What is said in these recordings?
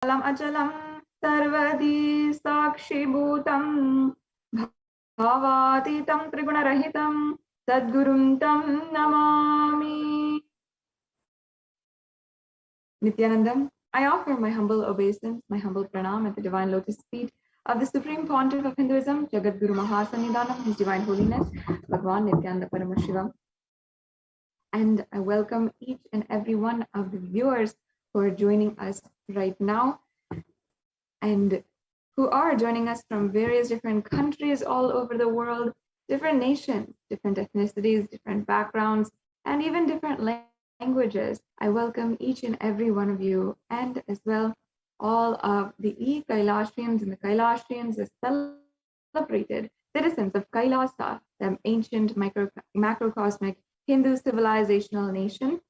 achalam sarvadi sakshibhutam bhavatitam trigunarahitam sadgurum tam namami. Nithyanandam, I offer my humble obeisance, my humble pranam at the divine lotus feet of the Supreme Pontiff of Hinduism, Jagadguru Mahasannidhanam, His Divine Holiness, Bhagwan Nithyananda Paramashivam. And I welcome each and every one of the viewers who are joining us right now and who are joining us from various different countries all over the world, different nations, different ethnicities, different backgrounds, and even different languages. I welcome each and every one of you, and as well all of the Kailashians and the Kailashians, the celebrated citizens of Kailasa, the ancient macrocosmic Hindu civilizational nation.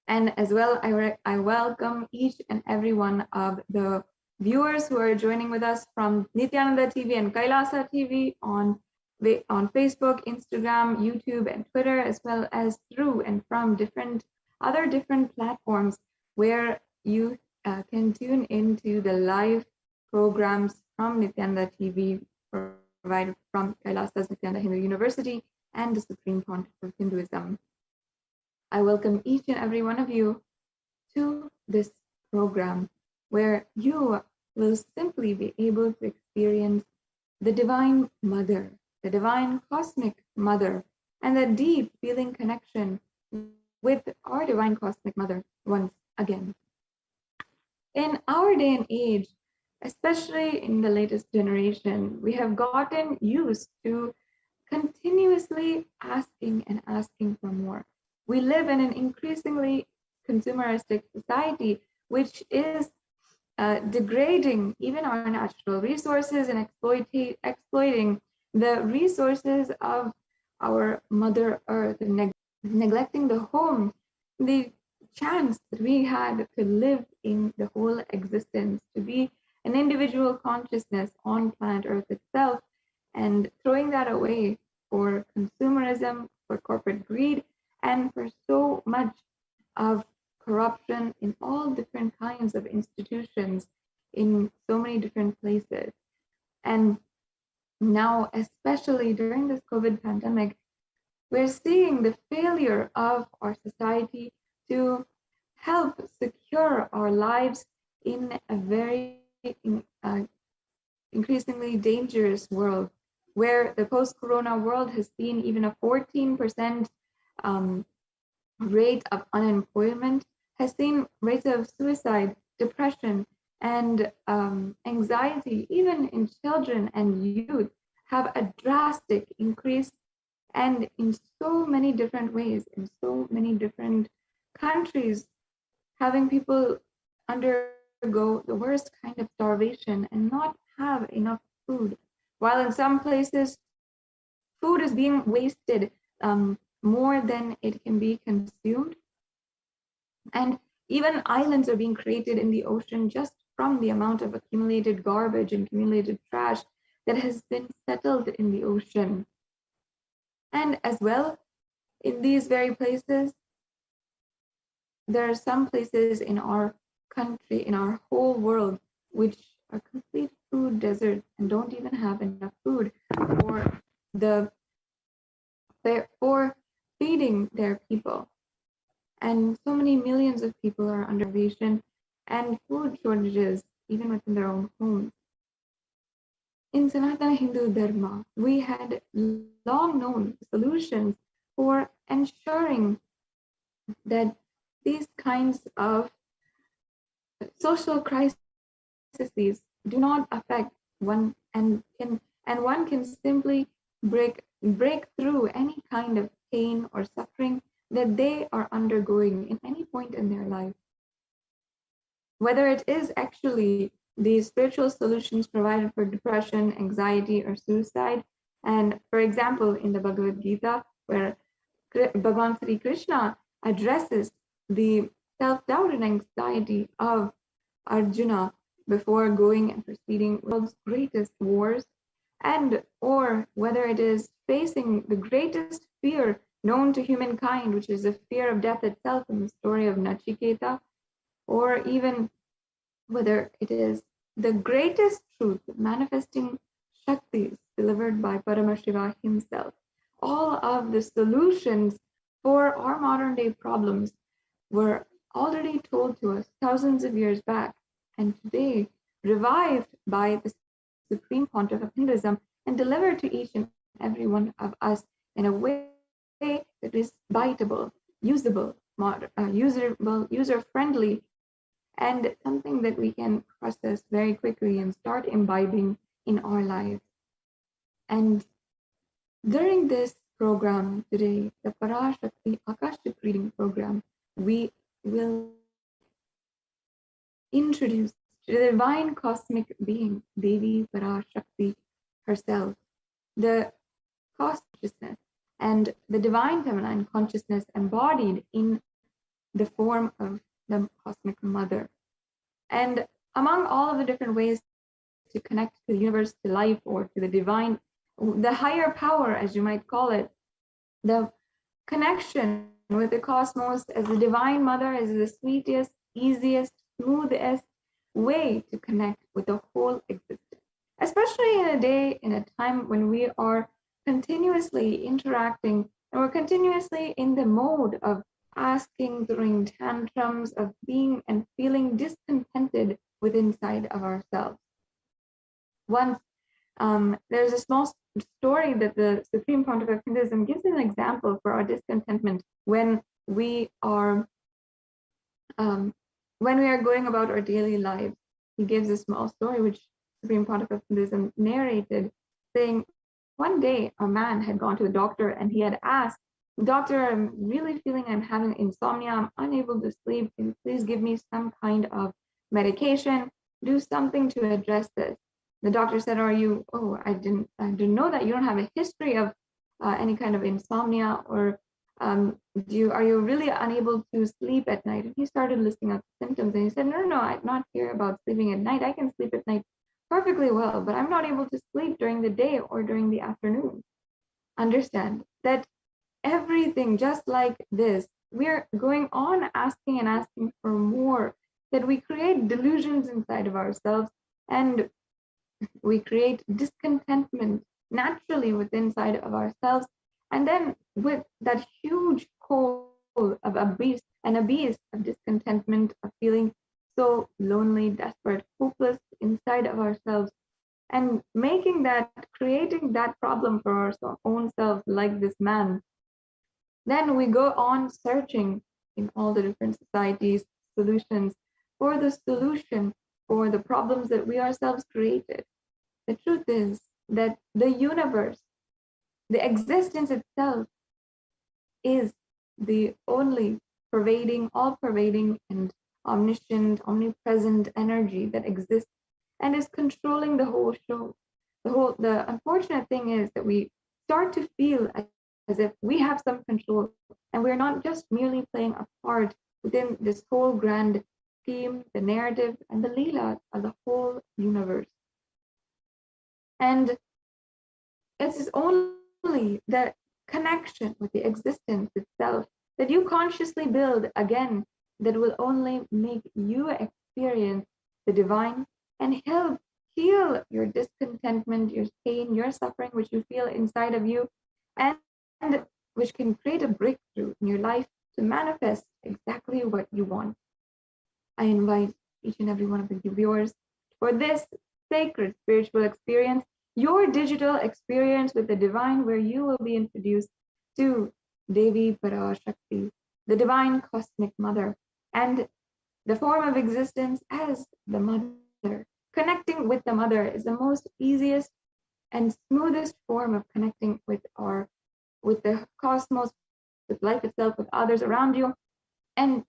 And as well, I welcome each and every one of the viewers who are joining with us from Nithyananda TV and Kailasa TV on Facebook, Instagram, YouTube, and Twitter, as well as through and from different platforms where you can tune into the live programs from Nithyananda TV provided from Kailasa's Nithyananda Hindu University and the Supreme Pontiff of Hinduism. I welcome each and every one of you to this program where you will simply be able to experience the Divine Mother, the Divine Cosmic Mother, and the deep feeling connection with our Divine Cosmic Mother once again. In our day and age, especially in the latest generation, we have gotten used to continuously asking and asking for more. We live in an increasingly consumeristic society, which is degrading even our natural resources and exploiting the resources of our Mother Earth, and neglecting the home, the chance that we had to live in the whole existence, to be an individual consciousness on planet Earth itself, and throwing that away for consumerism, for corporate greed, and for so much of corruption in all different kinds of institutions in so many different places. And now, especially during this COVID pandemic, we're seeing the failure of our society to help secure our lives in a very increasingly dangerous world, where the post-corona world has seen even a 14% rate of unemployment, has seen rates of suicide, depression, and anxiety, even in children and youth, have a drastic increase, and in so many different ways, in so many different countries, having people undergo the worst kind of starvation and not have enough food, while in some places food is being wasted more than it can be consumed. And even islands are being created in the ocean just from the amount of accumulated garbage and accumulated trash that has been settled in the ocean. And as well, in these very places, there are some places in our country, in our whole world, which are complete food deserts and don't even have enough food for feeding their people. And so many millions of people are under starvation and food shortages, even within their own homes. In Sanatana Hindu Dharma, we had long known solutions for ensuring that these kinds of social crises do not affect one, and one can simply break through any kind of pain or suffering that they are undergoing in any point in their life. Whether it is actually the spiritual solutions provided for depression, anxiety, or suicide. And for example, in the Bhagavad Gita, where Bhagavan Sri Krishna addresses the self-doubt and anxiety of Arjuna before going and proceeding with the world's greatest wars, and or whether it is facing the greatest fear known to humankind, which is the fear of death itself in the story of Nachiketa, or even whether it is the greatest truth manifesting Shaktis delivered by Paramashiva himself. All of the solutions for our modern day problems were already told to us thousands of years back, and today revived by the Supreme Pontiff of Hinduism and delivered to each and every one of us in a way that is biteable, usable, user-friendly, and something that we can process very quickly and start imbibing in our lives. And during this program today, the Parashakti Akashic reading program, we will introduce the divine cosmic being, Devi Parashakti herself, the consciousness and the divine feminine consciousness embodied in the form of the cosmic mother. And among all of the different ways to connect to the universe, to life, or to the divine, the higher power, as you might call it, the connection with the cosmos as the divine mother is the sweetest, easiest, smoothest way to connect with the whole existence, especially in a day, in a time when we are continuously interacting and we're continuously in the mode of asking, throwing tantrums, of being and feeling discontented with inside of ourselves. Once there's a small story that the Supreme Pontiff of Hinduism gives an example for our discontentment when we are going about our daily lives. He gives a small story which Supreme Pontiff of Hinduism narrated, saying one day a man had gone to the doctor and he had asked, "Doctor, I'm really feeling I'm having insomnia. I'm unable to sleep. Can you please give me some kind of medication? Do something to address this." The doctor said, I didn't know that you don't have a history of any kind of insomnia, or are you really unable to sleep at night? And he started listing out symptoms, and he said, no, I'm not here about sleeping at night. I can sleep at night perfectly well, but I'm not able to sleep during the day or during the afternoon. Understand that everything just like this, we're going on asking and asking for more, that we create delusions inside of ourselves, and we create discontentment naturally within inside of ourselves. And then with that huge hole of abyss of discontentment, of feeling so lonely, desperate, hopeless inside of ourselves, and creating that problem for our own selves, like this man, then we go on searching in all the different societies solutions for the solution for the problems that we ourselves created. The truth is that the universe, the existence itself, is the only all pervading and omniscient, omnipresent energy that exists and is controlling the whole show. The unfortunate thing is that we start to feel as if we have some control, and we're not just merely playing a part within this whole grand scheme, the narrative, and the Leela of the whole universe. And it's only the connection with the existence itself that you consciously build again that will only make you experience the divine and help heal your discontentment, your pain, your suffering, which you feel inside of you, and which can create a breakthrough in your life to manifest exactly what you want. I invite each and every one of the viewers for this sacred spiritual experience, your digital experience with the divine, where you will be introduced to Devi Parashakti, the divine cosmic mother, and the form of existence as the mother. Connecting with the mother is the most easiest and smoothest form of connecting with the cosmos, with life itself, with others around you. And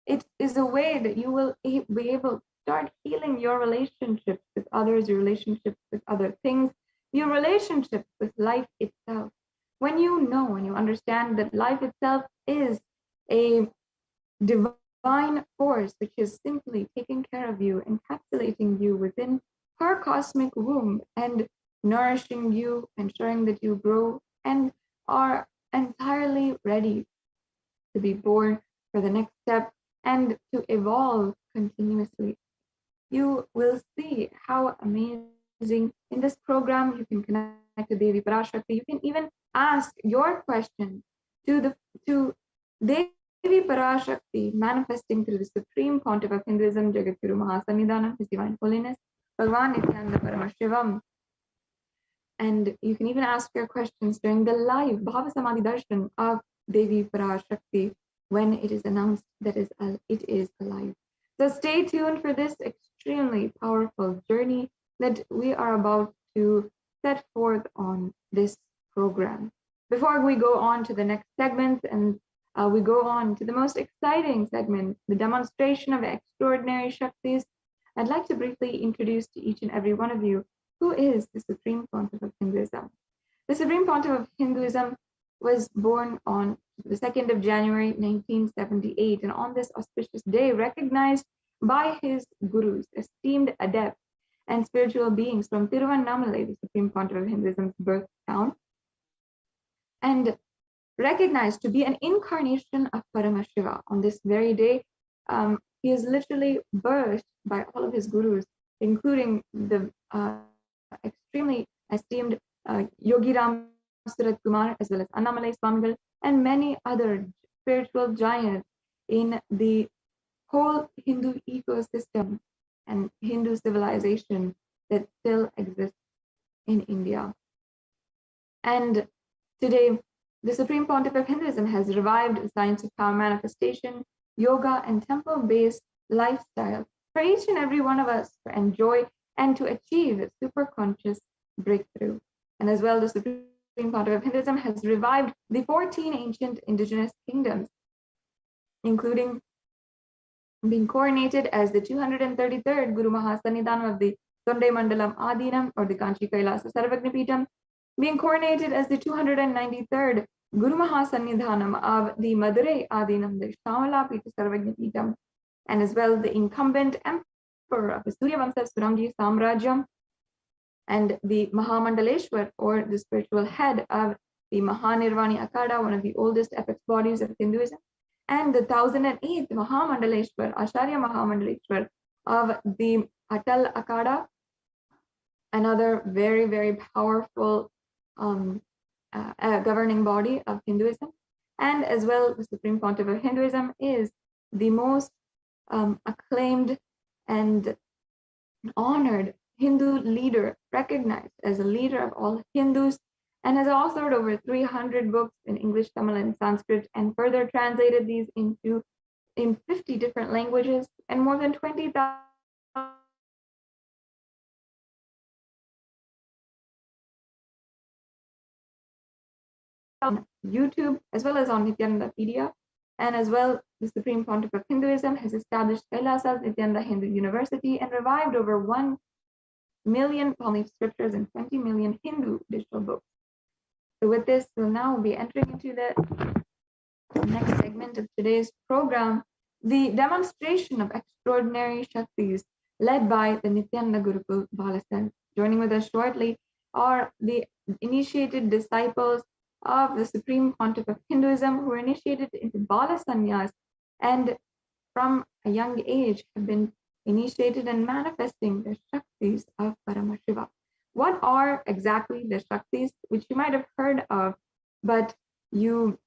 it is a way that you will be able to start healing your relationships with others, your relationships with other things, your relationships with life itself. When you know and you understand that life itself is a divine force which is simply taking care of you, encapsulating you within her cosmic womb and nourishing you, ensuring that you grow and are entirely ready to be born for the next step and to evolve continuously. you will see how amazing in this program you can connect to Devi Parashakti. You can even ask your question to Devi Parashakti, manifesting through the Supreme Pontiff of Hinduism, Jagadguru Mahasannidhanam, His Divine Holiness, Bhagavan Nithyananda Paramashivam. And you can even ask your questions during the live Bhava Samadhi Darshan of Devi Parashakti when it is announced that it is alive. So stay tuned for this extremely powerful journey that we are about to set forth on this program. Before we go on to the next segment and we go on to the most exciting segment, the demonstration of extraordinary Shaktis, I'd like to briefly introduce to each and every one of you who is the Supreme Pontiff of Hinduism. The Supreme Pontiff of Hinduism was born on the 2nd of January 1978, and on this auspicious day, recognized by his gurus, esteemed adepts, and spiritual beings from Tiruvannamalai, the Supreme Pontiff of Hinduism's birth town, and recognized to be an incarnation of Paramashiva. On this very day, he is literally birthed by all of his gurus, including the extremely esteemed Yogi Ram Surat Kumar, as well as Annamalai Swamigal, and many other spiritual giants in the whole Hindu ecosystem and Hindu civilization that still exists in India. And today, the Supreme Pontiff of Hinduism has revived the science of power manifestation, yoga, and temple-based lifestyle for each and every one of us to enjoy and to achieve superconscious breakthrough. And as well, the Supreme Pontiff of Hinduism has revived the 14 ancient indigenous kingdoms, including being coronated as the 233rd Guru Mahasannidhanam of the Tonde Mandalam Adinam, or the Kanchi Kailasa Sarvagnapitam, being coronated as the 293rd Guru Mahasannidhanam of the Madurai Adinam, the Shamala Pita Sarvagnapitam, and as well the incumbent emperor of the Suryavamsa Surangi Samrajyam, and the Mahamandaleshwar, or the spiritual head of the Mahanirvani Akada, one of the oldest apex bodies of Hinduism, and the 1008th Mahamandaleshwar, Acharya Mahamandaleshwar of the Atal Akada, another very, very powerful governing body of Hinduism. And as well, the Supreme Pontiff of Hinduism is the most acclaimed and honored Hindu leader, recognized as a leader of all Hindus, and has authored over 300 books in English, Tamil, and Sanskrit, and further translated these in 50 different languages, and more than 20,000 on YouTube, as well as on Nithyanandapedia. And as well, the Supreme Pontiff of Hinduism has established Kailasa's Nityananda Hindu University and revived over 1 million Pali scriptures and 20 million Hindu digital books. So with this, we'll now be entering into the next segment of today's program, the demonstration of extraordinary Shaktis led by the Nityananda Gurukul Balasan. Joining with us shortly are the initiated disciples of the Supreme Pontiff of Hinduism who were initiated into Bala Sannyas and from a young age have been initiated and manifesting the Shaktis of Paramashiva. What are exactly the Shaktis, which you might have heard of, but you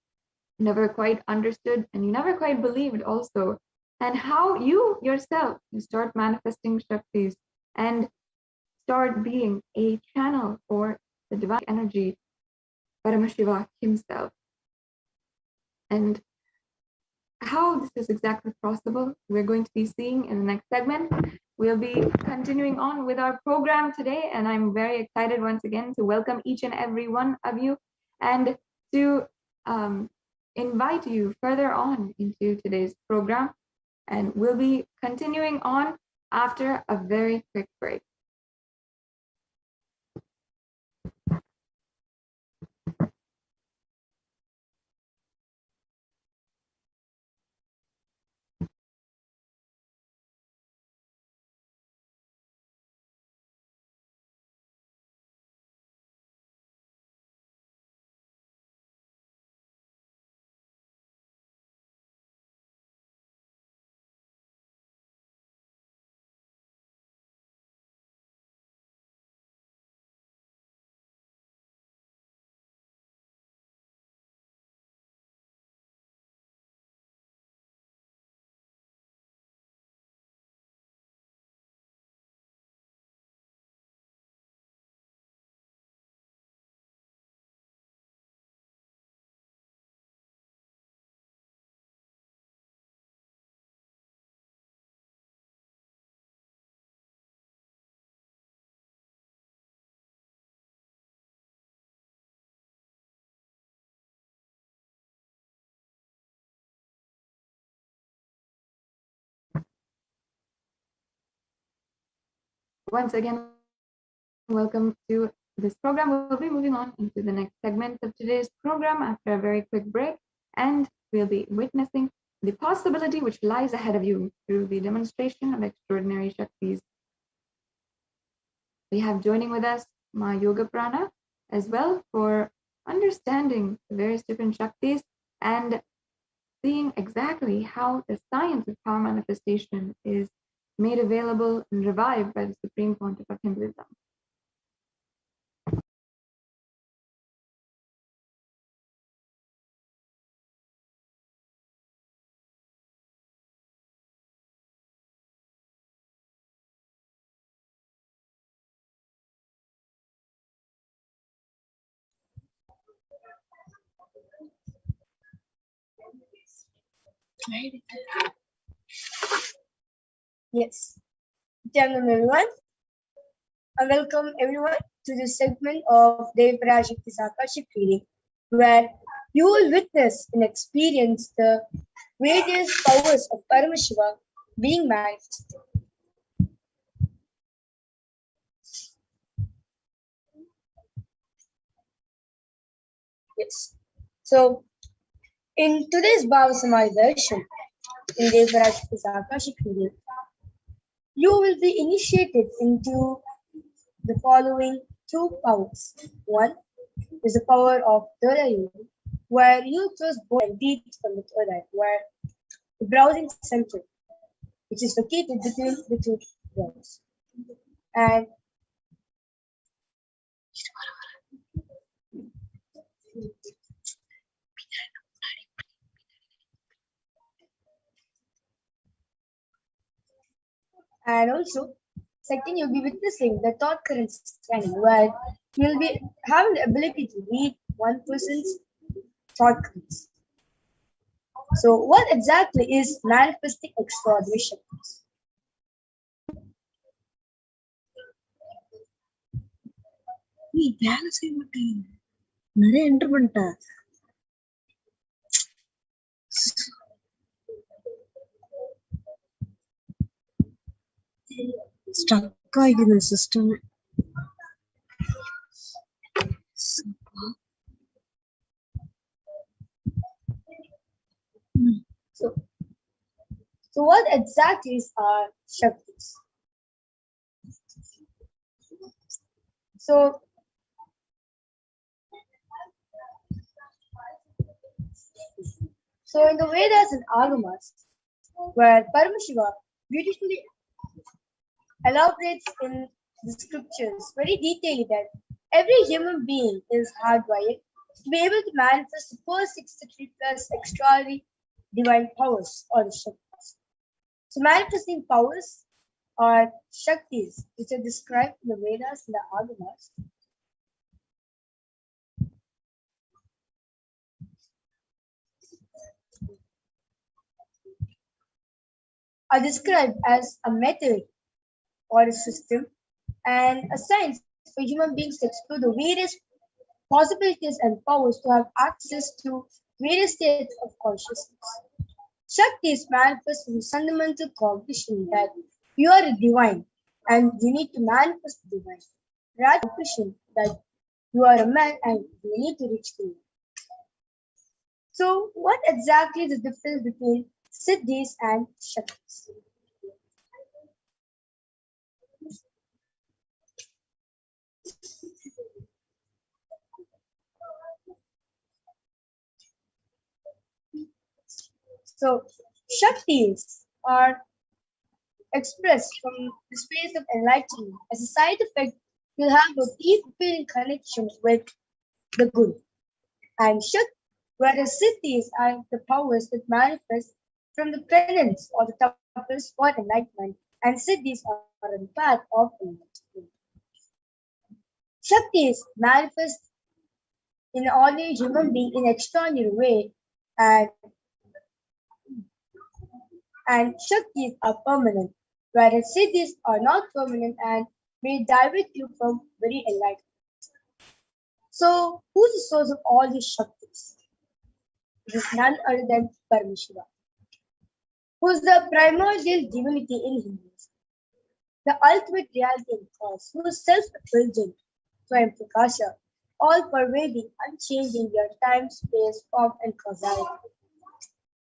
never quite understood and you never quite believed also, and how you yourself can start manifesting Shaktis and start being a channel for the divine energy, Paramashiva himself. And how this is exactly possible, we're going to be seeing in the next segment. We'll be continuing on with our program today, and I'm very excited once again to welcome each and every one of you and to invite you further on into today's program. And we'll be continuing on after a very quick break. Once again, welcome to this program. We'll be moving on into the next segment of today's program after a very quick break, and we'll be witnessing the possibility which lies ahead of you through the demonstration of extraordinary Shaktis. We have joining with us Ma Yoga Prana as well for understanding the various different Shaktis and seeing exactly how the science of power manifestation is made available and revived by the Supreme Pontiff of Hinduism. Yes. Welcome everyone. And welcome everyone to this segment of the Parashakti's Akashic reading, where you will witness and experience the various powers of Paramashiva being manifested. Yes. So, in today's Bhava Samadhi Darshan, in the Parashakti's Akashic reading, you will be initiated into the following two powers. One is the power of third eye, where you just go and deep from the third eye, where the browsing center, which is located between the two walls. And also, second, you'll be witnessing the thought current scanning, where you'll be having the ability to read one person's thought currents. So, what exactly is manifesting extraordinary Shaktis? நீ வேலை செய்ய மாட்டேன் நிறைய enter பண்ணிட்ட stuck ஆகிது system So what exactly are Shaktis? So in the Vedas and Agamas, where Paramashiva beautifully elaborates in the scriptures very detailedly that every human being is hardwired to be able to manifest the first 63 plus extraordinary divine powers or the Shaktis. So manifesting powers are Shaktis, which are described in the Vedas and the Agamas. Are described as a method or a system and a science for human beings to explore the various possibilities and powers to have access to various states of consciousness. Shaktis manifest from fundamental cognition that you are a divine and you need to manifest the divine. Rather cognition that you are a man and you need to reach the man. So what exactly is the difference between Siddhis and Shaktis? So Shaktis are expressed from the space of enlightenment. As a side effect, you'll have a deep feeling connection with the good. And Shakti, whereas Siddhis are the powers that manifest from the penance or the tapas for enlightenment, and Siddhis are on the path of enlightenment. Shaktis manifest in an ordinary human being in an extraordinary way, and Shaktis are permanent, whereas Siddhis are not permanent and may divert you from very enlightenment. So, who's the source of all these Shaktis? It is none other than Paramashiva, who is the primordial divinity in Hinduism. the ultimate reality and cause, who is self-effulgent, Swayam Prakasha, all-pervading, unchanging your time, space, form, and causality.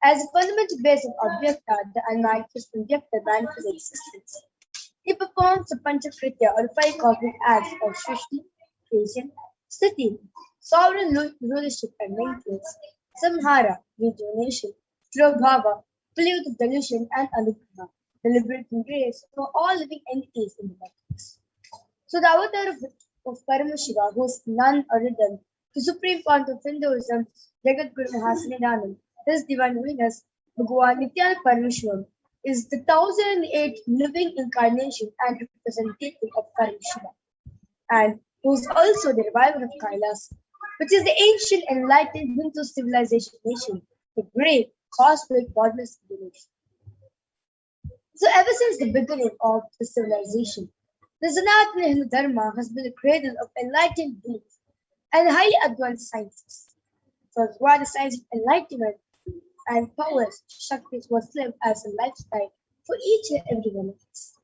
As a fundamental base of Abhyakta, the unmanifest Abhyakta manifests existence. He performs the Panchakritya or five cosmic acts of Srishti, creation, Sthiti, sovereign rulership and maintenance, Samhara, rejuvenation, Prabhava, play with delusion and Anugrah, deliberating grace for all living entities in the matrix. So the avatar of Paramashiva, who is none other than the supreme fount of Hinduism, Jagat Guru Mahasanidanand, his divine holiness, Bhagavan Nithyananda Paramashivam, is the 1008 living incarnation and representative of Paramashiva, and who is also the revival of Kailas, which is the ancient enlightened Hindu civilization nation, the great cosmic godless village. So ever since the beginning of the civilization, the Sanatana Hindu Dharma has been the cradle of enlightened belief and highly advanced sciences. So while the science of enlightenment and powers, Shakti was lived as a lifestyle for each and every one of us.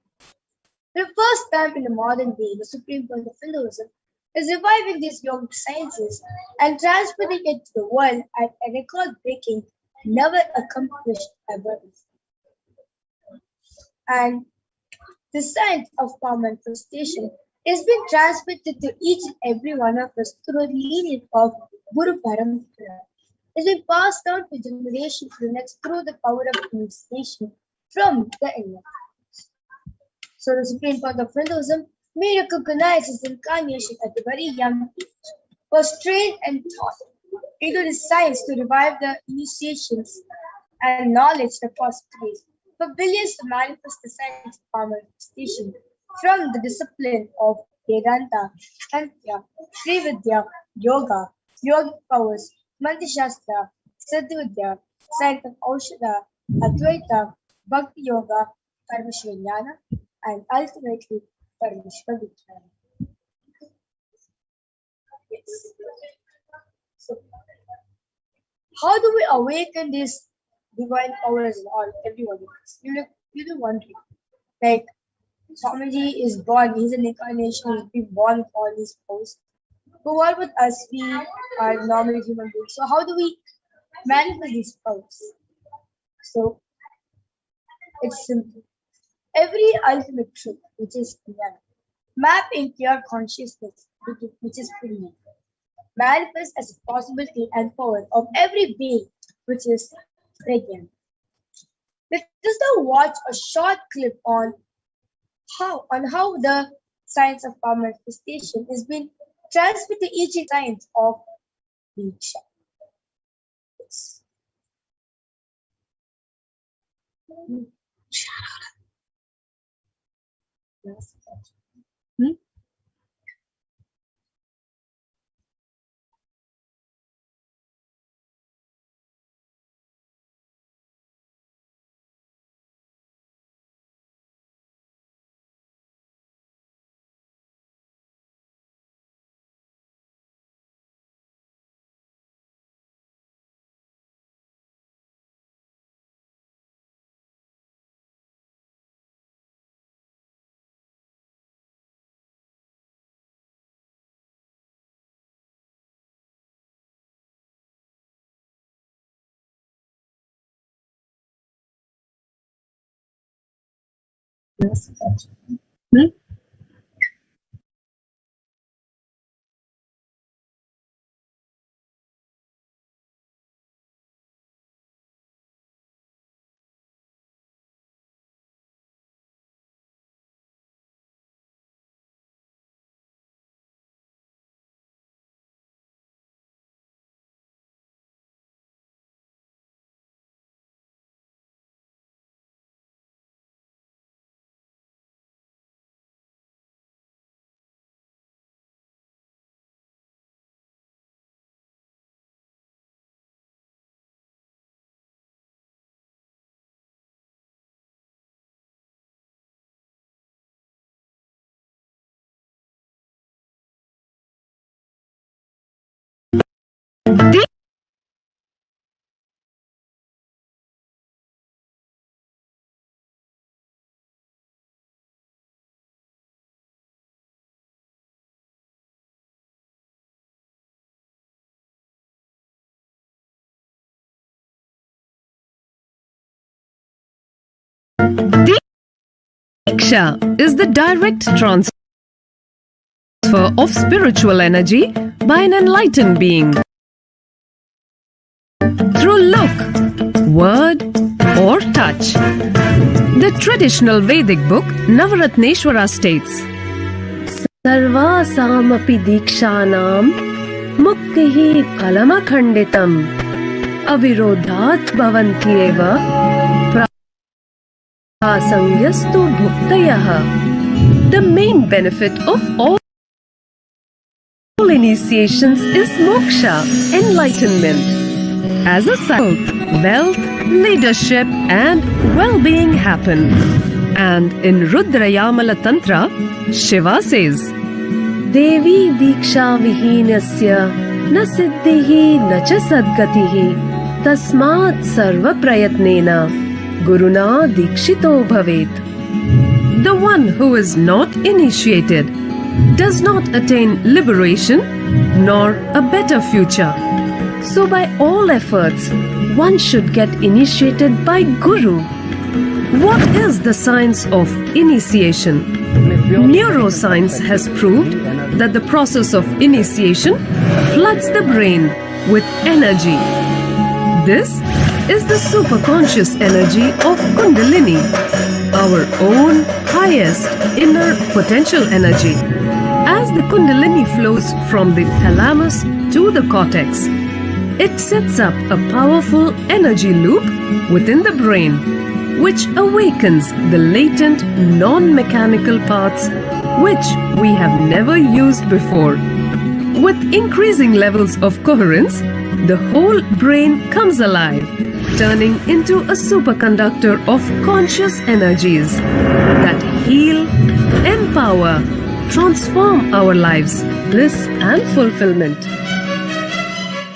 For the first time in the modern day, the supreme point of Hinduism is reviving these yogic sciences and transmitting it to the world at a record-breaking, never accomplished ever before. And the science of power manifestation is being transmitted to each and every one of us through the lineage of Guru Parampara. It's been passed down to generation to the next through the power of initiation from the enlightenment. So the supreme point of Hinduism may recognize his incarnation at a very young age, was trained and taught into the science to revive the initiations and knowledge that was placed for billions to manifest the science of power manifestation from the discipline of Vedanta, Tantra, Srividya, Yoga, yogic powers, Mantrashastra, Siddhavidya, science of Aushadha, Advaita, Bhakti Yoga, Paramashivajnana, and ultimately Paramashivavijnana. Yes. So, how do we awaken these divine powers in all everyone of us? You're wondering. Like Swamiji is born, he's an incarnation, he's been born with all these powers. But what with us? We are normal human beings. So how do we manifest these powers? So it's simple. Every ultimate truth, which is none, map into your consciousness, which is free, manifest as a possibility and power of every being, which is radiant. Let us now watch a short clip on how the science of power manifestation is being transmitted to each science of Diksha. Yes. Hmm? Hmm? Diksha is the direct transfer of spiritual energy by an enlightened being through look, word, or touch. The traditional Vedic book Navaratneshwara states, Sarvasamapi Dikshanam Muktihi Phalamakhanditam Avirodhat Bhavantyeva Prasangyastu Bhuktayah. The main benefit of all initiations is moksha, enlightenment. As a result, wealth, leadership, and well-being happen. And in Rudrayamala Tantra, Shiva says, Devi Diksha Vihinasya na siddhihi na cha sadgatihi tasmat sarva prayatnena guruna dikshito bhavet. The one who is not initiated does not attain liberation nor a better future. So by all efforts, one should get initiated by Guru. What is the science of initiation? Neuroscience has proved that the process of initiation floods the brain with energy. This is the superconscious energy of Kundalini, our own highest inner potential energy. As the Kundalini flows from the thalamus to the cortex, it sets up a powerful energy loop within the brain, which awakens the latent non-mechanical parts which we have never used before. With increasing levels of coherence, the whole brain comes alive, turning into a superconductor of conscious energies that heal, empower, transform our lives, bliss and fulfillment.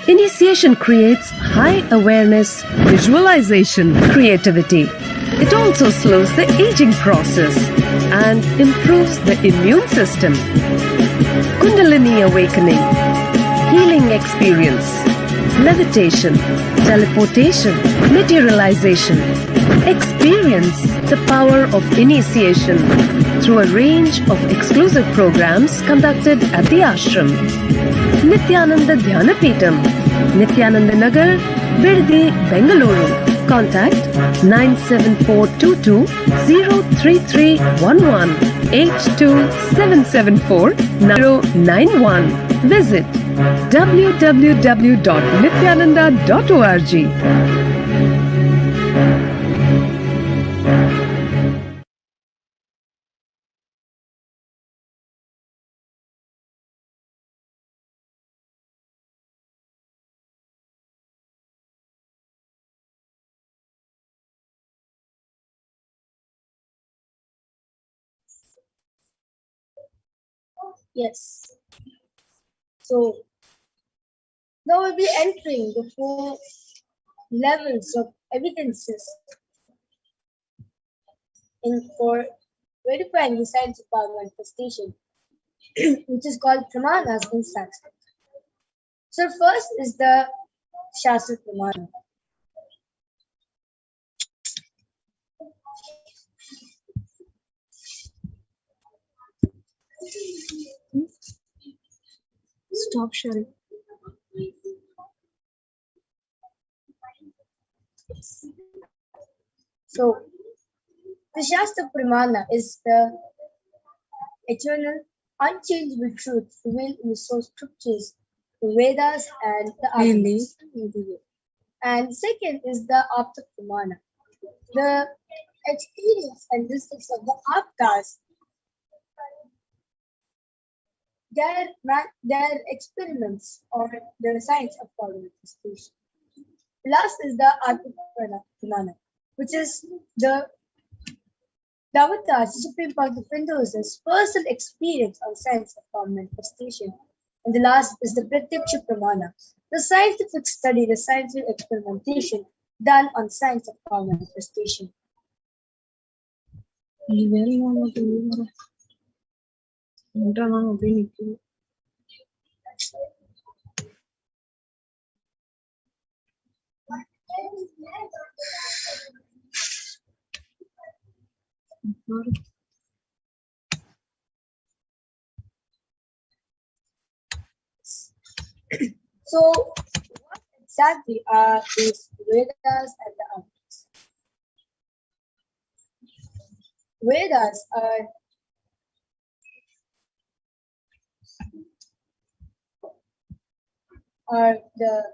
Initiation creates high awareness, visualization, creativity. It also slows the aging process and improves the immune system. Kundalini awakening, healing experience, levitation, teleportation, materialization. Experience the power of initiation through a range of exclusive programs conducted at the ashram. Nithyananda Dhyanapitham, Nithyananda Nagar, Birdi, Bengaluru. Contact 97422 03311 82774 091. Visit www.nithyananda.org. Yes. So now we'll be entering the 4 levels of evidences for verifying the science of power manifestation, which is called pramanas in Sanskrit. So first is the Shastra Pramana. Stop sharing. So the Shastra Pramana is the eternal, unchangeable truth revealed in the source scriptures, the Vedas and the Agams. And second is the Apta Pramana, the experience and distance of the Aptas, their experiments on the science of power manifestation. Last is the Atma Pramana, which is the avatars, the supreme part of Hinduism's personal experience on science of power manifestation. And the last is the Pratyaksha Pramana, the scientific study, the scientific experimentation done on science of power manifestation. So, what exactly are these Vedas and the others? Vedas are the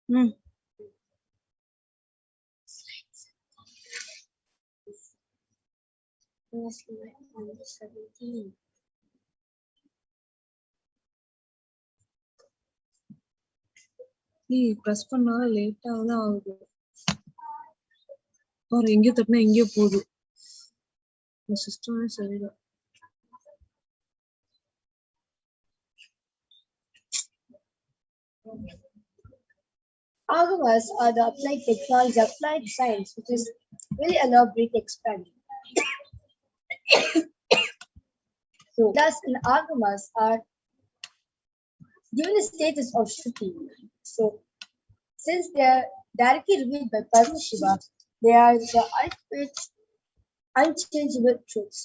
Hmm. Press பண்ணா லேட்டாக தான் ஆகுது. ஒரு எங்கேயோ தட்டினா எங்கேயோ போகுது. இந்த சிஸ்டமே சரியில்லை. Agamas are the applied technology, applied science, which is really elaborate expanded. So, thus, in Agamas are given the status of Shruti. So, since they are directly revealed by Paramashiva, they are the ultimate unchangeable truths.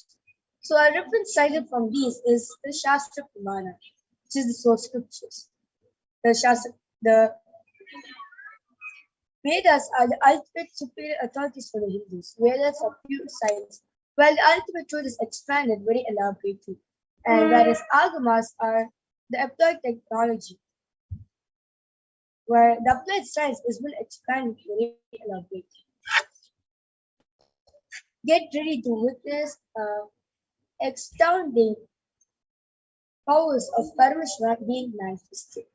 So, a reference cited from these is the Shastra Pramana, which is the source scriptures. The Vedas are the ultimate superior authorities for the Hindus. Vedas are pure science, while the ultimate truth is expanded very elaborately. And whereas Agamas are the applied technology, where the applied science is well expanded very elaborately. Get ready to witness astounding powers of Paramashiva being manifested.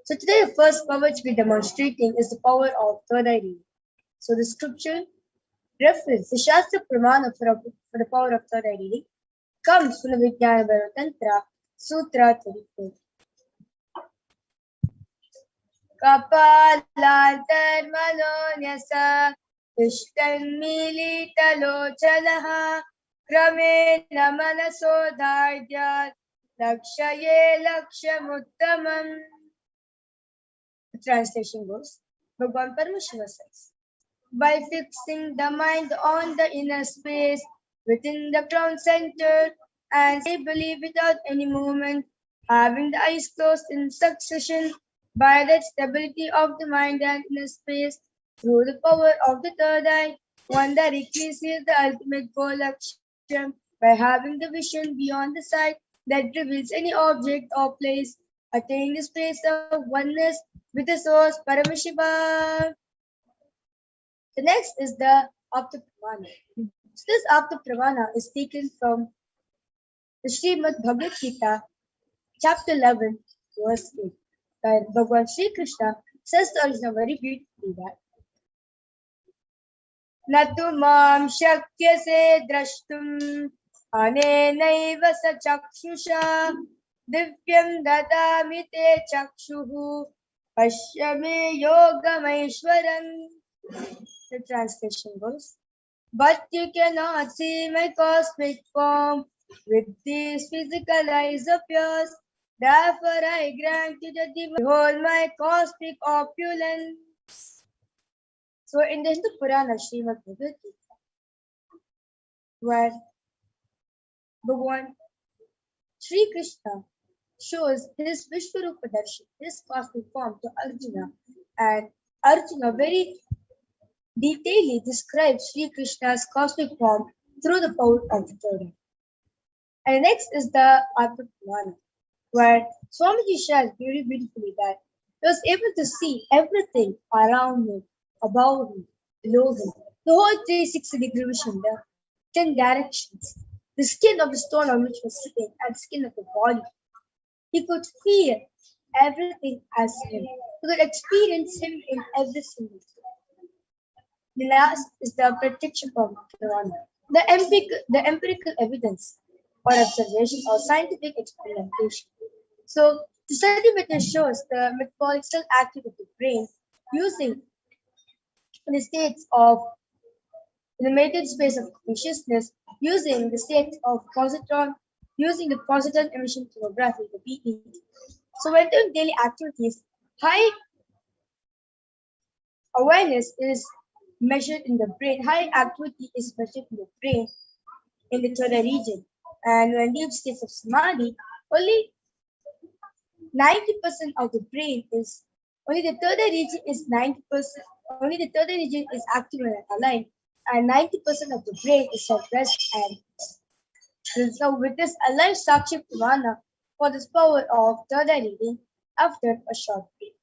So today the first power to be demonstrating is the power of third eye reading. So the scripture reference, the Shastra Pramana for the power of third eye reading comes from the Vijnana Tantra Sutra 34. Kapalantarmanonyasa Ishtanmilitalochalaha Kramena Manasodharyat Lakshaye Lakshamuttamam. The translation goes, Bhagavan Paramashiva says, by fixing the mind on the inner space within the crown center and stably without any movement, having the eyes closed in succession, by that stability of the mind and inner space, through the power of the third eye, one directly sees the ultimate goal action by having the vision beyond the sight that reveals any object or place, attaining the space of oneness with the source Paramashiva. The next is the Apta Pramana. So this Apta Pramana is taken from the Srimad Bhagavad Gita, chapter 11, verse 8, where Bhagavan Sri Krishna says to Arjuna very beautifully that Natu mam shakyase drashtum anenaiva sa chakshusha divyam dadami te chakshuhu pashyame yogamaishwaram. The translation goes, but you cannot see my cosmic form with these physical eyes of yours. Therefore I grant you the divine. Behold my cosmic opulence. So in the Hindu Purana, Srimad Bhagavad Gita, where Bhagavan Sri Krishna shows his Vishwarupa Darshan, his cosmic form to Arjuna, and Arjuna very detailedly describes Sri Krishna's cosmic form through the power of the third eye. And next is the Atma Purana, where Swamiji shares very beautifully that he was able to see everything around him, above him, below him, the whole 360-degree vision, the 10 directions, the skin of the stone on which he was sitting, and skin of the body. He could feel everything as him. He could experience him in every single thing. The last is the protection of Purana, the empirical evidence or observation or scientific experimentation. So, the study method shows the metabolism activity of the brain using in the states of in the limited space of consciousness using the state of positron, using the positron emission tomography, the PET. So when doing daily activities, high awareness is measured in the brain, high activity is measured in the brain in the third region. And when deep states of samadhi, only 90% of the brain is only the third region is 90%, only the third region is active and aligned, and 90% of the brain is at rest and so with this alive Sakshi Purana for this power of third reading after a short break.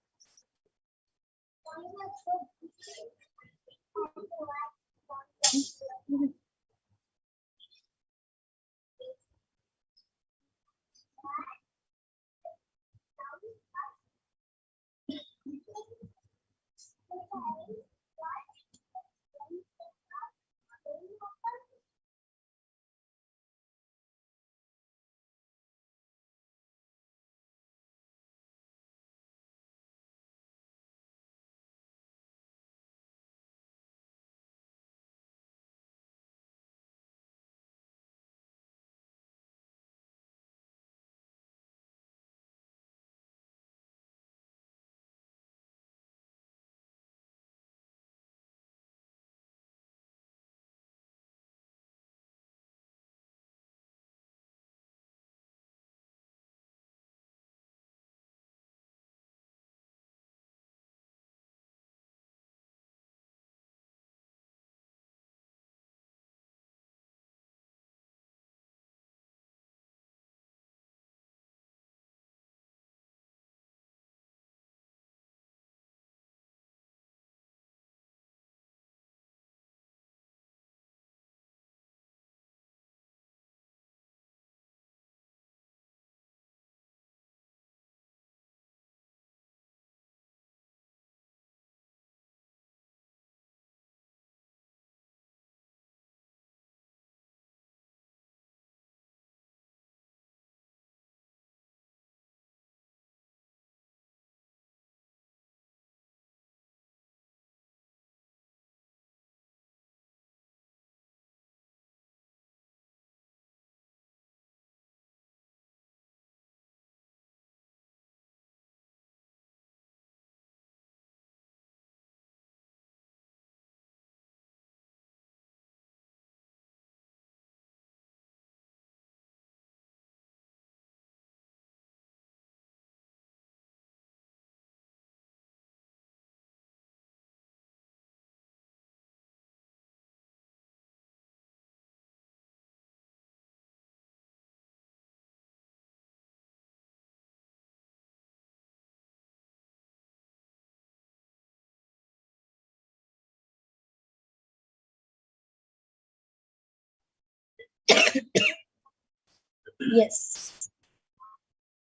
Yes.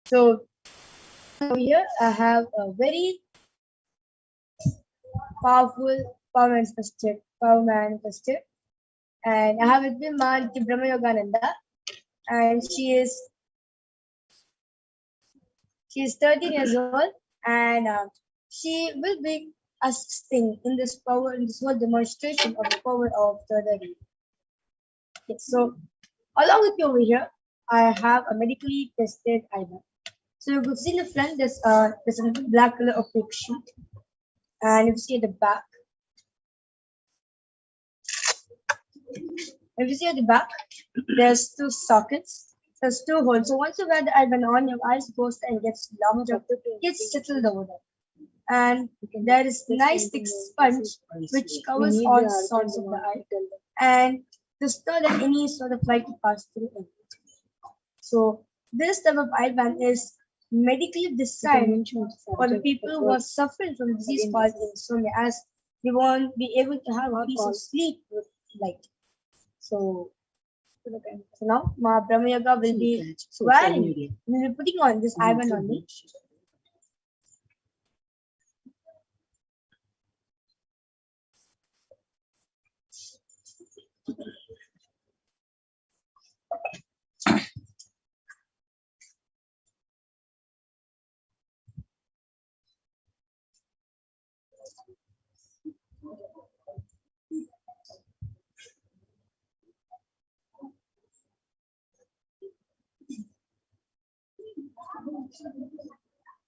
So here I have a very powerful power manifested, and I have with me Ma Brahma Yogananda, and she is 13 years old, and she will be assisting in this power, in this whole demonstration of the power of the Daddy. Yes, so along with you over here, I have a medically tested item. So you could see in the front, there's a black color opaque sheet, and if you see at the back, there's two sockets. There's two holes. So once you wear the iron on, your eyes goes and gets locked up, gets settled over there. And there is nice thick sponge which covers all sorts of the eye, and to store that any sort of light to pass through it. So this type of eye band is medically designed for the people who are suffering from disease called insomnia, as they won't be able to have a piece of sleep with light. So now Ma Brahma Yoga will be wearing, will be putting on this eye band on me.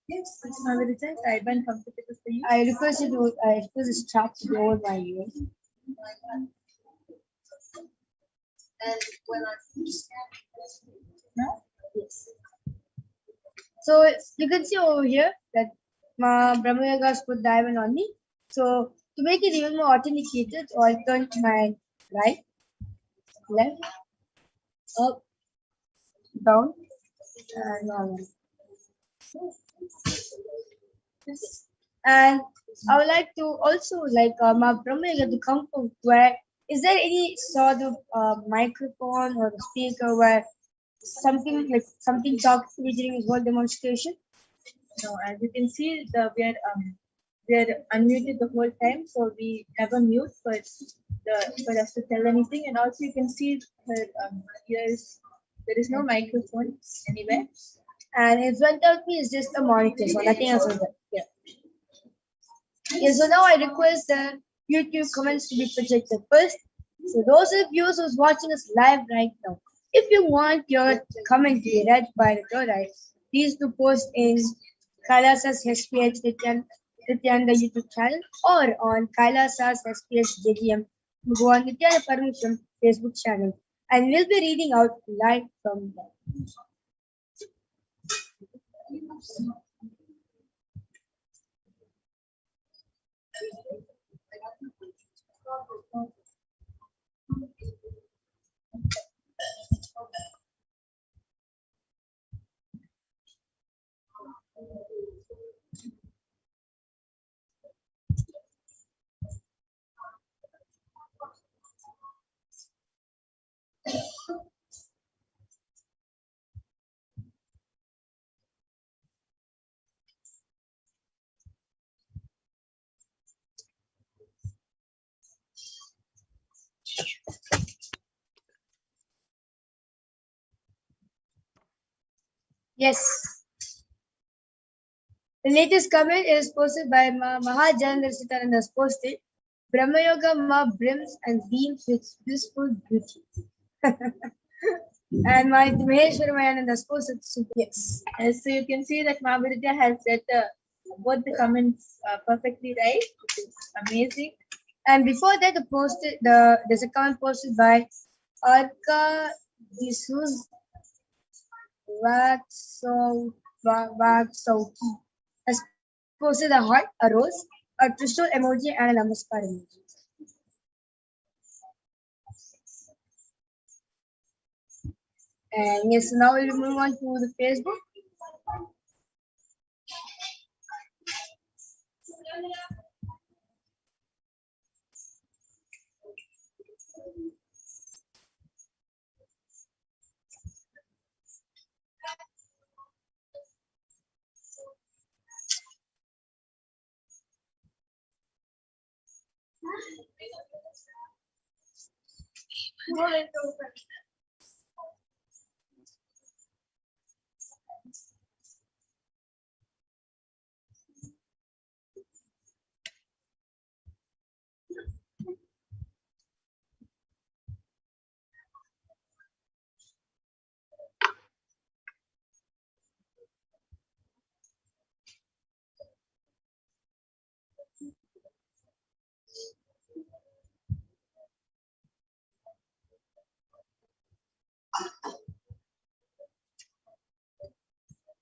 Yes, it's my result. I went comfortable for you. I request you to, I request the strap to go over my ears. And when I No? Yes. So you can see over here that Brahma Yoga has put diamond on me. So to make it even more authenticated, so I'll turn to my right, left, up, down, and on. And I would like to also like my Brahma Yoga to come from where is there any sort of microphone or speaker where something like something talks during his whole demonstration? No, as you can see, we are unmuted the whole time, so we never mute for us to tell anything. And also, you can see her ears. There is no microphone anywhere. And in front of me is just a monitor, so nothing else is there. Yeah. Yeah, so now I request the YouTube comments to be projected first. So those of you who's watching us live right now, if you want your comment to be read by the third eye, please do post in Kailasa's HDH Nithyananda YouTube channel or on Kailasa's HDH JDM Bhagwan Nithyananda Paramashivam Facebook channel. And we'll be reading out live from there. Yes. The latest comment is posted by Mahajananda Sitarana has posted. Brahma Yoga Ma brims and beams with blissful beauty. And my Maheshwara Mayananda has posted. Yes. So you can see that Mahavidya has said both the comments perfectly right, which is amazing. And before that, there's a comment posted by Arka Disuz Vaksauki has posted a heart, a rose, a Trishul emoji, and a Namaskar emoji. And yes, now we'll move on to the Facebook.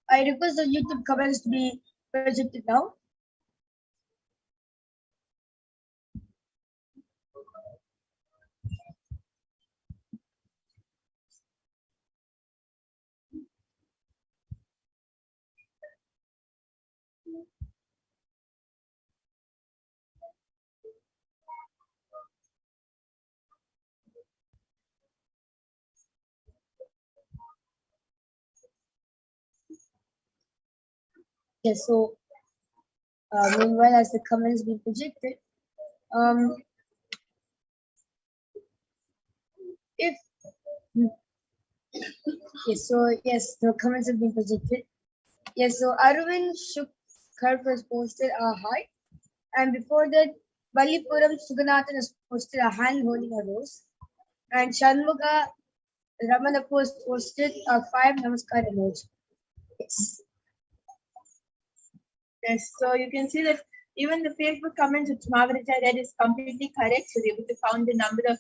I request the YouTube comments to be projected now. Yes, so meanwhile, as the comments be projected, if yes, so yes, the comments have been projected. Yes, so Arvind Shukkar has posted a heart, and before that, Balipuram Suganathan has posted a hand holding a rose, and Shanmuga Ramana posted a 5 Namaskar emoji. Yes. Yes, so you can see that even the Facebook comments which Maharita read is completely correct. She was able to count the number of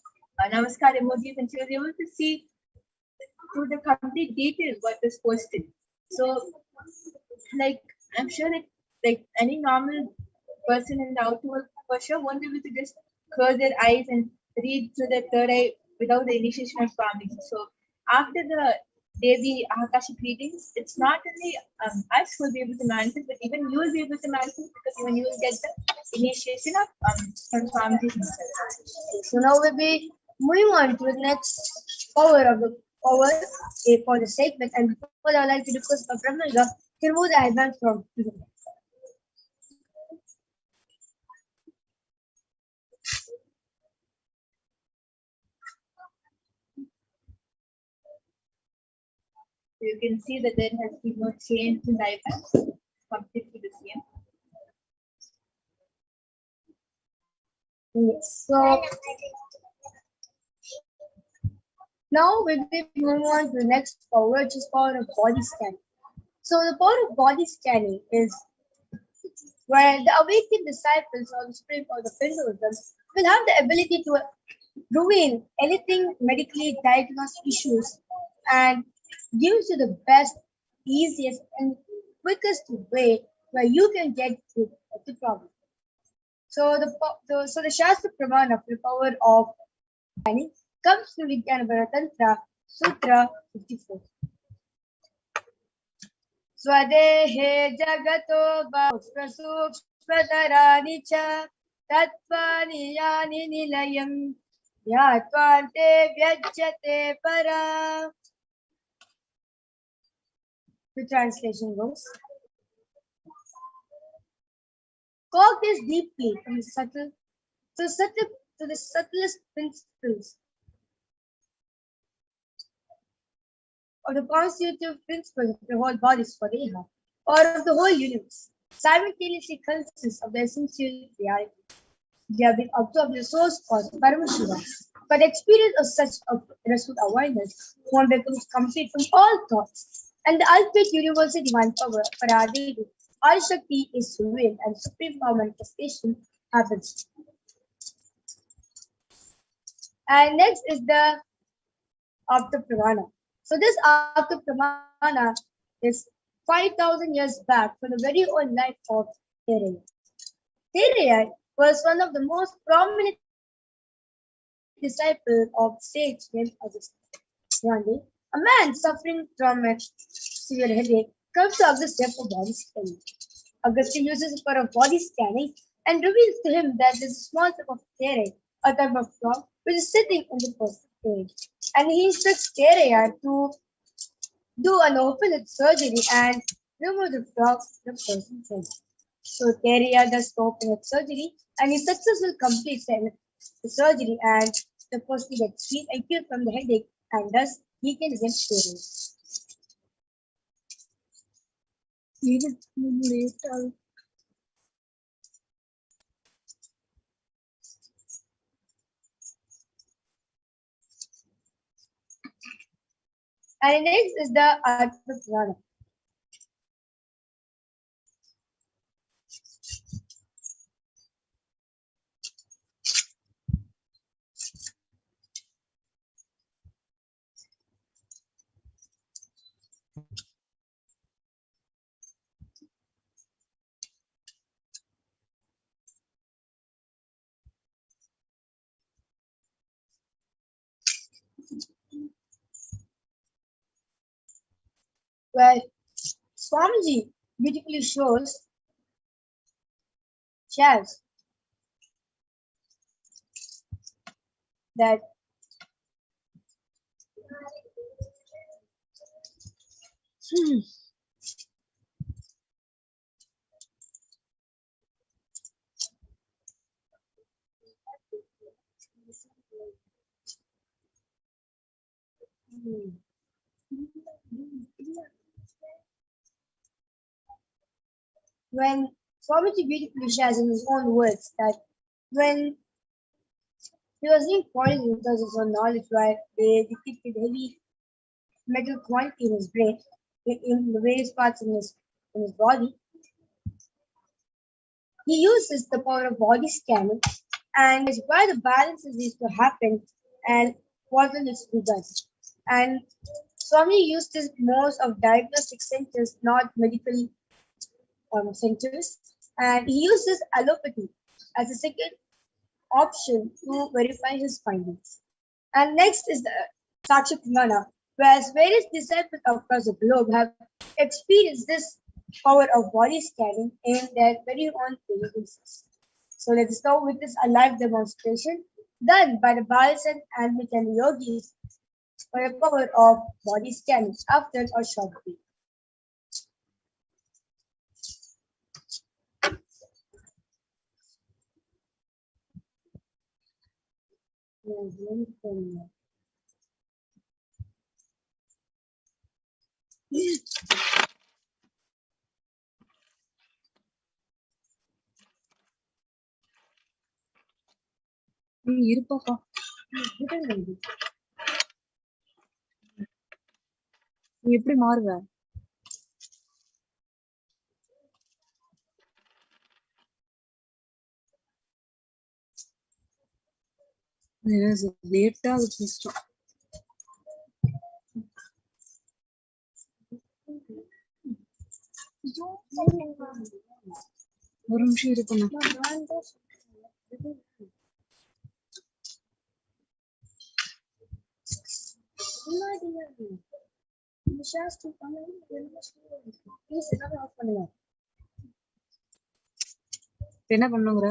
Namaskar emojis, and she was able to see through the complete detail what was posted. So, like, I'm sure that like any normal person in the outer world for sure won't be able to just close their eyes and read through their third eye without the initiation of farming. So after the daily Akashic readings, it's not only us who will be able to manifest, but even you will be able to manifest because even you will get the initiation of from Swamiji himself. So now we'll be moving on to the next power of the power for the segment, and before I would like to discuss a Brahmanaga to remove the advance from the So you can see that there has been no change in the events, completely the same. Yes. So now we'll be moving on to the next power, which is power of body scanning. So the power of body scanning is where the awakened disciples or the spirit or the Hinduism will have the ability to reveal anything medically diagnosed issues and gives you the best, easiest, and quickest way where you can get to the problem. So the Shastra Pramana for the power of scanning comes to Vijnana Tantra Sutra 54. Swadehe jagato prasukshmatarani cha tattvani yani nilayam yatvante vyajyate para. The translation goes: Cog this deeply from the subtle to the subtlest principles of the constitutive principle of the whole bodies for Deha, or of the whole universe, simultaneously consists of the essential reality. They have been observed the source cause Paramashivoham. But the experience of such a resolute awareness, one becomes complete from all thoughts, and the ultimate universal divine power, Paradevi, Parashakti is revealed and supreme power manifestation happens. And next is the After Pramana. So this After Pramana is 5,000 years back from the very own life of Thereya. Thereya was one of the most prominent disciples of sage named Augustus. One day, a man suffering from a severe headache comes to Augustus for body scanning. Augustus uses the power of body scanning and reveals to him that there's a small type of Thereya, a type of frog, which is sitting in the first page. And he instructs Thereya to do an open surgery and remove the frog from the person's head. So Thereya does the open surgery and he successfully completes the surgery and the person gets free and cured from the headache and thus he can get Thereya. And next is the Art of Purana. Where Swamiji beautifully shows that when Swamiji beautifully shares in his own words that when he was being poisoned because of his own knowledge, where they detected heavy metal quantity in his brain, in the various parts in his body, He uses the power of body scanning and is where the balances needs to happen and what needs to be done. And Swami used this most of diagnostic centers, not medical centers, and he uses allopathy as a second option to verify his findings. And next is the Sakshapramana, whereas various disciples across the globe have experienced this power of body scanning in their very own daily basis. So let us now witness a live demonstration done by the Balasan and Nithyananda yogis for the power of body scanning after a short break. இருப்பாப்பா நீ எப்படி மாறுவ? லேட்டா அது கஷ்டம். ஒரு நிமிஷம் இருக்கணும். என்ன பண்ணுங்கிற?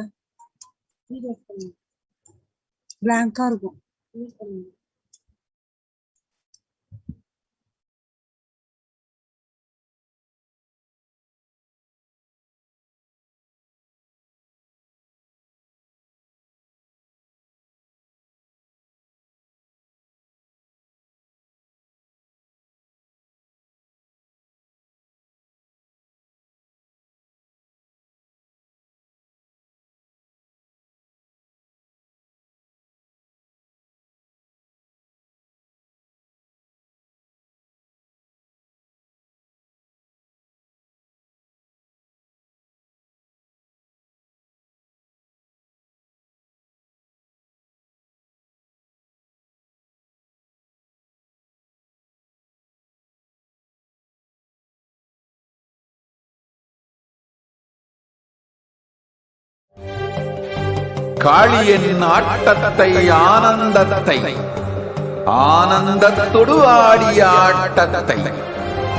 பிளாங்கா இருக்கும். காளியின் ஆட்டத்தை ஆனந்தத்தை ஆனந்தத்தொடு ஆடிய ஆட்டத்தை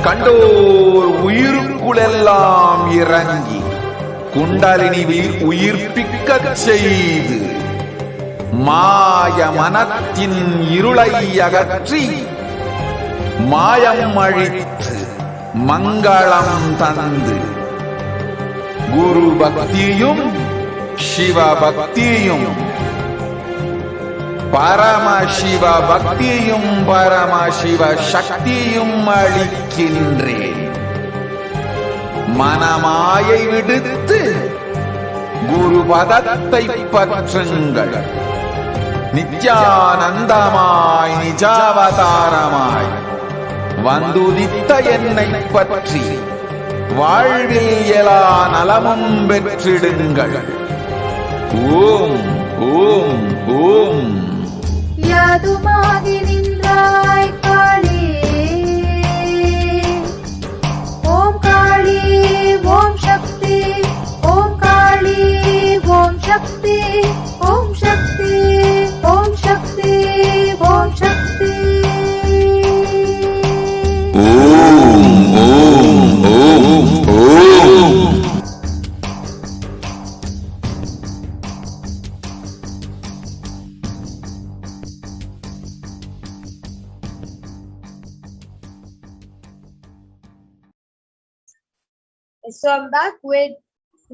கண்டோர் உயிருக்குளெல்லாம் இறங்கி குண்டலினிவில் உயிர்ப்பிக்கச் செய்து மாய மனத்தின் இருளை அகற்றி மாயம் அழித்து மங்களம் தந்து குரு பக்தியும் சிவ பக்தியும் பரமசிவ பக்தியும் பரமசிவ சக்தியும் அளிக்கின்றேன். மனமாயை விடுத்து குரு பதத்தை பற்றுங்கள். நித்யானந்தமாய் நிஜாவதாரமாய் வந்துதித்த என்னை பற்றி வாழ்வில் எல்லா நலமும் பெற்றிடுங்கள். ஓம் ஓம் ஓம். யாதுமாகி நின்றாய் காளி, ஓம் காளி ஓம் சக்தி, ஓம் காளி ஓம் சக்தி, ஓம் சக்தி ஓம் சக்தி ஓம் சக்தி. ஓம் ஓம் ஓம் ஓம். So I'm back with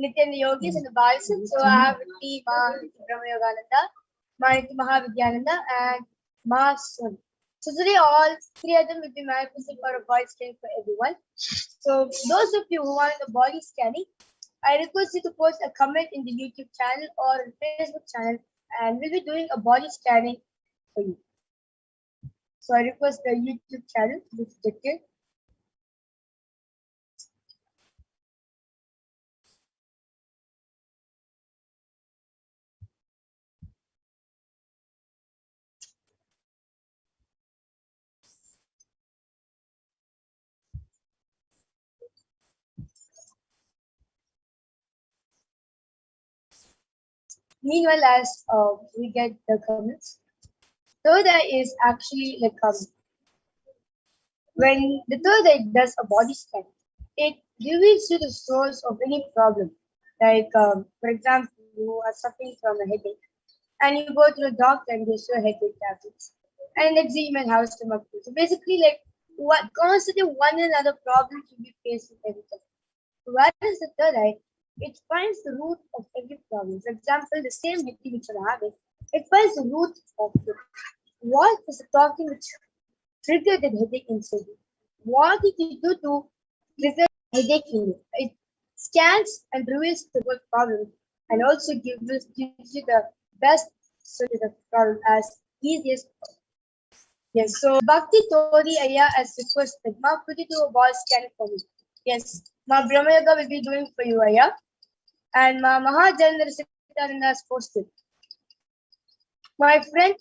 Nithyananda yogis and the Balasan. So I have with me Ma Brahma Yogananda, Ma Mahavidyananda, and Ma Sun. So today all three of them will be manifesting for a body scanning for everyone. So those of you who want the body scanning, I request you to post a comment in the YouTube channel or Facebook channel, and we'll be doing a body scanning for you. So I request the YouTube channel to be detected. Meanwhile, as we get the comments, third eye is actually like when the third eye does a body scan, it reveals you the source of any problem. Like, for example, you are suffering from a headache, and you go to a doctor and gives you a headache tablets. And next day you might have a stomach flu. So basically, like, what constantly one and another problem to be facing every time. Whereas the third eye, it finds the root of every problem. For example, the same headache which you're having, it finds the root of it. What is the talking which triggered the headache inside you? What did you do to trigger headache in you? It scans and reveals the word problem and also gives you the best solution to the problem as easy as possible. Yes, so Bhakti Tori Aya as requested. Ma, could you do a ball scan for me? Yes, Ma Brahma Yoga will be doing for you, Aya. And Ma Mahajandra Nithyananda has posted. My friend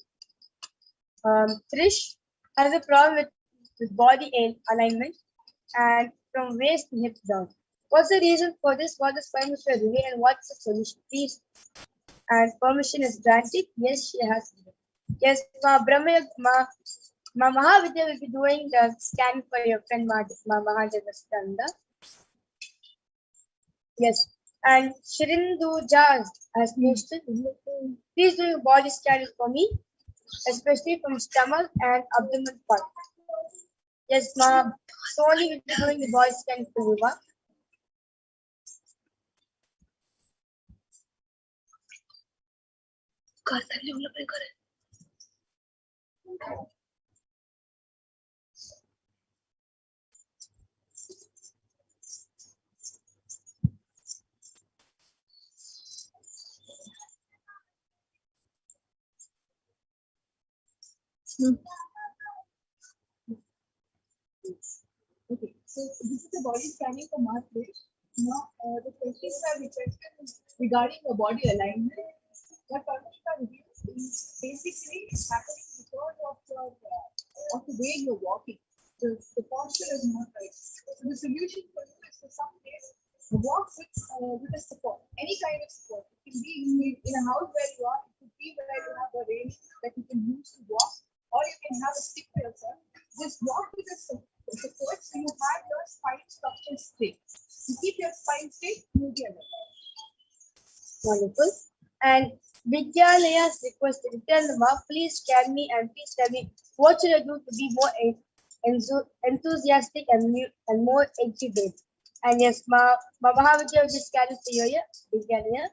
Trish has a problem with body alignment and from waist to hips down. What's the reason for this? What is permission relay and what's the solution? Please. And permission is granted. Yes, she has. Yes, Ma Brahma, Ma Mahavidya will be doing the scan for your friend Ma Mahajandra. Yes, and Shirindu Jaz has posted. Please do your body scan for me, especially from stomach and abdomen part. Yes, Ma. Sony will be doing the body scan for you, Ma. Okay, so this is the body scanning for March. Now, the questions are requested regarding the body alignment. What Parashakti reveals is basically happening because of the way you're walking. The posture is not right. So the solution for you is to some place walk with a support, any kind of support. It can be in a house where you are, it could be where you have a railing that you can use to walk, or you can have a stick for yourself. Just walk with a support so you have your spine structure straight. To keep your spine straight, you'll be aligned. Wonderful. And Vidyalaya's requested, Nithyananda, please scan me and please tell me what should I do to be more enthusiastic and more excited. And yes, Mahavidya will be scanning for you, Vidyalaya.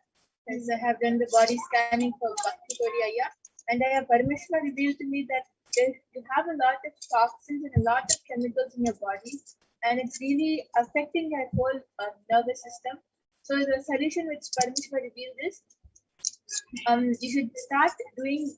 As I have done the body scanning for Bhakti Toriya, and I have Parashakti revealed to me that you have a lot of toxins and a lot of chemicals in your body, and it's really affecting your whole nervous system. So the solution which Parashakti revealed is, you should start doing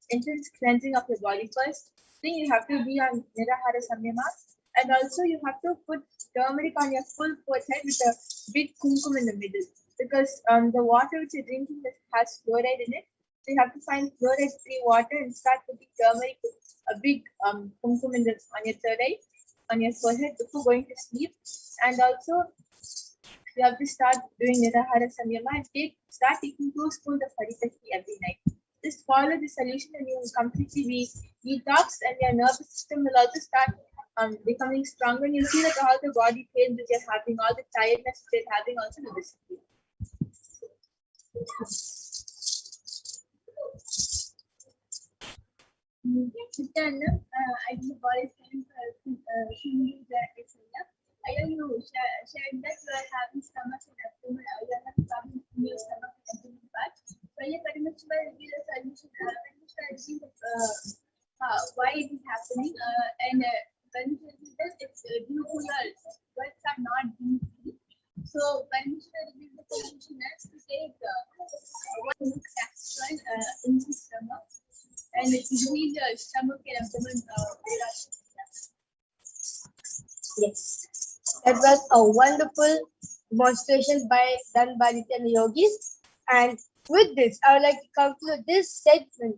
intense cleansing of your body first. Then you have to be on Nirahara Samyama, and also you have to put turmeric on your full forehead with a big kumkum in the middle, because the water which you're drinking has fluoride in it. So you have to find fluoride-free water and start putting turmeric with a big kumkum on your third eye, on your forehead before going to sleep. And also you have to start doing Nirahara Samyama and start taking 2 spoons of Harisakti every night. Just follow the solution and you will completely be detoxed, and your nervous system will also start becoming stronger, and you'll see that all the body pain that you're having, all the tiredness that you're having also will disappear. Nithyananda, I did the body scanning for Shindu Area. I know you shared that you are having stomach and abdomen, you are having problems in your stomach and abdomen part. So you very much will reveal a solution, why it is happening, and when it's due to your words are not being free. So permission to reveal the solution is to take one capsule in the stomach and increase your stomach and abdomen. Yes. That was a wonderful demonstration done by Nithyananda yogis. And with this, I would like to conclude this segment.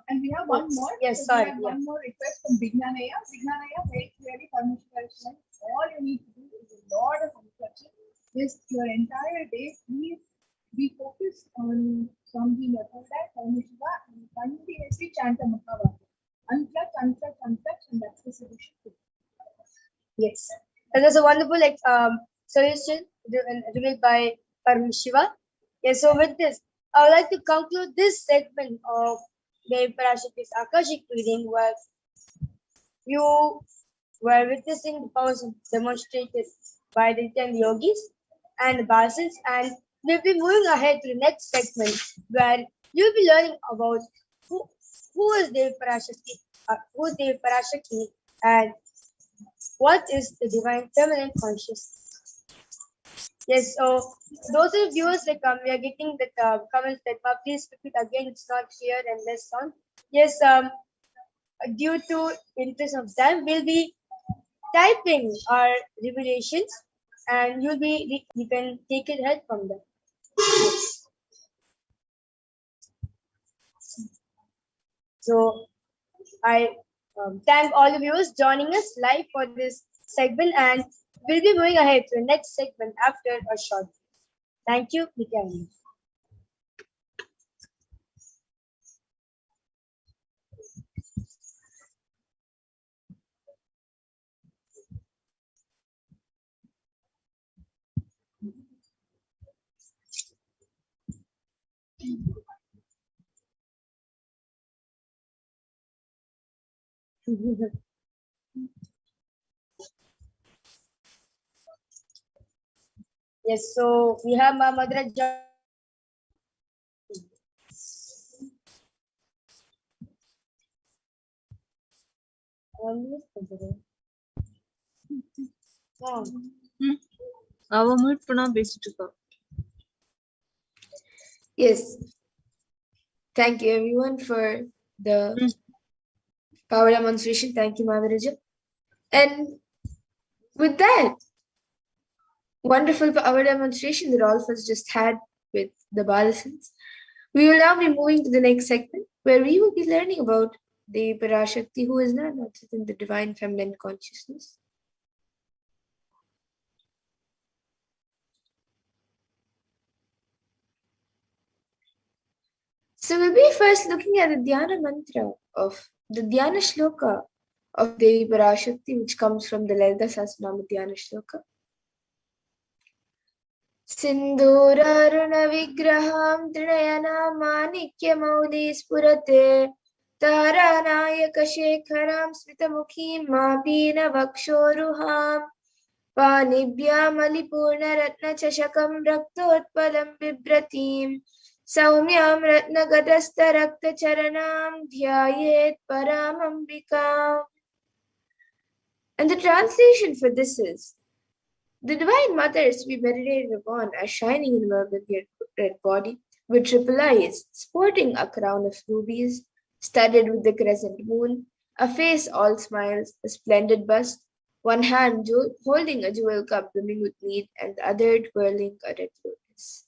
And we have one more. Yes, so sorry. We have one more request from Vignanaya. Vignanaya, very clearly, Parashakti. All you need to do is a lot of reflection. This your entire day, we focus on something other than Paramashiva and continuously chant the Mahavakya. Unclutch, unclutch, unclutch, and that's the solution. Yes. And there's a wonderful solution revealed by Paramashiva. Yes, so with this, I would like to conclude this segment of the Parashakti's Akashic reading where you were witnessing the powers demonstrated by the 10 yogis and the Basils, and we'll be moving ahead to the next segment where you'll be learning about who is Devi Parashakti, and what is the divine feminine consciousness. Yes, so those are the viewers we are getting the comments that please repeat again, it's not clear and less sound. Yes, due to interest of time, we'll be typing our revelations and you can take it ahead from there. Yes. So I thank all the viewers joining us live for this segment, and we'll be moving ahead to the next segment after a short break. Thank you, Nithyananda. Yes, so we have my mother Yes. Thank you everyone for the power demonstration. Thank you, Maharaja. And with that wonderful power demonstration that all of us just had with the Balasins, we will now be moving to the next segment where we will be learning about the Parashakti, who is none other than the divine feminine consciousness. So we'll be first looking at the Dhyana mantra of the Dhyana shloka of Devi Parashakti, which comes from the Lalita Sahasranama Dhyana shloka. Sindhuraruna vigraham trinayana manikya mauli spurate taranayaka shekharam smitamukhim mapina vakshoruham panibhyam alipurna ratna chashakam raktotpalam bibratim Saumyam ratnagatastha rakta charanam dhyayet paramambika. And the translation for this is, the Divine Mother is to be meditated upon as shining in a red body with triple eyes, sporting a crown of rubies, studded with the crescent moon, a face all smiles, a splendid bust, one hand holding a jewel cup brimming with mead, and the other twirling a red lotus.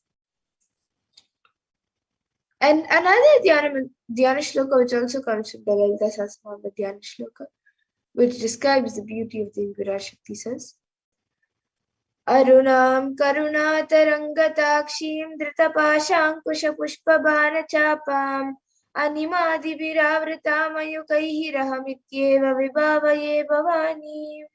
And another Dhyana shloka, which also comes from the Lalita Sahasranama Dhyana shloka, which describes the beauty of the Parashakti, says, Arunam karuna tarangatakshim dritapashankusha pushpabana chapam animadi viravritam ayukaihi rahamityeva vibhavaye bhavani.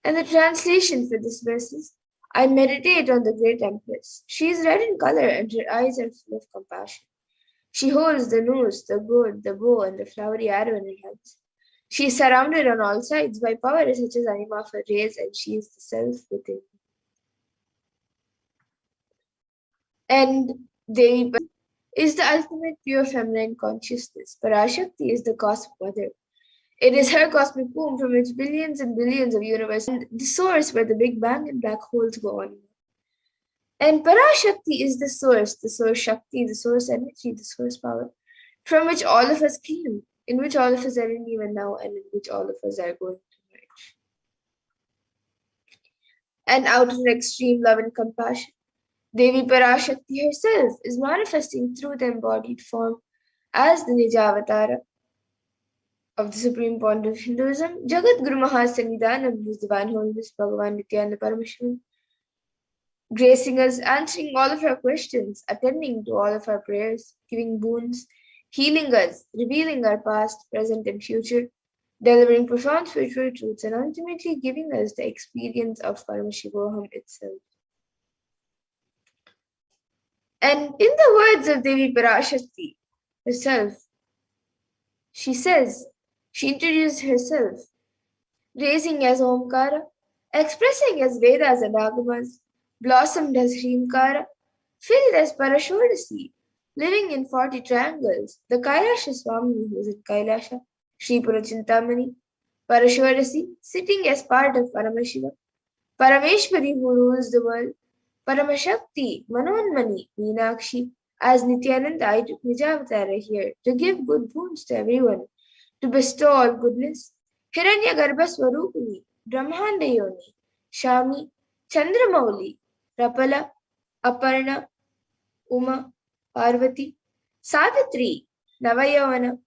And the translation for this verse is, I meditate on the great Empress. She is red in color and her eyes are full of compassion. She holds the noose, the gourd, the bow, and the flowery arrow in her hands. She is surrounded on all sides by power such as anima for rays, and she is the self within. And Devi is the ultimate pure feminine consciousness. Parashakti is the cosmic mother. It is her cosmic womb from which billions and billions of universes, and the source where the Big Bang and black holes go on. And Parashakti is the source Shakti, the source energy, the source power, from which all of us came, in which all of us are in even now, and in which all of us are going to merge. And out of her extreme love and compassion, Devi Parashakti herself is manifesting through the embodied form as the Nija Avatara, of the Supreme Pontiff of Hinduism, Jagat Guru Mahasannidhanam, His Divine Holiness Bhagavan Nithyananda Paramashivam, gracing us, answering all of our questions, attending to all of our prayers, giving boons, healing us, revealing our past, present, and future, delivering profound spiritual truths, and ultimately giving us the experience of Paramashivoham itself. And in the words of Devi Parashakti herself, she introduced herself, raising as Omkara, expressing as Vedas and Agamas, blossomed as Hrimkara, filled as Parashakti, living in 40 triangles, the Kailasha Swami who is in Kailasha, Sri Purachintamani, Parashakti, sitting as part of Paramashiva, Parameshwari who rules the world, Paramashakti, Manonmani, Meenakshi, as Nithyananda, I took Nijavatara here to give good boons to everyone, to bestow all goodness. Hiranya Garbha Swarupini, Brahmanda Yoni, Shami, Chandramauli, Rapala, Aparna, Uma, Parvati, Savitri, Navayavana,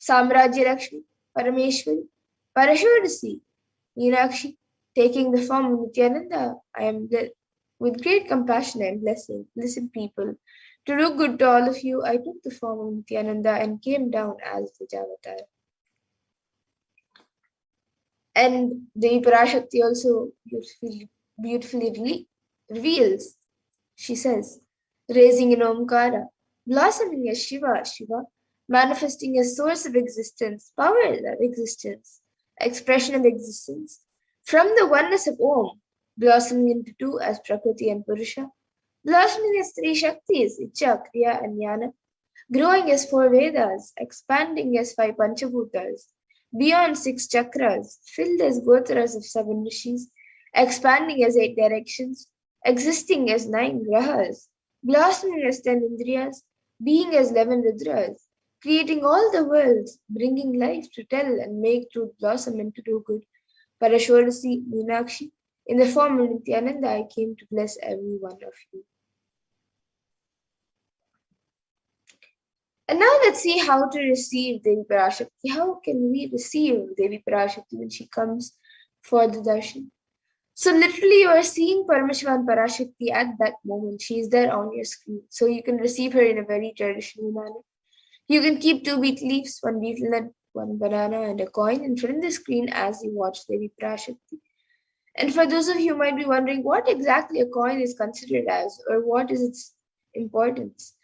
Samrajya Lakshmi, Parameshwari, Parashurasi, Meenakshi, taking the form of Nithyananda, I am with great compassion and blessing. Listen, people, to do good to all of you, I took the form of Nithyananda and came down as the Javatar. And Devi Parashakti also beautifully reveals, she says, raising in Omkara, blossoming as Shiva, manifesting as source of existence, power of existence, expression of existence, from the oneness of Om, blossoming into two as Prakriti and Purusha, blossoming as three Shaktis, Icha, Kriya, and Jnana, growing as 4 Vedas, expanding as 5 Panchabhutas, beyond 6 chakras, filled as Gotras of 7 Rishis, expanding as 8 directions, existing as 9 grahas, blossoming as 10 Indriyas, being as 11 Rudras, creating all the worlds, bringing life to tell and make truth blossom and to do good. Parashorasi, Meenakshi, in the form of Nithyananda, I came to bless every one of you. And now let's see how to receive Devi Parashakti. How can we receive Devi Parashakti when she comes for the darshan? So literally you are seeing Paramashivan Parashakti at that moment. She is there on your screen. So you can receive her in a very traditional manner. You can keep 2 betel leaves, 1 betel nut, 1 banana, and a coin in front of the screen as you watch Devi Parashakti. And for those of you who might be wondering what exactly a coin is considered as, or what is its importance.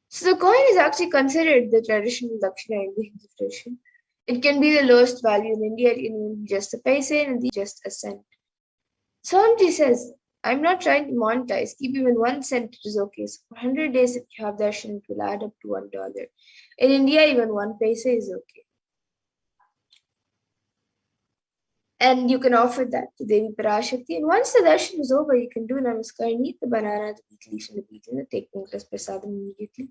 So the coin is actually considered the traditional Dakshina in the Hindu tradition. It can be the lowest value in India. It can be just a paise and just a cent. Swamiji says, I'm not trying to monetize. Keep even 1 cent, it is okay. So for 100 days, if you have darshan, it will add up to $1. In India, even 1 paise is okay. And you can offer that to Devi Parashakti. And once the darshan is over, you can do namaskar and eat the banana, the betel leaf, and the betel nut, take Niklas Prasadam immediately.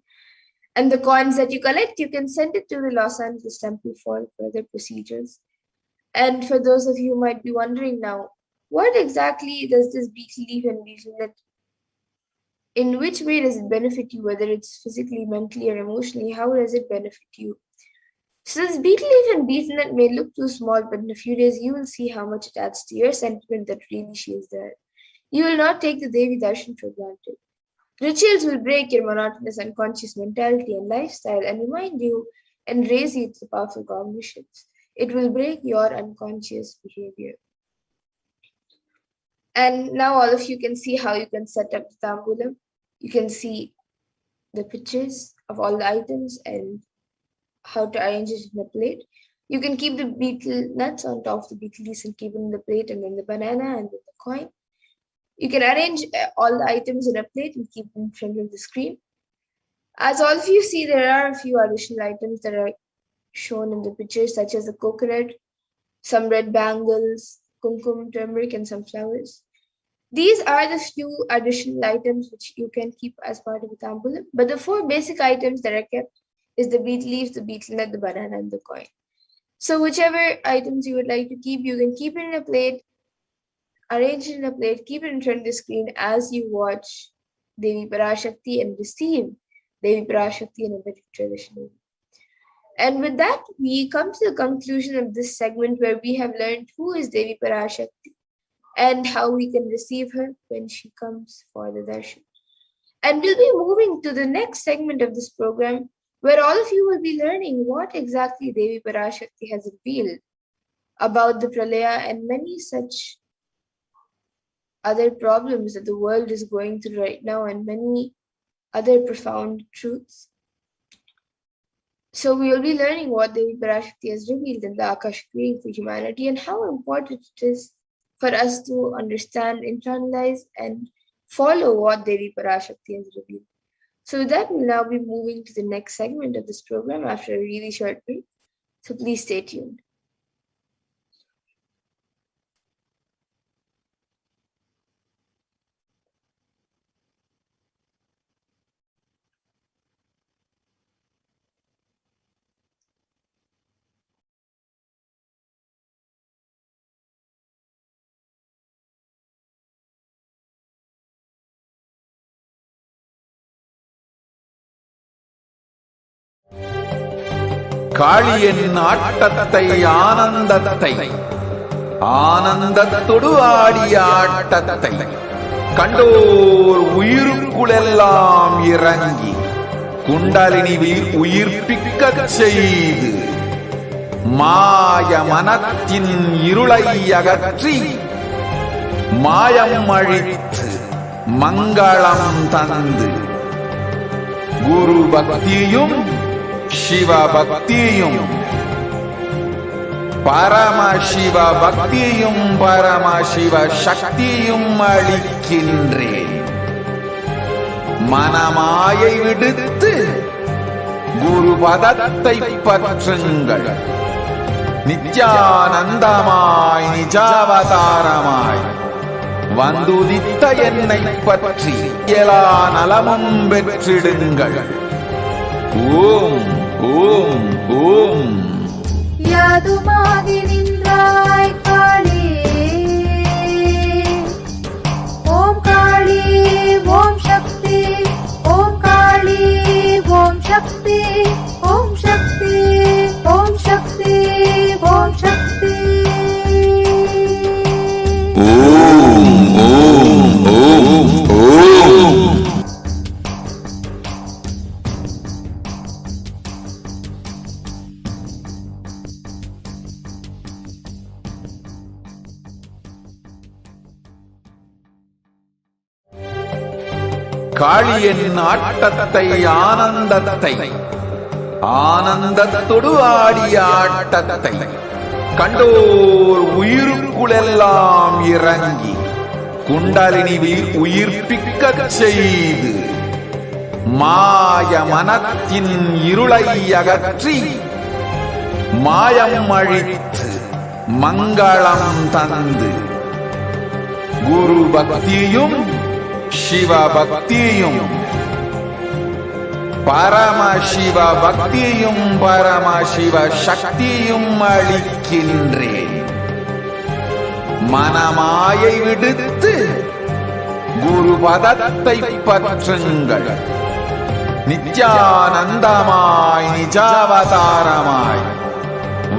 And the coins that you collect, you can send it to the Los Angeles temple for further procedures. And for those of you who might be wondering now, what exactly does this betel leaf and betel nut, in which way does it benefit you, whether it's physically, mentally, or emotionally, how does it benefit you? So this betel leaf and betel nut may look too small, but in a few days you will see how much it adds to your sentiment that really she is there. You will not take the Devi Darshan for granted. Rituals will break your monotonous unconscious mentality and lifestyle and remind you and raise you to the powerful cognitions. It will break your unconscious behavior. And now all of you can see how you can set up the tambulam. You can see the pictures of all the items and how to arrange it in a plate. You can keep the betel nuts on top of the betel leaves and keep it in the plate, and then the banana and then the coin. You can arrange all the items in a plate and keep them in front of the screen. As all of you see, there are a few additional items that are shown in the pictures, such as a coconut, some red bangles, kumkum, turmeric, and some flowers. These are the few additional items which you can keep as part of the tambulam. But the 4 basic items that are kept is the betel leaf, the betel nut, the banana, and the coin. So whichever items you would like to keep, you can keep it in a plate, arrange it in a plate, keep it in front of the screen as you watch Devi Parashakti and receive Devi Parashakti in a very traditional way. And with that, we come to the conclusion of this segment where we have learned who is Devi Parashakti and how we can receive her when she comes for the darshan. And we'll be moving to the next segment of this program where all of you will be learning what exactly Devi Parashakti has revealed about the Pralaya and many such other problems that the world is going through right now and many other profound truths. So we will be learning what Devi Parashakti has revealed in the Akashic reading for humanity and how important it is for us to understand, internalize, and follow what Devi Parashakti has revealed. So with that, we'll now be moving to the next segment of this program after a really short break. So please stay tuned. காளியின் ஆட்டத்தை ஆனந்தத்தை ஆனந்தத்தொடு ஆடிய ஆட்டத்தை கண்டோர் உயிருக்குளெல்லாம் இறங்கி குண்டலினி உயிர்ப்பிக்கச் செய்து மாய மனத்தின் இருளை அகற்றி மாயம் அழித்து மங்களம் தந்து குரு பக்தியும் சிவ பக்தியும் பரமசிவ பக்தியும் பரமசிவ சக்தியும் அளிக்கின்றேன். மனமாயை விடுத்து குரு பதத்தை பற்றுங்கள். நித்யானந்தமாய் நிஜாவதாரமாய் வந்துதித்த என்னை பற்றி எல்லா நலமும் பெற்றிடுங்கள். ஓம் ஓம் ஓம். யாதுமாகி நின்றாய் காளியே, ஓம் காளி ஓம் சக்தி, ஓம் காளி ஓம் சக்தி, ஓம் சக்தி ஓம் சக்தி ஓம் சக்தி. ஓம் ஓம் ஓம் ஓம். காளியின் ஆட்டத்தை ஆனந்தத்தை ஆனந்தத்தொடு ஆடிய ஆட்டத்தை கண்டோர் உயிருக்குளெல்லாம் இறங்கி குண்டலினி உயிர்ப்பிக்கச் செய்து மாய மனத்தின் இருளை அகற்றி மாயம் அழித்து மங்களம் தந்து குரு பக்தியும் சிவ பக்தியும் பரமசிவ பக்தியும் பரமசிவ சக்தியும் அளிக்கின்றேன். மனமாயை விடுத்து குரு பதத்தை பற்றுங்கள். நித்யானந்தமாய் நிஜாவதாரமாய்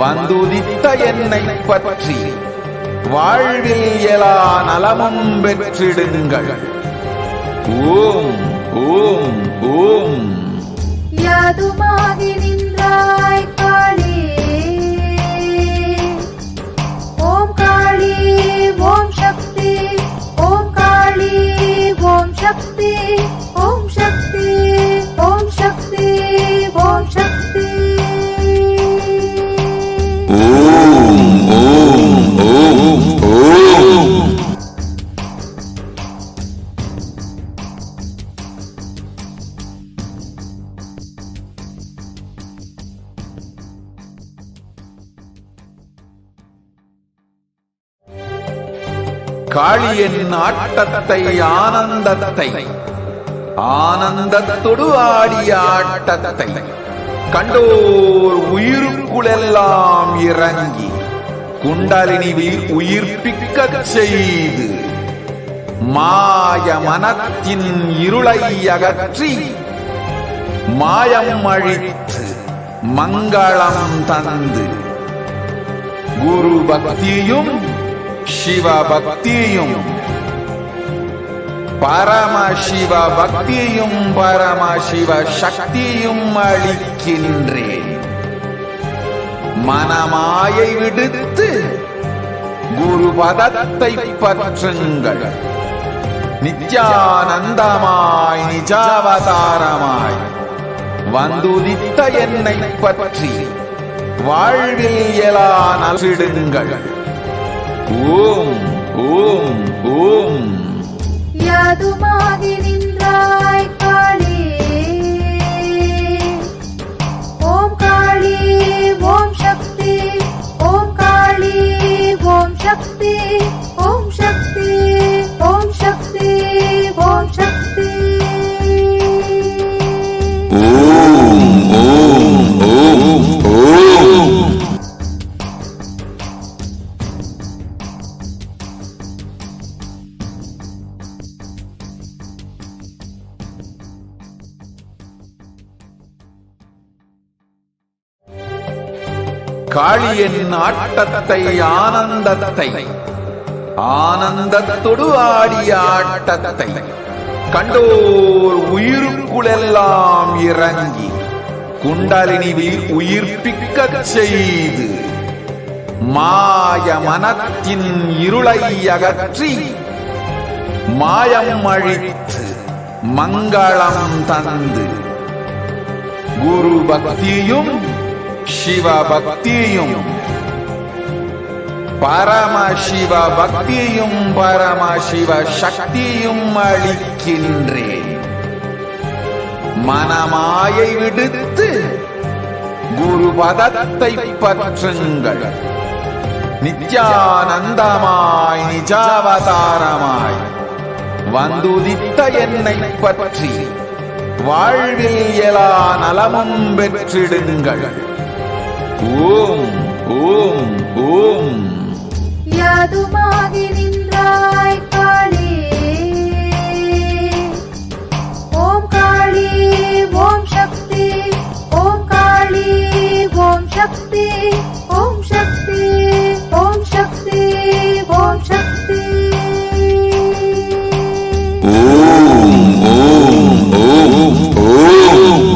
வந்துதித்த என்னை பற்றி வாழ்வில் எல்லா நலமும் பெற்றிடுங்கள். ஓம் ஓம் ஓம். யாதுமாகி நின்றாய் காளியே, ஓம் காளி ஓம் சக்தி, ஓம் காளி ஓம் சக்தி, ஓம் சக்தி ஓம் சக்தி ஓம் சக்தி. ஓம் ஓம் ஓம் ஓம். காளியின் ஆட்டத்தை ஆனந்தத்தை ஆனந்தத்தொடு ஆடிய ஆட்டத்தை கண்டோர் உயிருக்குளெல்லாம் இறங்கி குண்டலினி உயிர்ப்பிக்கச் செய்து மாய மனத்தின் இருளை அகற்றி மாயம் அழித்து மங்களம் தந்து குரு பக்தியும் சிவ பக்தியும் பரமசிவ பக்தியும் பரமசிவ சக்தியும் அளிக்கின்றேன். மனமாயை விடுத்து குரு பதத்தை பற்றுங்கள். நித்யானந்தமாய் நிஜாவதாரமாய் வந்துதித்த என்னை பற்றி வாழ்வில் எலா நல்விடுங்கள். ஓம் ஓம் ஓம். யாதுமாகி நின்றாய் காளி, ஓம் காளி ஓம் சக்தி, ஓம் காளி ஓம் சக்தி, ஓம் சக்தி ஓம் சக்தி ஓம் சக்தி. ஓம் ஓம் ஓம் ஓம். காளியின் ஆட்டத்தை ஆனந்தத்தை ஆனந்தத்தொடு ஆடிய ஆட்டத்தை கண்டோர் உயிருக்குளெல்லாம் இறங்கி குண்டலினியில் உயிர்ப்பிக்கச் செய்து மாய மனத்தின் இருளை அகற்றி மாயம் அழித்து மங்களம் தந்து குரு பக்தியும் சிவ பக்தியும் பரமசிவ பக்தியும் பரமசிவ சக்தியும் அளிக்கின்றேன். மனமாயை விடுத்து குரு பதத்தை பற்றுங்கள். நித்யானந்தமாய் நிஜாவதாரமாய் வந்துதித்த என்னை பற்றி வாழ்வில் எலா நலமும் பெற்றிடுங்கள். ஓம் ஓம் ஓம். யாதுமாகி நின்றாய் காளி, ஓம் காளி ஓம் சக்தி, ஓம் காளி ஓம் சக்தி, ஓம் சக்தி ஓம் சக்தி ஓம் சக்தி. ஓம் ஓம் ஓம் ஓம்.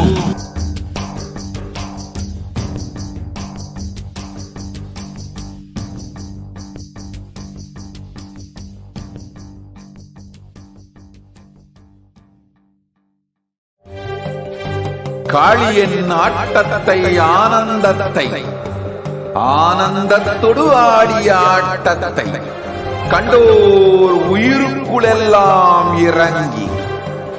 காளியின் ஆட்டத்தை ஆனந்தத்தை ஆனந்தத்தொடு ஆடிய ஆட்டத்தை கண்டோர் உயிருக்குளெல்லாம் இறங்கி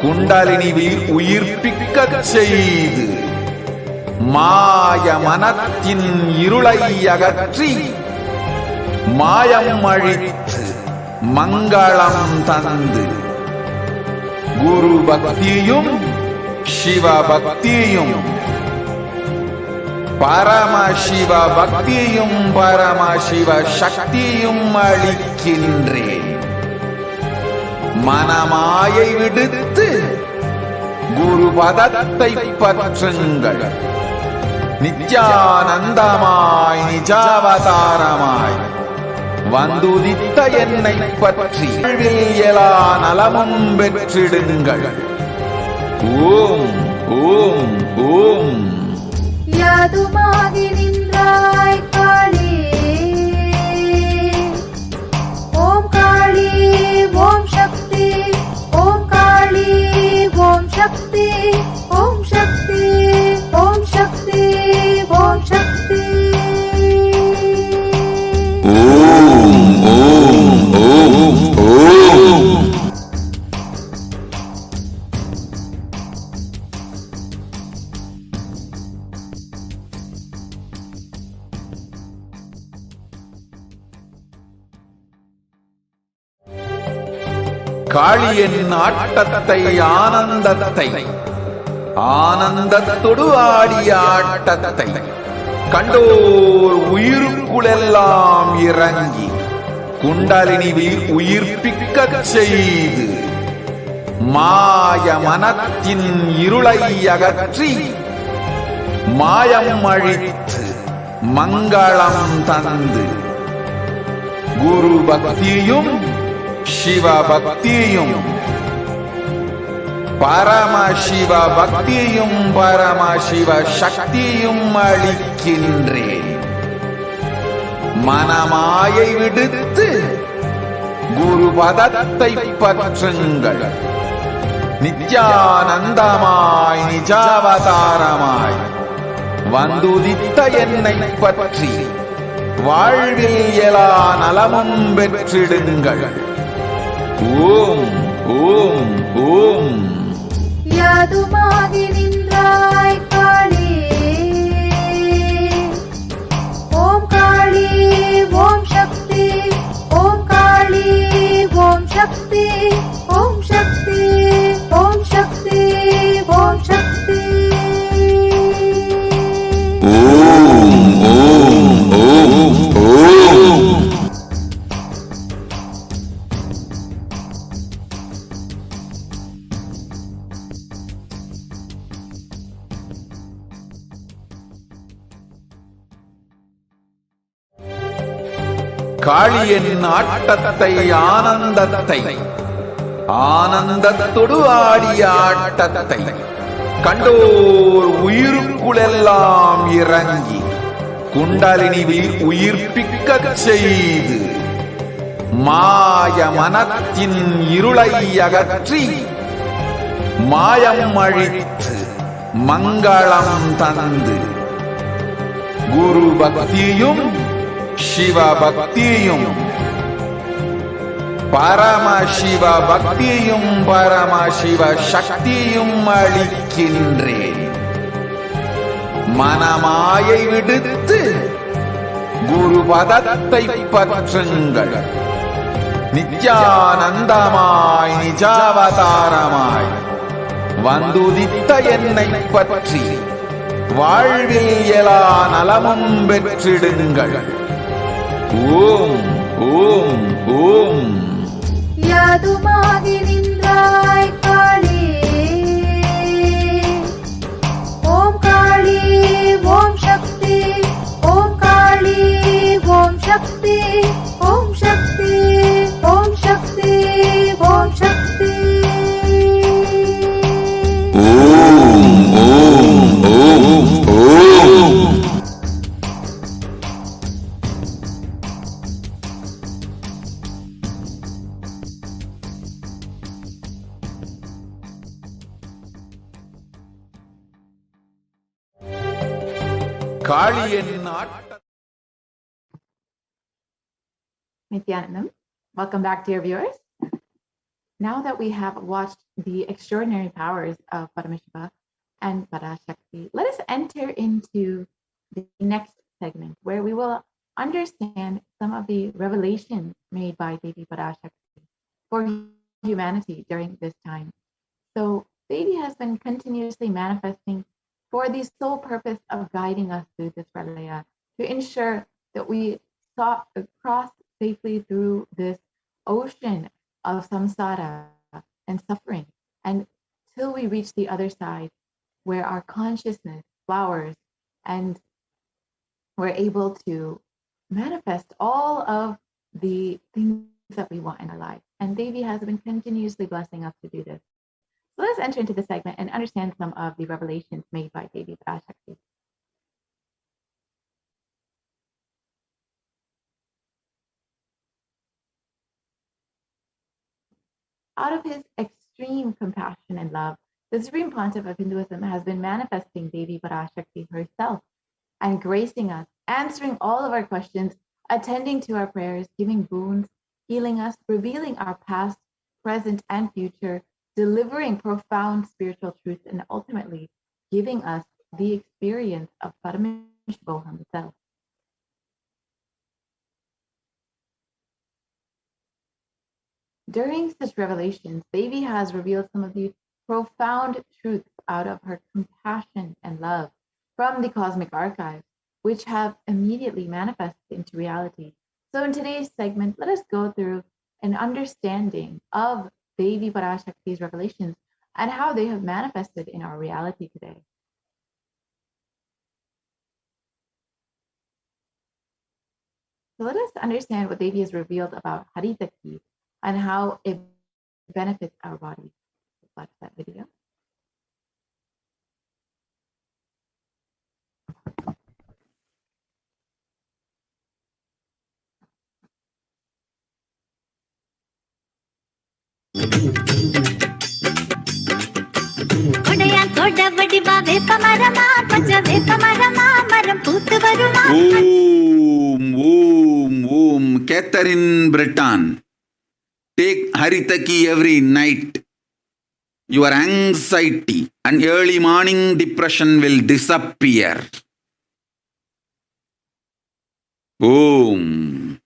குண்டலினியில் உயிர்ப்பிக்கச் செய்து மாய மனத்தின் இருளை அகற்றி மாயம் அழித்து மங்களம் தந்து குரு பக்தியும் சிவ பக்தியும் பரமசிவ பக்தியும் பரமசிவ சக்தியும் அளிக்கின்றேன். மனமாயை விடுத்து குரு பதத்தை பற்றுங்கள். நித்யானந்தமாய் நிஜாவதாரமாய் வந்துதித்த என்னை பற்றி வாழ்வில் எலா நலமும் பெற்றிடுங்கள். ஓம் ஓம் ஓம். யாதுமாகி நின்றாய் காளி, ஓம் காளி ஓம் சக்தி, ஓம் காளி ஓம் சக்தி, ஓம் சக்தி ஓம் சக்தி ஓம் சக்தி. ஓம் ஓம் ஓம் ஓம். காளியின் ஆட்டத்தை ஆனந்தத்தை ஆனந்தத்தொடு ஆடிய ஆட்டத்தை கண்டோர் உயிருக்குளெல்லாம் இறங்கி குண்டலினியில் உயிர்ப்பிக்கச் செய்து மாய மனத்தின் இருளை அகற்றி மாயம் அழித்து மங்களம் தந்து குரு பக்தியும் சிவ பக்தியும் பரமசிவ பக்தியும் பரமசிவ சக்தியும் அளிக்கின்றேன். மனமாயை விடுத்து குரு பதத்தை பற்றுங்கள். நித்யானந்தமாய் நிஜாவதாரமாய் வந்துதித்த என்னை பற்றி வாழ்வில் எல்லா நலமும் பெற்றிடுங்கள். ஓம் ஓம் ஓம். யாதுமாகி நின்றாய் காளி, ஓம் காளி ஓம் சக்தி, ஓம் காளி ஓம் சக்தி, ஓம் சக்தி ஓம் சக்தி ஓம் சக்தி. ஓம் ஓம் ஓம் ஓம். காளியின் ஆட்டத்தை ஆனந்தத்தை ஆனந்தத்தொடு ஆடிய ஆட்டத்தை கண்டோர் உயிருக்குளெல்லாம் இறங்கி குண்டலினிவில் உயிர்ப்பிக்கச் செய்து மாய மனத்தின் இருளை அகற்றி மாயம் அழித்து மங்களம் தந்து குரு பக்தியும் சிவ பக்தியும் பரமசிவ பக்தியும் பரமசிவ சக்தியும் அளிக்கின்றேன். மனமாயை விடுத்து குரு பதத்தை பற்றுங்கள். நித்யானந்தமாய் நிஜாவதாரமாய் வந்துதித்த என்னை பற்றி வாழ்வில் எல்லா நலமும் பெற்றிடுங்கள். ஓம் ஓம் ஓம். யாதுமாகி நின்றாய் காளி, ஓம் காளி ஓம் சக்தி, ஓம் காளி ஓம் சக்தி, ஓம் சக்தி ஓம் சக்தி ஓம் சக்தி. ஓம் ஓம் ஓம் ஓம். காளியின் ஆட்ட. Nithyanandam, welcome back, dear viewers. Now that we have watched the extraordinary powers of Paramashiva and Parashakti, let us enter into the next segment where we will understand some of the revelations made by Devi Parashakti for humanity during this time. So Devi has been continuously manifesting for the sole purpose of guiding us through this pralaya, to ensure that we cross safely through this ocean of samsara and suffering, and till we reach the other side where our consciousness flowers and we're able to manifest all of the things that we want in our life. And Devi has been continuously blessing us to do this. So let's enter into the segment and understand some of the revelations made by Devi Parashakti. Out of his extreme compassion and love, the Supreme Pontiff of Hinduism has been manifesting Devi Parashakti herself and gracing us, answering all of our questions, attending to our prayers, giving boons, healing us, revealing our past, present, and future, delivering profound spiritual truths, and ultimately giving us the experience of Paramashivoham itself. During such revelations, Devi has revealed some of the profound truths out of her compassion and love from the cosmic archive, which have immediately manifested into reality. So in today's segment, let us go through an understanding of Devi Parashakti's revelations and how they have manifested in our reality today. So let us understand what Devi has revealed about Haritaki and how it benefits our body. Let's watch that video. Catherine Breton. Take Haritaki every night. Your anxiety and early morning depression will disappear. Om.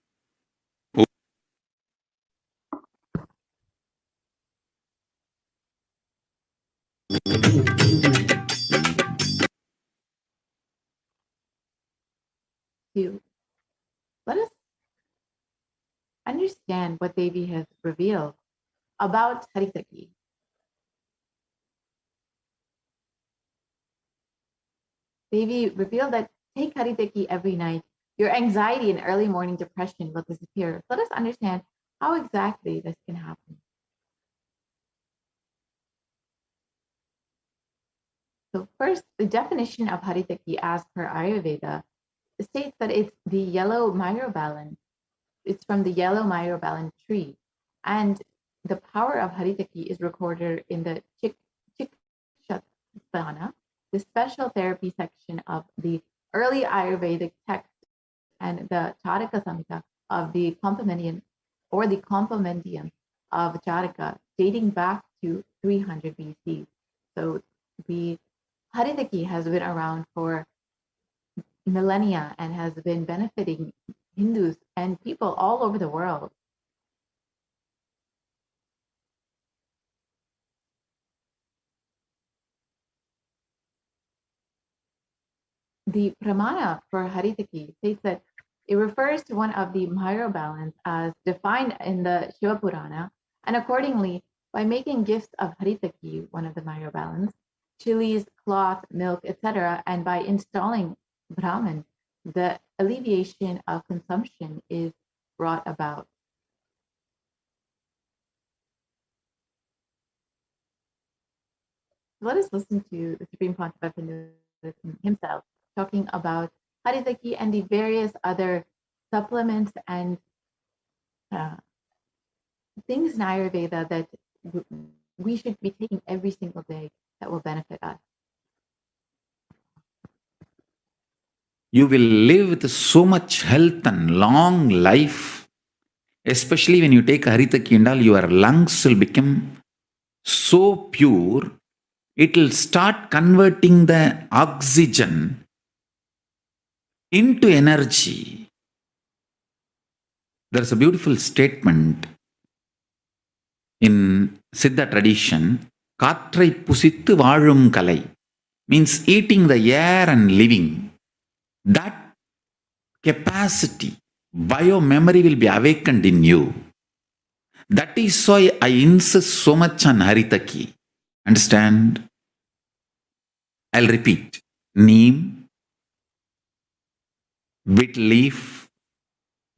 Let us understand what Devi has revealed about Haritaki. Devi revealed that take Haritaki every night. Your anxiety and early morning depression will disappear. Let us understand how exactly this can happen. So first, the definition of Haritaki as per Ayurveda states that it's the yellow myrobalan. It's from the yellow myrobalan tree. And the power of Haritaki is recorded in the Chikshatana, the special therapy section of the early Ayurvedic text, and the Charaka Samhita of the Compendium of Charaka, dating back to 300 BC. So the Haritaki has been around for millennia and has been benefiting Hindus and people all over the world. The Pramana for Haritaki states that it refers to one of the myrobalans as defined in the Shiva Purana, and accordingly, by making gifts of Haritaki, one of the myrobalans, chilies, cloth, milk, etc., and by installing Brahman, the alleviation of consumption is brought about. Let us listen to the Supreme Pontiff of Hinduism himself talking about Haritaki and the various other supplements and things in Ayurveda that we should be taking every single day that will benefit us. You will live with so much health and long life. Especially when you take Haritaki and all, your lungs will become so pure, it will start converting the oxygen into energy. There's a beautiful statement in Siddha tradition, Katrai pusittu vaazhum kalai, means eating the air and living. That capacity, bio-memory will be awakened in you. That is why I insist so much on Haritaki. Understand? I'll repeat. Neem, beet leaf,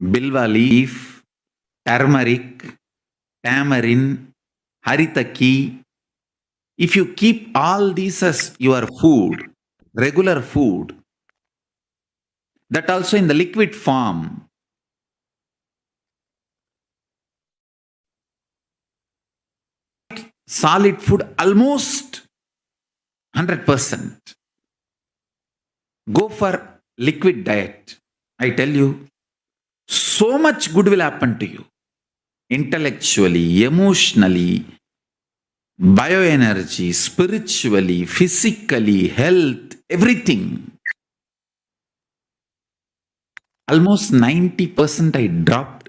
bilva leaf, turmeric, tamarind, Haritaki. If you keep all these as your food, regular food, that also in the liquid form, solid food almost 100%. Go for liquid diet. I tell you, so much good will happen to you. Intellectually, emotionally, bioenergy, spiritually, physically, health, everything. Almost 90% I dropped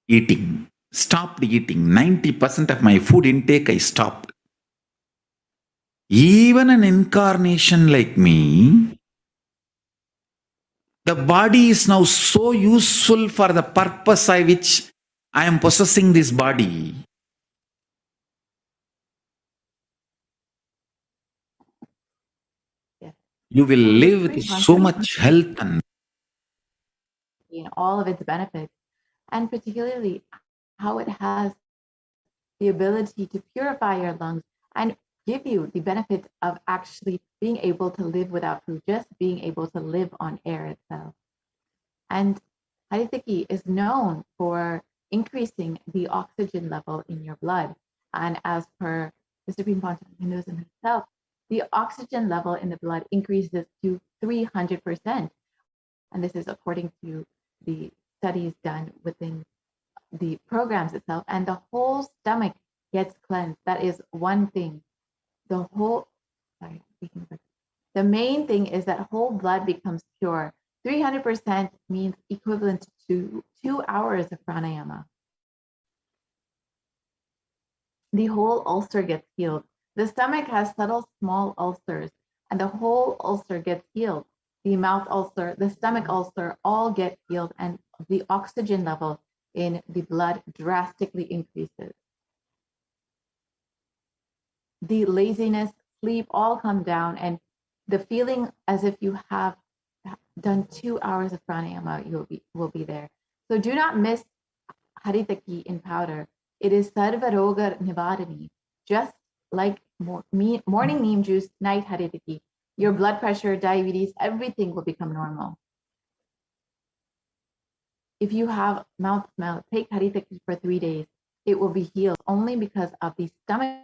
eating, stopped eating. 90% of my food intake I stopped. Even an incarnation like me, the body is now so useful for the purpose by which I am possessing this body. Yes. You will live with so much health and in all of its benefits, and particularly how it has the ability to purify your lungs and give you the benefit of actually being able to live without food, just being able to live on air itself. And Haritaki is known for increasing the oxygen level in your blood. And as per the Supreme Pontiff of Hinduism himself, the oxygen level in the blood increases to 300%. And this is according to the studies done within the programs itself. And the whole stomach gets cleansed. That is one thing. The main thing is that whole blood becomes pure. 300% means equivalent to 2 hours of pranayama. The whole ulcer gets healed. The stomach has subtle small ulcers, and the whole ulcer gets healed. The mouth ulcer, the stomach ulcer, all get healed, and the oxygen level in the blood drastically increases. The laziness, sleep, all come down, and the feeling as if you have done 2 hours of pranayama will be there. So do not miss Haritaki in powder. It is Sarva Roga Nivarani, just like morning neem juice, night Haritaki. Your blood pressure, diabetes, everything will become normal. If you have mouth smell, take Haritaki for 3 days. It will be healed only because of the stomach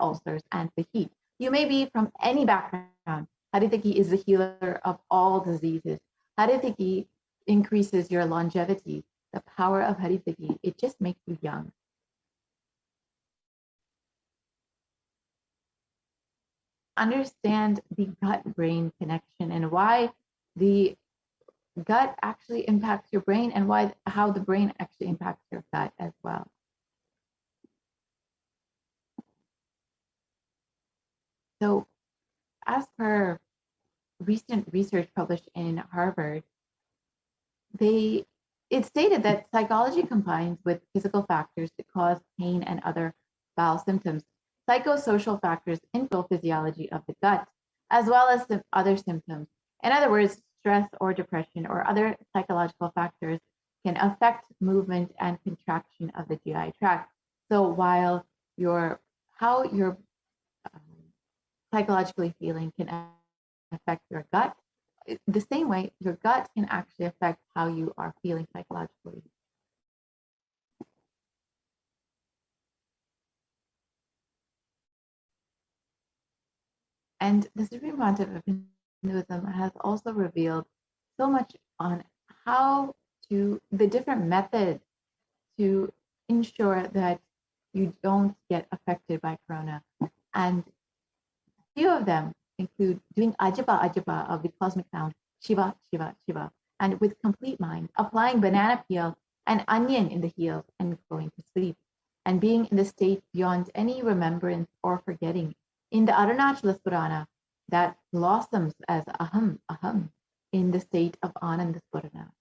ulcers and the heat. You may be from any background. Haritaki is the healer of all diseases. Haritaki increases your longevity. The power of Haritaki, it just makes you young. Understand the gut-brain connection and why the gut actually impacts your brain and how the brain actually impacts your gut as well. So as per recent research published in Harvard, it stated that psychology combines with physical factors that cause pain and other bowel symptoms. Psychosocial factors influence physiology of the gut, as well as some other symptoms. In other words, stress or depression or other psychological factors can affect movement and contraction of the GI tract. So while how you're psychologically feeling can affect your gut, the same way your gut can actually affect how you are feeling psychologically. And the Supreme Pontiff of Hinduism has also revealed so much on the different methods to ensure that you don't get affected by corona. And a few of them include doing ajapa of the cosmic sound, Shiva, Shiva, Shiva, and with complete mind, applying banana peel and onion in the heels and going to sleep, and being in the state beyond any remembrance or forgetting. In the Arunachala Purana, that blossoms as aham, aham, in the state of Ananda Spurana.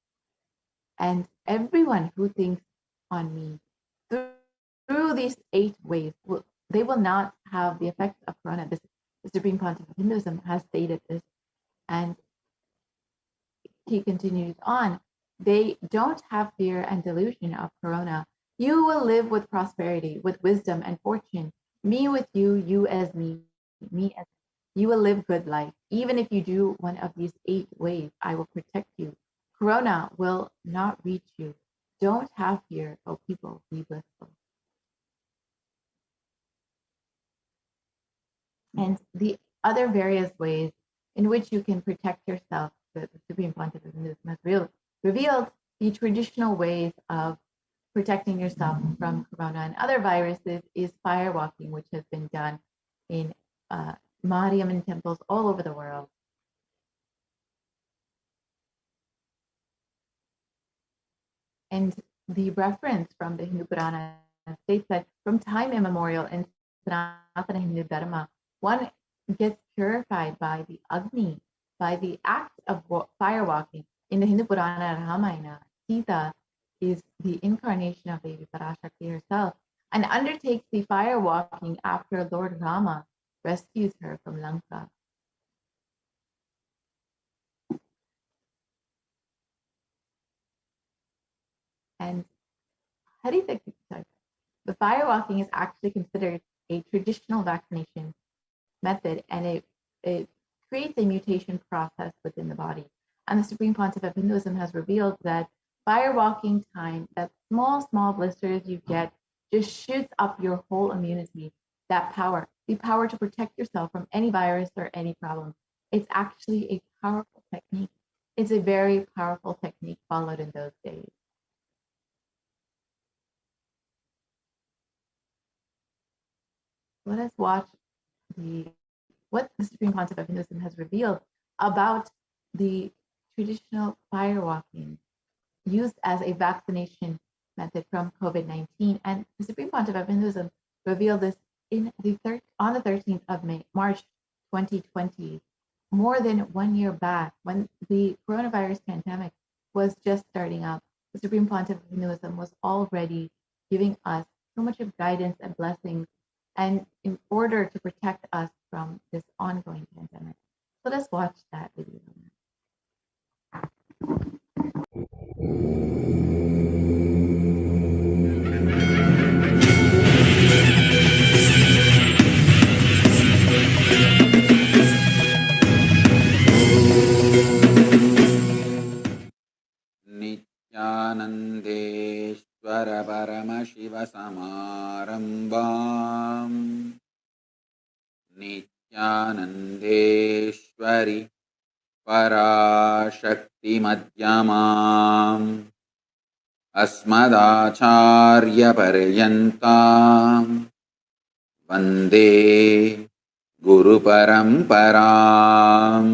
And everyone who thinks on me through these 8 ways, they will not have the effects of corona. The Supreme Pontiff of Hinduism has stated this, and he continues on. They don't have fear and delusion of corona. You will live with prosperity, with wisdom and fortune. Me with you, you as me, me as you will live good life. Even if you do one of these 8 ways, I will protect you. Corona will not reach you. Don't have fear, O people, be blissful. And the other various ways in which you can protect yourself, the Supreme Pontiff of Hinduism has revealed the traditional ways of protecting yourself from corona and other viruses is fire walking, which has been done in Mariamman temples all over the world. And the reference from the Hindu Purana states that from time immemorial in Sanatana Hindu Dharma, one gets purified by the Agni, by the act of fire walking. In the Hindu Purana Ramayana, Sita is the incarnation of Devi Parashakti herself and undertakes the fire walking after Lord Rama rescues her from Lanka. And the firewalking is actually considered a traditional vaccination method, and it creates a mutation process within the body. And the Supreme Pontiff of Hinduism has revealed that firewalking time, that small blisters you get, just shoots up your whole immunity. That power, the power to protect yourself from any virus or any problem. It's actually a powerful technique. It's a very powerful technique followed in those days. Let us watch what the Supreme Pontiff of Hinduism has revealed about the traditional firewalking used as a vaccination method from COVID-19. And the Supreme Pontiff of Hinduism revealed this on the 13th of March 2020, more than 1 year back, when the coronavirus pandemic was just starting up. The Supreme Pontiff of Hinduism was already giving us so much of guidance and blessings, and in order to protect us from this ongoing pandemic. So let's watch that video. Nithyanandeshwara Paramashivasamarambam Nithyanandeshwari Parashakti Madhyamam Asmadacharya Paryantam Vande Guru Paramparam.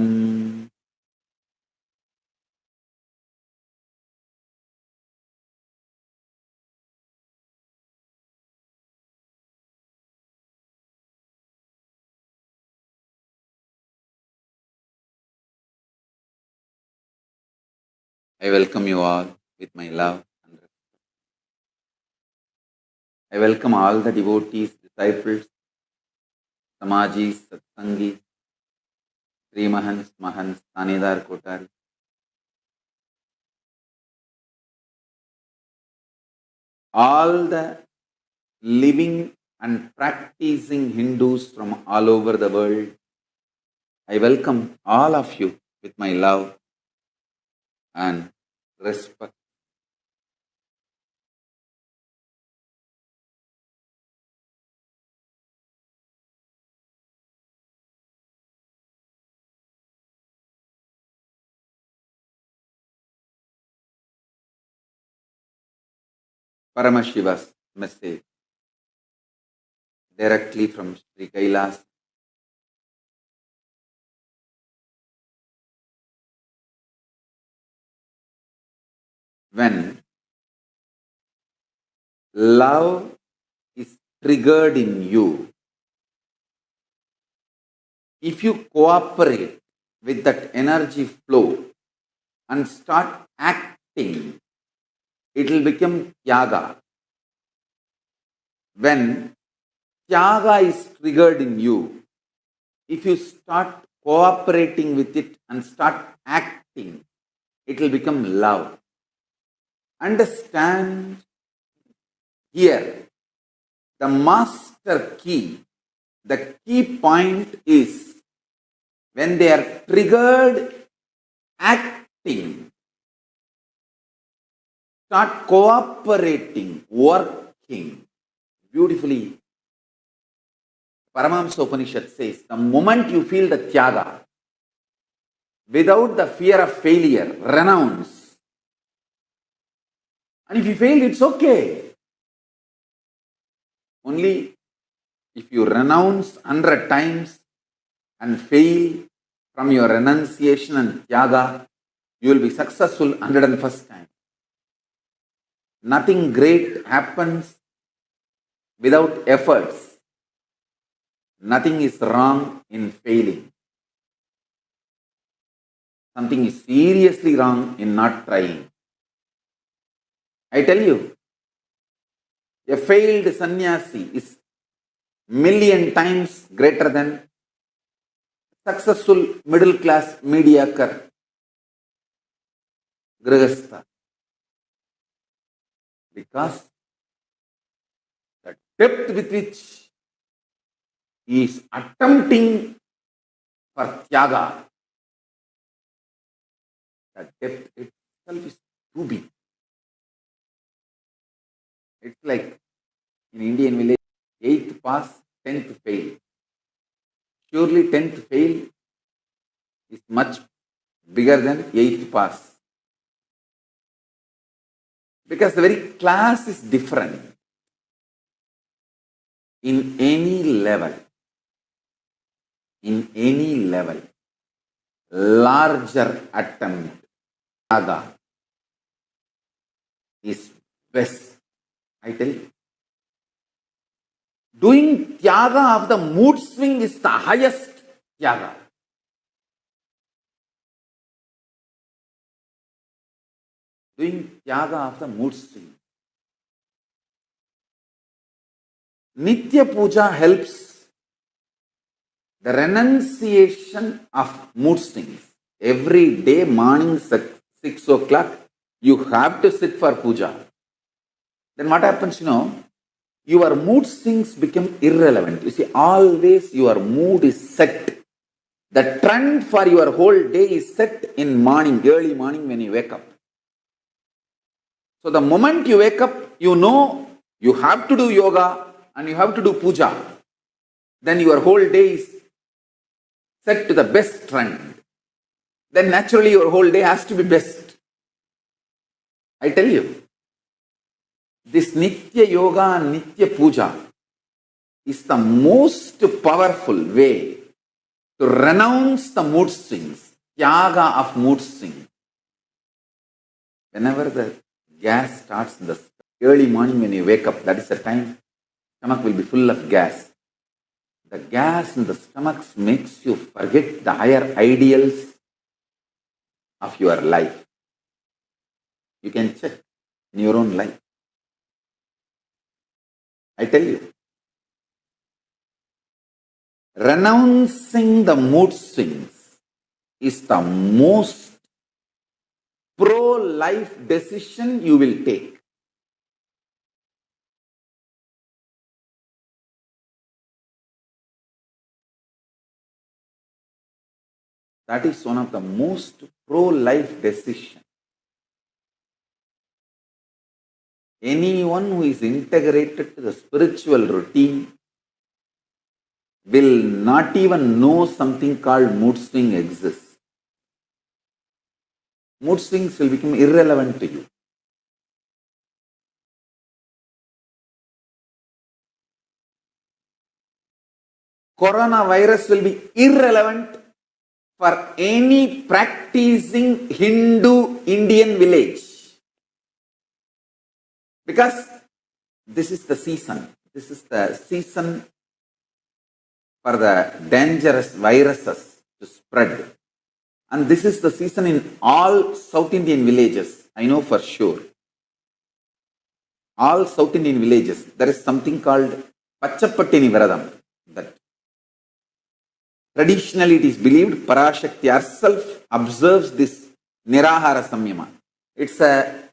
I welcome you all with my love and respect. I welcome all the devotees, disciples, Samajis, Satsangis, Sri Mahans, Mahans, Tanedar Kotari. All the living and practicing Hindus from all over the world, I welcome all of you with my love and respect. Paramashiva's message directly from Sri Kailas. When love is triggered in you, if you cooperate with that energy flow and start acting, it will become Tyaga. When Tyaga is triggered in you, if you start cooperating with it and start acting, it will become love. Understand here, the master key, the key point is when they are triggered, acting, start cooperating, working. Beautifully, Paramahamsa Upanishad says, the moment you feel the Tyaga, without the fear of failure, renounce. And if you fail, it's okay. Only if you renounce 100 times and fail from your renunciation and Tyaga, you will be successful 101st time. Nothing great happens without efforts. Nothing is wrong in failing. Something is seriously wrong in not trying. I tell you, a failed sannyasi is million times greater than successful middle class mediocre grihastha. Because the depth with which he is attempting for Tyaga, the depth itself is too big. It's like in Indian village, 8th pass, 10th fail. Surely 10th fail is much bigger than 8th pass. Because the very class is different. In any level, larger attempt, Tyaga is best. I tell you. Doing Tyaga of the mood swing is the highest Tyaga. Doing Tyaga of the mood swing. Nitya Puja helps the renunciation of mood swings. Every day, morning 6 o'clock, you have to sit for puja. Then what happens, your mood swings become irrelevant. You see, always your mood is set. The trend for your whole day is set in morning, early morning when you wake up. So the moment you wake up, you know you have to do yoga and you have to do puja. Then your whole day is set to the best trend. Then naturally your whole day has to be best. I tell you, this Nitya Yoga and Nitya Puja is the most powerful way to renounce the mood swings, Tyaga of mood swings. Whenever the gas starts in the early morning when you wake up, that is the time stomach will be full of gas. The gas in the stomach makes you forget the higher ideals of your life. You can check in your own life. I tell you, renouncing the mood swings is the most pro-life decision you will take. That is one of the most pro-life decisions. Anyone who is integrated to the spiritual routine will not even know something called mood swing exists. Mood swings will become irrelevant to you. Coronavirus will be irrelevant for any practicing Hindu Indian village. Because this is the season. This is the season for the dangerous viruses to spread. And this is the season in all South Indian villages. I know for sure. All South Indian villages, there is something called Pachapattini Viradam. That traditionally it is believed Parashakti herself observes this Nirahara Samyama. It's a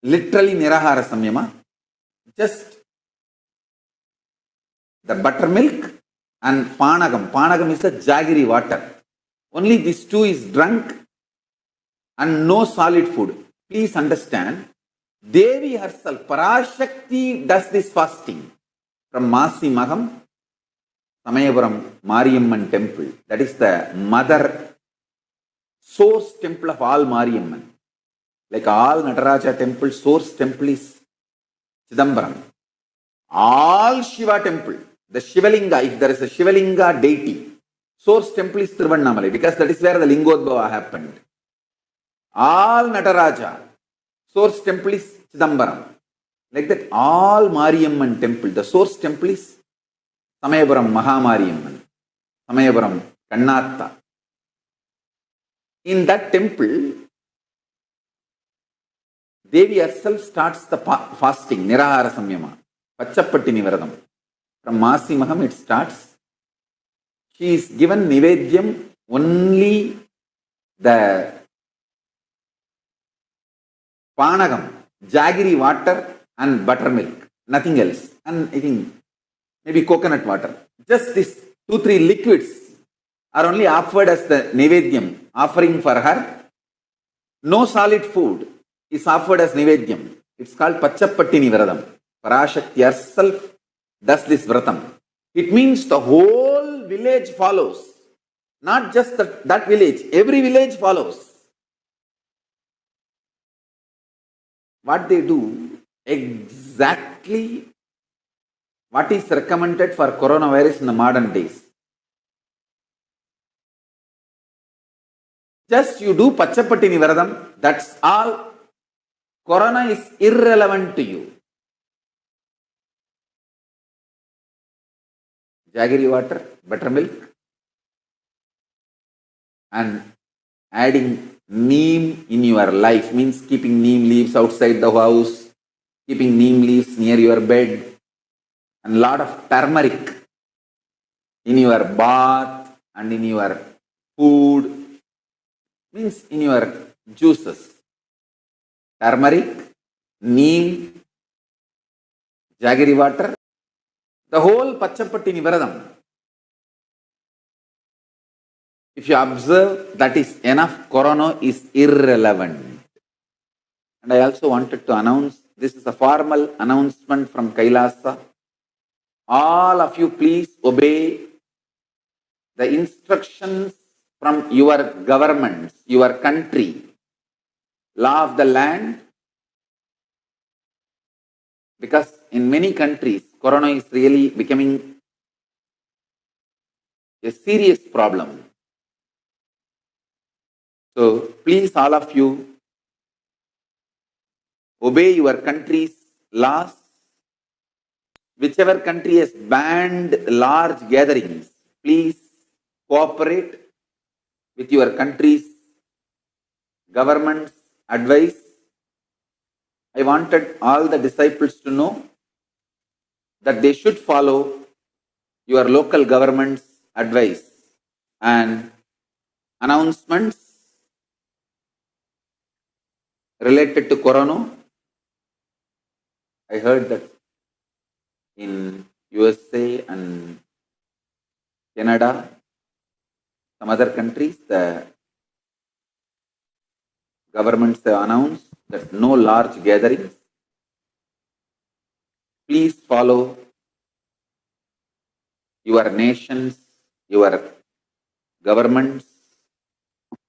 literally Nirahara Samyama. Just the buttermilk and Panagam. Panagam is the jaggery water. Only these two is drunk and no solid food. Please understand, Devi herself, Parashakti, does this fasting from Masimaham, Samayapuram Mariamman temple. That is the mother source temple of all Mariamman. Like all Nataraja temple, source temple is Chidambaram. All Shiva temple, the Shivalinga, if there is a Shivalinga deity, source temple is Tiruvannamalai, because that is where the Lingodbhava happened. All Nataraja, source temple is Chidambaram. Like that, all Mariamman temple, the source temple is Samayapuram Mahamariamman, Samayapuram Kannatta. In that temple, Devi herself starts the fasting, Nirahara Samyama, Pachapattini Viradam. From Masimaham it starts. She is given Nivedyam only the Panagam, jaggery water and buttermilk, nothing else. And I think maybe coconut water. Just these 2-3 liquids are only offered as the Nivedyam, offering for her. No solid food is offered as Nivedyam. It's called Pachapattini Vradam. Parashakti herself does this Vratam. It means the whole village follows. Not just that village, every village follows. What they do, exactly what is recommended for coronavirus in the modern days. Just you do Pachapattini Varadam, that's all. Corona is irrelevant to you. Jaggery water, buttermilk, and adding neem in your life means keeping neem leaves outside the house, keeping neem leaves near your bed, and lot of turmeric in your bath and in your food, means in your juices. Turmeric, neem, jaggery water, the whole Pachapattini Varadam. If you observe, that is enough. Corona is irrelevant. And I also wanted to announce, this is a formal announcement from Kailasa. All of you please obey the instructions from your governments, your country, law of the land, because in many countries, corona is really becoming a serious problem. So please, all of you, obey your country's laws. Whichever country has banned large gatherings, please cooperate with your country's government's advice. I wanted all the disciples to know that they should follow your local government's advice and announcements related to corona. I heard that in USA and Canada, some other countries, the governments have announced that no large gatherings. Please follow your nations, your governments,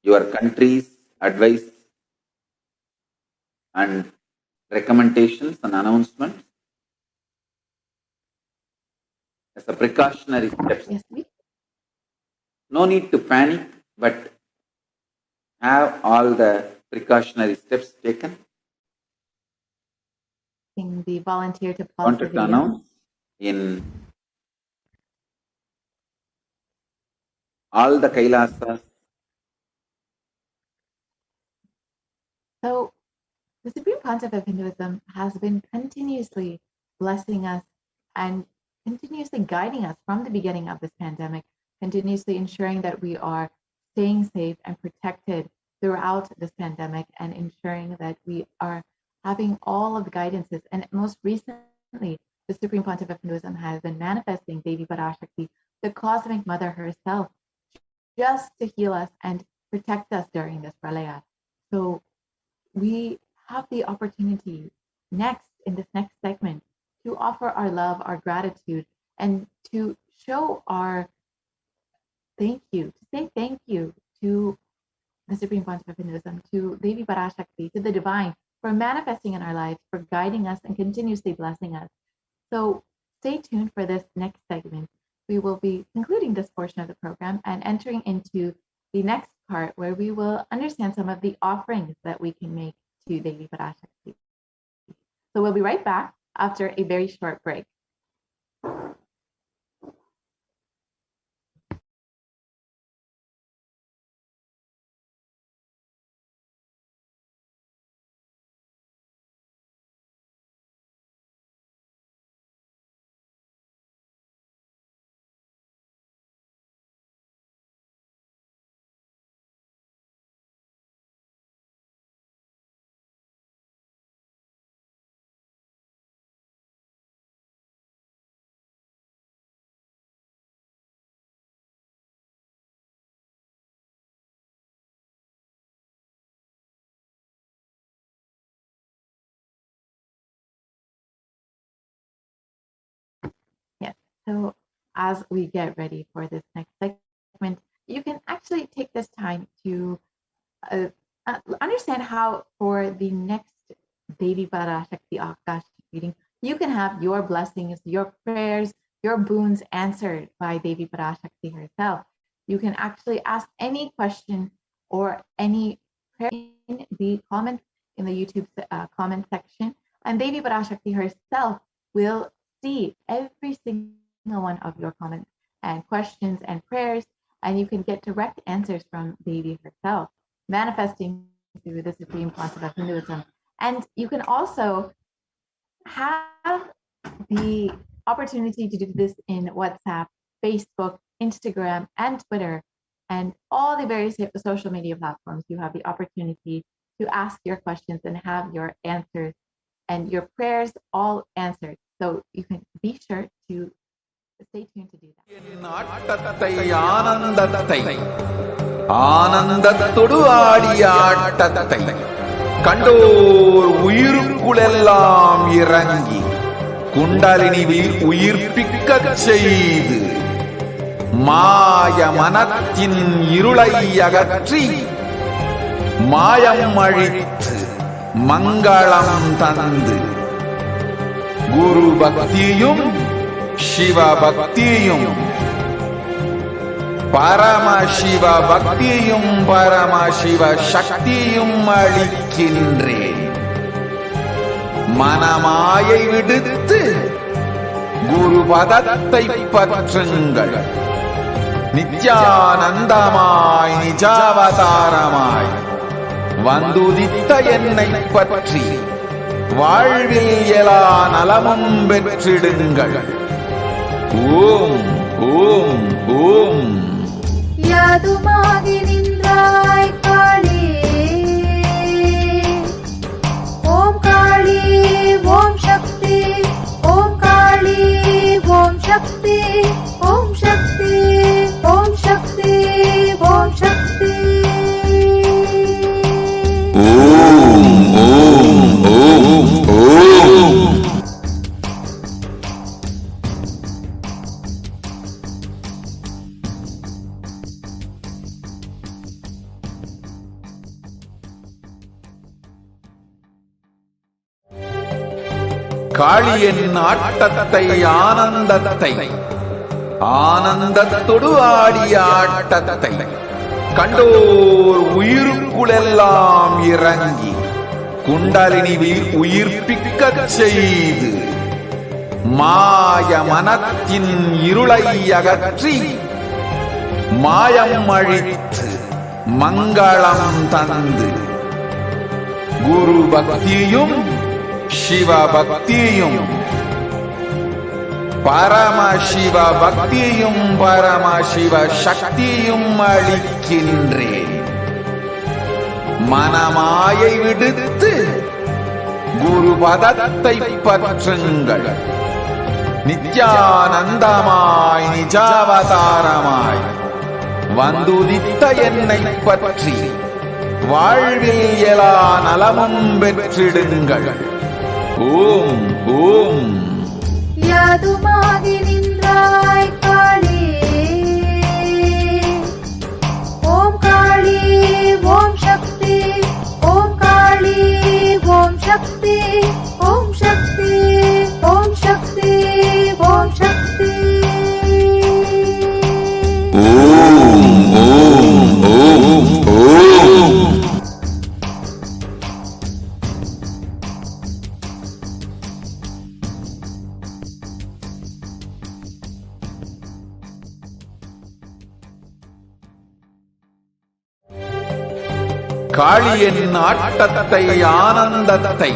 your country's advice and recommendations and announcements as a precautionary steps. Yes, please. No need to panic, but have all the precautionary steps taken. Asking the volunteer to pause the Wanted to video. announce in all the Kailasas. So the Supreme Concept of Hinduism has been continuously blessing us and continuously guiding us from the beginning of this pandemic, continuously ensuring that we are staying safe and protected throughout this pandemic, and ensuring that we are having all of the guidances. And most recently, the Supreme Pontiff of Hinduism has been manifesting Devi Parashakti, the cosmic mother herself, just to heal us and protect us during this pralaya. So we have the opportunity next, in this next segment, to offer our love, our gratitude, and to show our thank you, to say thank you to the Supreme Pontiff of Hinduism, to Devi Parashakti, to the divine, for manifesting in our lives, for guiding us and continuously blessing us. So stay tuned for this next segment. We will be concluding this portion of the program and entering into the next part, where we will understand some of the offerings that we can make to Devi Parashakti. So we'll be right back after a very short break. So as we get ready for this next segment, you can actually take this time to understand how for the next Devi Parashakti Akashic reading, you can have your blessings, your prayers, your boons answered by Devi Parashakti herself. You can actually ask any question or any prayer in the comments in the YouTube comment section, and Devi Parashakti herself will see every single one of your comments and questions and prayers, and you can get direct answers from Devi herself, manifesting through the supreme concept of Hinduism. And you can also have the opportunity to do this in WhatsApp, Facebook, Instagram, and Twitter, and all the various social media platforms. You have the opportunity to ask your questions and have your answers and your prayers all answered. So you can be sure to stay tuned to do that. கண்டோர் உயிருக்குளெல்லாம் இறங்கி குண்டலினிவில் உயிர்ப்பிக்கச் செய்து மாய மனத்தின் இருளை அகற்றி மாயம் அழித்து மங்களம் தந்து குரு பக்தியும் சிவ பக்தியும் பரமசிவ பக்தியும் பரமசிவ சக்தியும் அளிக்கின்றேன். மனமாயை விடுத்து குரு பதத்தை பற்றுங்கள். நித்யானந்தமாய் நிஜாவதாரமாய் வந்துதித்த என்னை பற்றி வாழ்வில் எல்லா நலமும் பெற்றிடுங்கள். ஓம் ஓம் ஓம். யாதுமாகி நின்றாய் காளி, ஓம் காளி ஓம் சக்தி, ஓம் காளி ஓம் சக்தி, ஓம் சக்தி ஓம் சக்தி ஓம் சக்தி. ஓம் ஓம் ஓம் ஓம். காளியின் ஆட்டத்தை ஆனந்தத்தை ஆனந்தத்தொடு ஆடிய ஆட்டத்தை கண்டோர் உயிருக்குளெல்லாம் இறங்கி குண்டலினிவில் உயிர்ப்பிக்கச் செய்து மாய மனத்தின் இருளை அகற்றி மாயம் அழித்து மங்களம் தந்து குரு பக்தியும் சிவ பக்தியும் பரமசிவ பக்தியும் பரமசிவ சக்தியும் அளிக்கின்றேன். மனமாயை விடுத்து குரு பதத்தை பற்றுங்கள். நித்யானந்தமாய் நிஜாவதாரமாய் வந்துதித்த என்னை பற்றி வாழ்வில் எல்லா நலமும் பெற்றிடுங்கள். ஓம் ஓம். யாதுமாகி நின்றாய் காளி, ஓம் காளி ஓம் சக்தி, ஓம் காளி ஓம் சக்தி, ஓம் சக்தி ஓம் சக்தி ஓம் சக்தி. ஓம் ஓம் ஓம் ஓம். காளியின் ஆட்டத்தை ஆனந்தத்தை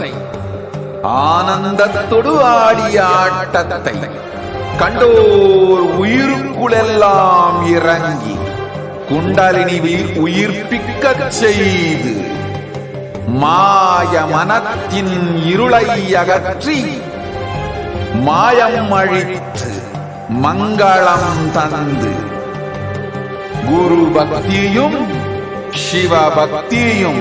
ஆனந்தத்தொடு ஆடிய ஆட்டத்தை கண்டோர் உயிருக்குளெல்லாம் இறங்கி குண்டலினிவில் உயிர்ப்பிக்கச் செய்து மாய மனத்தின் இருளை அகற்றி மாயம் அழித்து மங்களம் தந்து குரு பக்தியும் சிவ பக்தியும்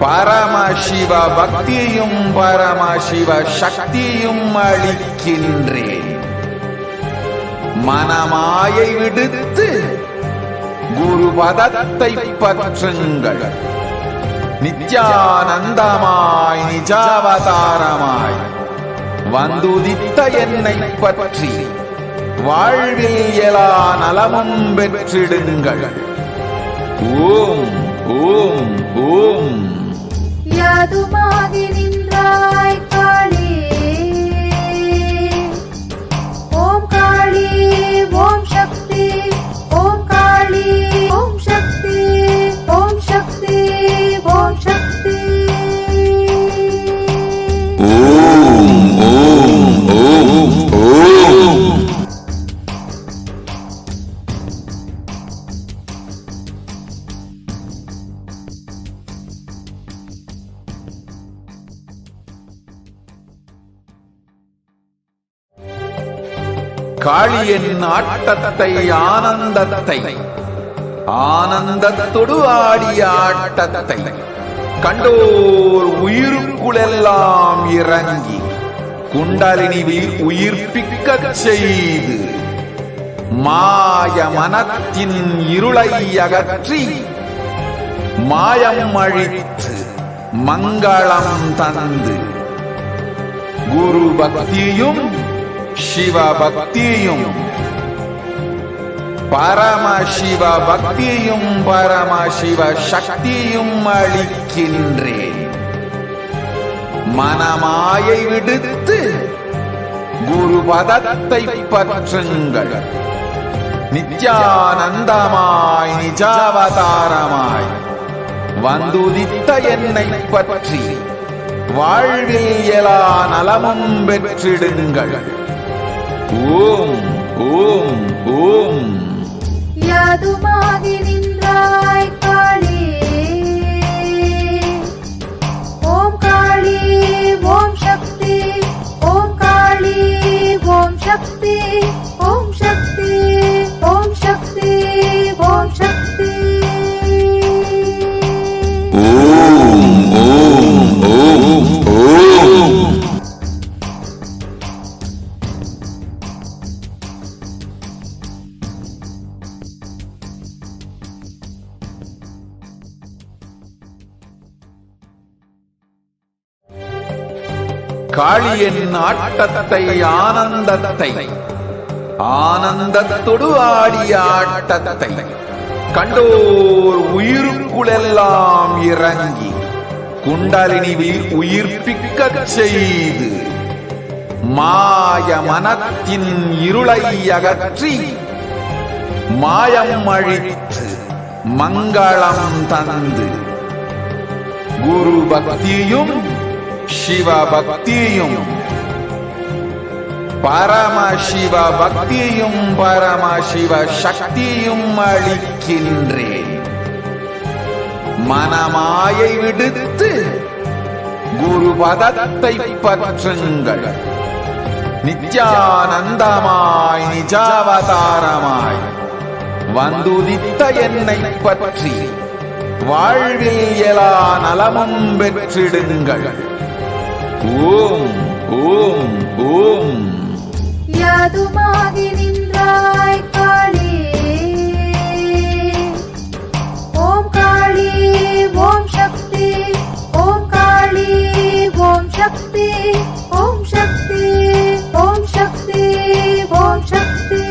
பரமசிவ பக்தியும் பரமசிவ சக்தியும் அளிக்கின்றேன். மனமாயை விடுத்து குரு பதத்தை பற்றுங்கள். நித்யானந்தமாய் நிஜாவதாரமாய் வந்துதித்த என்னை பற்றி வாழ்வில் எல்லா நலமும் பெற்றிடுங்கள். ஓம் ஓம் ஓம். யாதுமாகி நின்றாய் காளி, ஓம் காளி ஓம் சக்தி, ஓம் காளி ஓம் சக்தி, ஓம் சக்தி ஓம் சக்தி. ஓம் ஓம் ஓம் ஓம். காளியின் ஆட்டத்தை ஆனந்தத்தை ஆனந்தத்தொடு ஆடிய ஆட்டத்தை கண்டோர் உயிருக்குளெல்லாம் இறங்கி குண்டலினி உயிர்ப்பிக்கச் செய்து மாய மனத்தின் இருளை அகற்றி மாயம் அழித்து மங்களம் தந்து குரு பக்தியும் சிவ பக்தியும் பரமசிவ பக்தியும் பரமசிவ சக்தியும் அளிக்கின்றேன். மனமாயை விடுத்து குரு பதத்தை பற்றுங்கள். நித்யானந்தமாய் நிஜாவதாரமாய் வந்துதித்த என்னை பற்றி வாழ்வில் எல்லா நலமும் பெற்றிடுங்கள். ஓம் ஓம் ஓம். யாதுமாகி நின்றாய் காளி, ஓம் காளி ஓம் சக்தி, ஓம் காளி ஓம் சக்தி, ஓம் சக்தி ஓம் சக்தி ஓம் சக்தி. ஓம் ஓம் ஓம் ஓம். காளியின் ஆட்டத்தை ஆனந்தத்தை ஆனந்தத்தொடு ஆடிய ஆட்டத்தை கண்டோர் உயிருக்குளெல்லாம் இறங்கி குண்டலினி உயிர்ப்பிக்கச் செய்து மாய மனத்தின் இருளை அகற்றி மாயம் அழித்து மங்களம் தந்து குரு பக்தியும் சிவ பக்தியும் பரமசிவ பக்தியும் பரமசிவ சக்தியும் அளிக்கின்றேன். மனமாயை விடுத்து குரு பதத்தை பற்றுங்கள். நித்யானந்தமாய் நிஜாவதாரமாய் வந்துதித்த என்னை பற்றி வாழ்வில் எல்லா நலமும் பெற்றிடுங்கள். ஓம் ஓம் ஓம். யாதுமாகி நின்றாய் காளி, ஓம் காளி ஓம் சக்தி, ஓம் காளி ஓம் சக்தி, ஓம் சக்தி ஓம் சக்தி ஓம் சக்தி.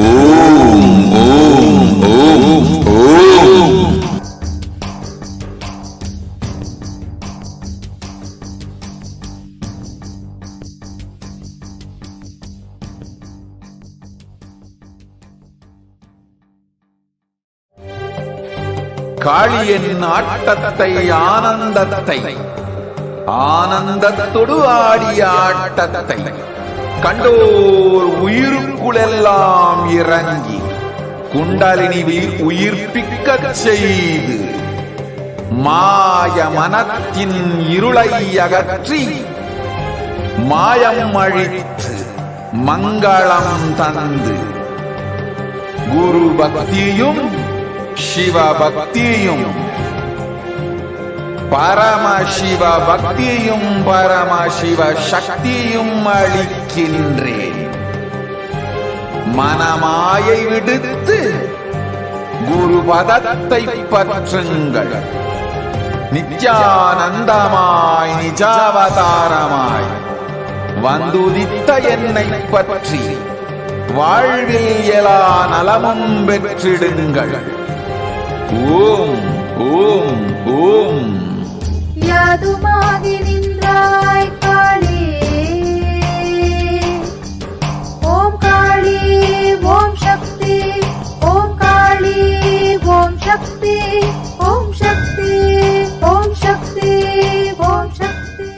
ஓம் ஓம் ஓம் ஓம். காளியின் ஆட்டத்தை ஆனந்தத்தை ஆனந்தத்தொடு ஆடிய ஆட்டத்தை கண்டோர் உயிருக்குளெல்லாம் இறங்கி குண்டலினி உயிர்ப்பிக்கச் செய்து மாய மனத்தின் இருளை அகற்றி மாயம் அழித்து மங்களம் தந்து குரு பக்தியும் சிவ பக்தியும் பரமசிவ பக்தியும் பரமசிவ சக்தியும் அளிக்கின்றேன். மனமாயை விடுத்து குருபதத்தை பற்றுங்கள். நித்யானந்தமாய் நிஜாவதாரமாய் வந்துதித்த என்னை பற்றி வாழ்வில் எல்லா நலமும் பெற்றிடுங்கள். ஓம் ஓம் ஓம். யாதுமாகி நின்றாய் காளி, ஓம் காளி ஓம் சக்தி, ஓம் காளி ஓம் சக்தி, ஓம் சக்தி ஓம் சக்தி ஓம் சக்தி.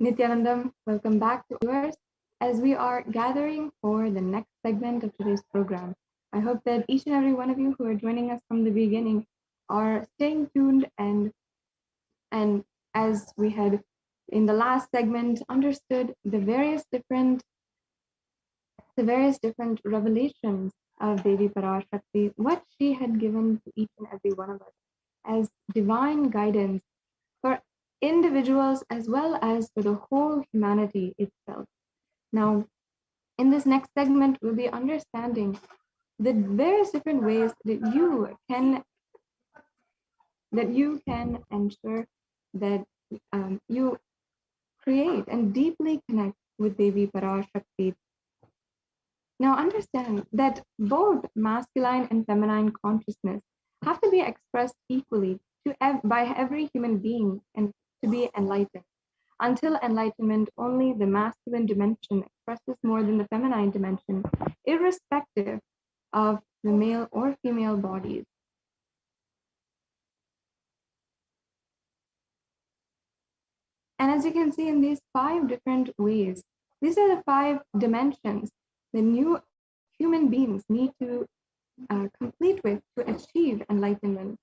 Nithyanandam, welcome back to viewers as we are gathering for the next segment of today's program. I hope that each and every one of you who are joining us from the beginning are staying tuned and as we had in the last segment understood the various different revelations of Devi Parashakti, what she had given to each and every one of us as divine guidance for individuals as well as for the whole humanity itself. Now, in this next segment, we'll be understanding the various different ways that you can ensure that you create and deeply connect with Devi Parashakti. Now, understand that both masculine and feminine consciousness have to be expressed equally by every human being and to be enlightened. Until enlightenment, only the masculine dimension expresses more than the feminine dimension, irrespective of the male or female bodies. And as you can see in these 5 different ways, these are the 5 dimensions the new human beings need to complete with to achieve enlightenment.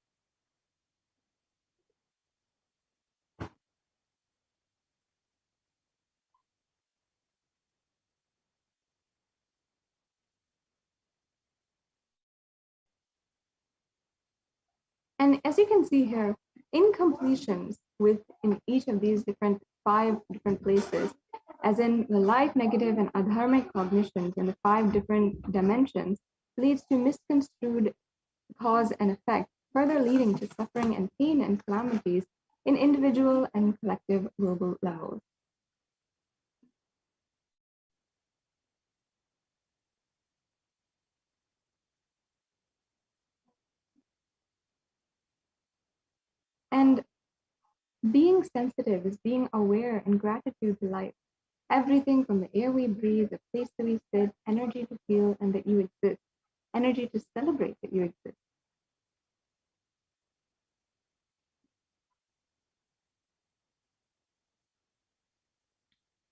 And as you can see here, incompletions within each of these 5 different places, as in the light, negative, and adharmic cognitions in the 5 different dimensions, leads to misconstrued cause and effect, further leading to suffering and pain and calamities in individual and collective global levels. And being sensitive is being aware and gratitude to life. Everything from the air we breathe, the place that we sit, energy to feel and that you exist, energy to celebrate that you exist.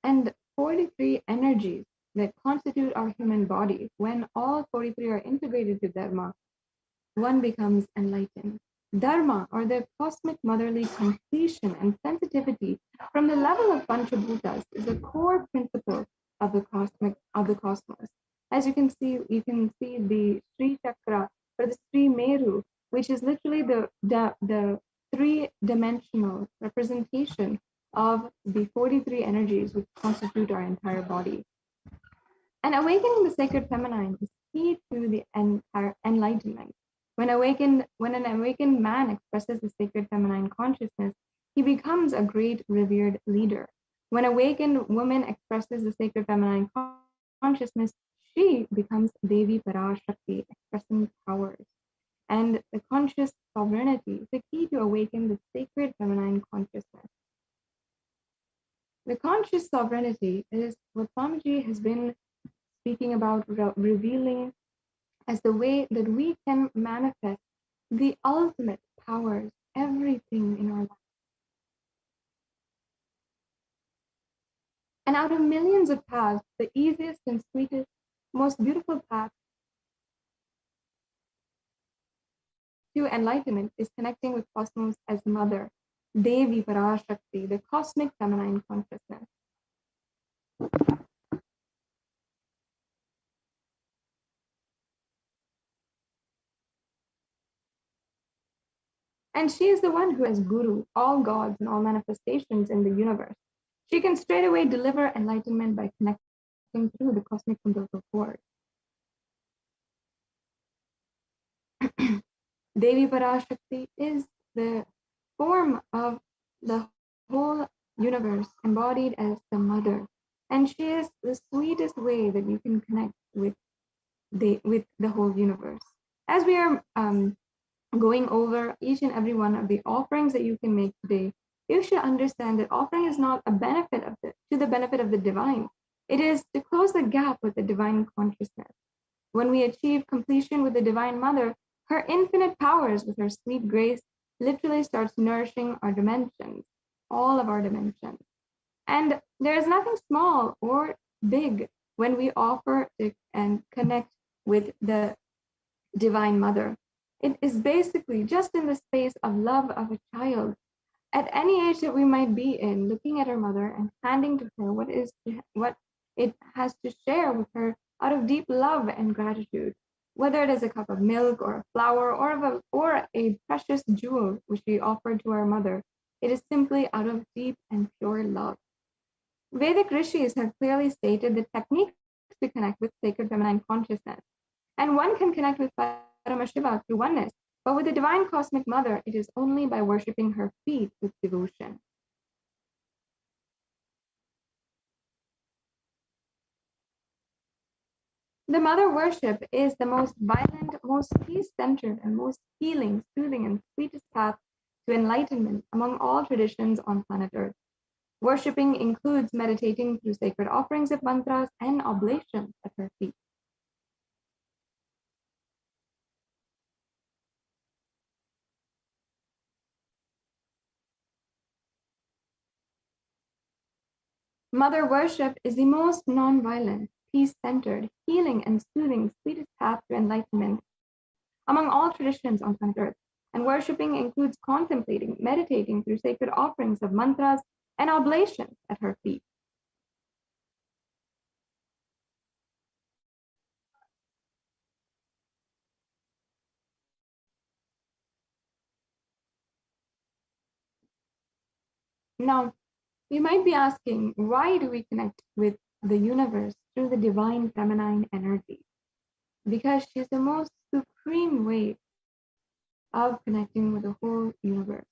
And 43 energies that constitute our human body, when all 43 are integrated to Dharma, one becomes enlightened. Dharma, or the cosmic motherly completion and sensitivity from the level of Panchabhutas, is a core principle of the cosmos. As you can see the Sri Chakra or the Sri Meru, which is literally the 3-dimensional representation of the 43 energies which constitute our entire body. And awakening the sacred feminine is key to the entire enlightenment. When an awakened man expresses the sacred feminine consciousness, he becomes a great revered leader. When awakened woman expresses the sacred feminine consciousness, she becomes Devi Parashakti, expressing powers. And the conscious sovereignty is the key to awaken the sacred feminine consciousness. The conscious sovereignty is what Swamiji has been speaking about, revealing as the way that we can manifest the ultimate powers, everything in our life. And out of millions of paths, the easiest and sweetest, most beautiful path to enlightenment is connecting with cosmos as mother, Devi Parashakti, the cosmic feminine consciousness. And she is the one who has Guru, all gods and all manifestations in the universe. She can straightaway deliver enlightenment by connecting through the cosmic umbilical cord. Devi Parashakti is the form of the whole universe embodied as the mother. And she is the sweetest way that you can connect with the whole universe. As we are going over each and every one of the offerings that you can make today, you should understand that offering is not a benefit to the benefit of the divine. It is to close the gap with the divine consciousness. When we achieve completion with the Divine Mother, her infinite powers with her sweet grace literally starts nourishing our dimensions, all of our dimensions. And there is nothing small or big when we offer and connect with the Divine Mother. It is basically just in the space of love of a child. At any age that we might be in, looking at our mother and handing to her what it has to share with her out of deep love and gratitude, whether it is a cup of milk or a flower or a precious jewel which we offer to our mother, it is simply out of deep and pure love. Vedic rishis have clearly stated the techniques to connect with sacred feminine consciousness, and one can connect with Paramashiva through oneness, but with the divine cosmic mother, it is only by worshipping her feet with devotion. The mother worship is the most violent, most peace-centered, and most healing, soothing, and sweetest path to enlightenment among all traditions on planet Earth. Worshipping includes meditating through sacred offerings of mantras and oblations at her feet. Mother worship is the most non-violent, peace-centered, healing, and soothing, sweetest path to enlightenment among all traditions on planet Earth. And worshipping includes contemplating, meditating through sacred offerings of mantras and oblations at her feet. Now, you might be asking, why do we connect with the universe through the divine feminine energy? Because she's the most supreme way of connecting with the whole universe.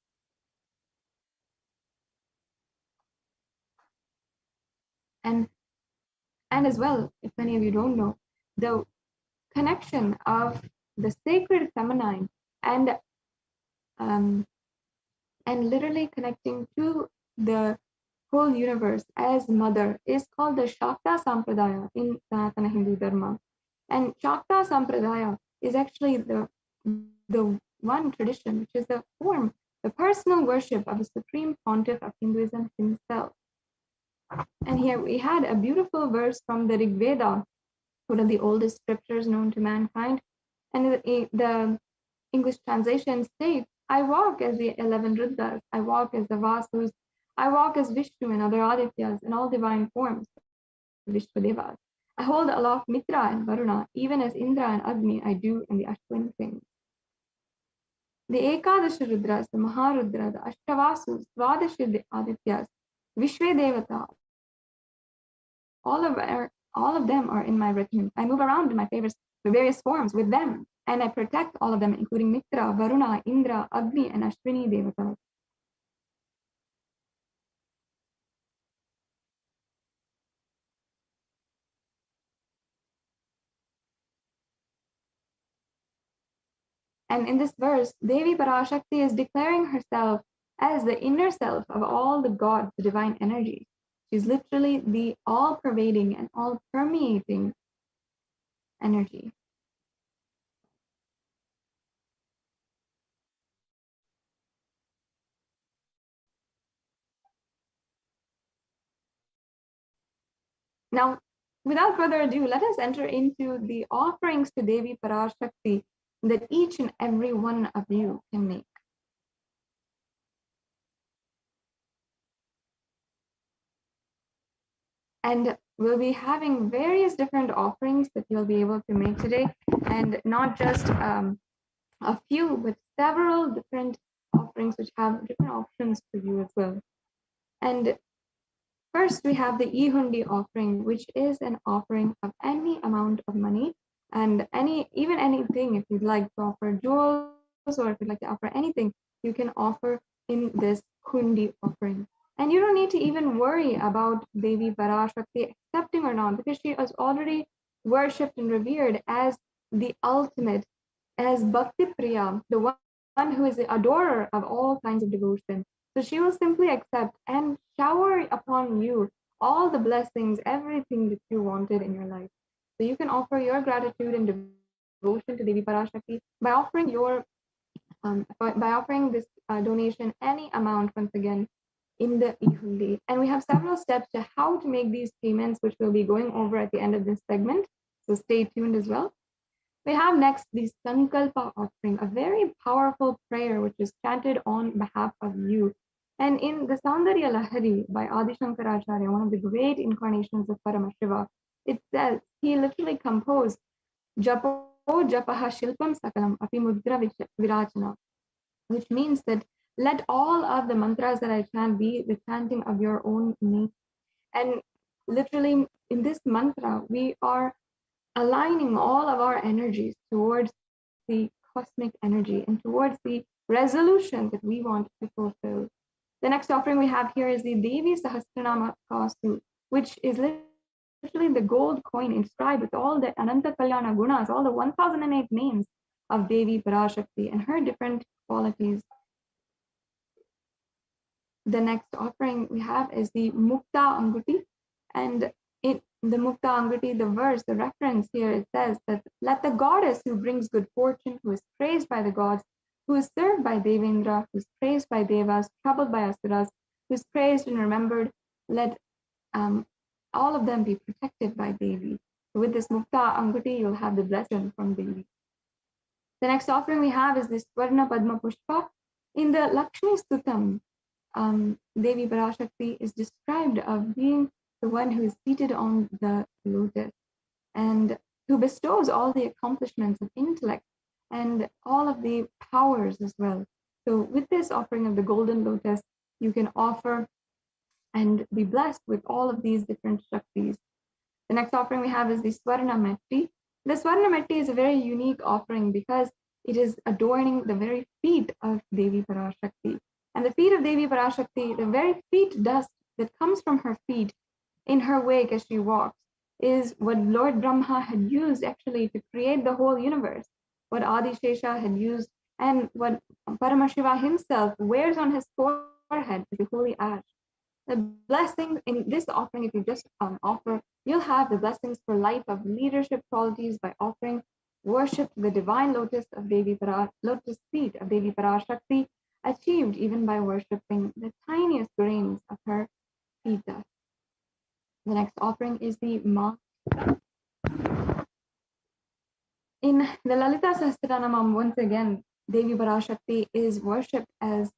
And as well, if many of you don't know, the connection of the sacred feminine and literally connecting to the whole universe as mother is called the Shakta Sampradaya in Sanatana Hindu Dharma. And Shakta Sampradaya is actually the one tradition which is the form, the personal worship of the supreme pontiff of Hinduism himself. And here we had a beautiful verse from the Rig Veda, one of the oldest scriptures known to mankind. And the English translation states, I walk as the 11 Rudras, I walk as the Vasus, I walk as Vishnu and other Adityas in all divine forms, Vishwadevas. I hold aloft Mitra and Varuna, even as Indra and Agni I do in the Ashwin things. The Ekadasha Rudras, the Maharudra, the Ashtavasus, Svadashi Adityas, Vishwadevata, all of them are in my retinue. I move around in my various forms with them, and I protect all of them, including Mitra, Varuna, Indra, Agni, and Ashwini Devatas. And in this verse, Devi Parashakti is declaring herself as the inner self of all the gods, the divine energy. She's literally the all-pervading and all-permeating energy. Now, without further ado, let us enter into the offerings to Devi Parashakti that each and every one of you can make. And we'll be having various different offerings that you'll be able to make today, and not just a few, but several different offerings which have different options for you as well. And First, we have the e-hundi offering, which is an offering of any amount of money and even anything. If you'd like to offer jewels or if you'd like to offer anything, you can offer in this hundi offering. And you don't need to even worry about Devi Parashakti accepting or not, because she is already worshipped and revered as the ultimate, as Bhakti Priya, the one who is the adorer of all kinds of devotion. So she will simply accept and shower upon you all the blessings, everything that you wanted in your life. So you can offer your gratitude and devotion to Devi Parashakti by offering this donation any amount once again in the e-hundi. And we have several steps to how to make these payments, which we'll be going over at the end of this segment. So stay tuned as well. We have next the Sankalpa offering, a very powerful prayer which is chanted on behalf of you. And in the Saundarya Lahari by Adi Shankaracharya, one of the great incarnations of Paramashiva, it says he literally composed Japo Japaha Shilpam Sakalam Api Mudra Virachana, which means that let all of the mantras that I chant be the chanting of your own name. And literally in this mantra, we are aligning all of our energies towards the cosmic energy and towards the resolution that we want to fulfill. The next offering we have here is the Devi Sahasranama Kasu, which is literally the gold coin inscribed with all the Ananta Kalyana Gunas, all the 1008 names of Devi Parashakti and her different qualities. The next offering we have is the Mukta Anguti, and in the Mukta Anguti, the verse, the reference here, it says that let the goddess who brings good fortune, who is praised by the gods, who is served by Devendra, who is praised by Devas, troubled by Asuras, who is praised and remembered, let all of them be protected by Devi. So with this Mukta Anguti, you'll have the blessing from Devi. The next offering we have is this Swarna Padma Pushpa. In the Lakshmi Stutam, Devi Parashakti is described of being the one who is seated on the lotus and who bestows all the accomplishments of intellect and all of the powers as well. So with this offering of the golden lotus, you can offer and be blessed with all of these different Shaktis. The next offering we have is the Swarna Metti. The Swarna Metti is a very unique offering because it is adorning the very feet of Devi Parashakti. And the feet of Devi Parashakti, the very feet dust that comes from her feet in her wake as she walks, is what Lord Brahma had used actually to create the whole universe, what Adi Shesha had used, and what Paramashiva himself wears on his forehead is the holy ash. The blessings in this offering, if you just offer, you'll have the blessings for life of leadership qualities by offering worship to the divine lotus of lotus feet of Devi Parashakti, achieved even by worshipping the tiniest grains of her feet dust. The next offering is the Ma. In the Lalita Sahasranamam, once again, Devi Parashakti is worshipped as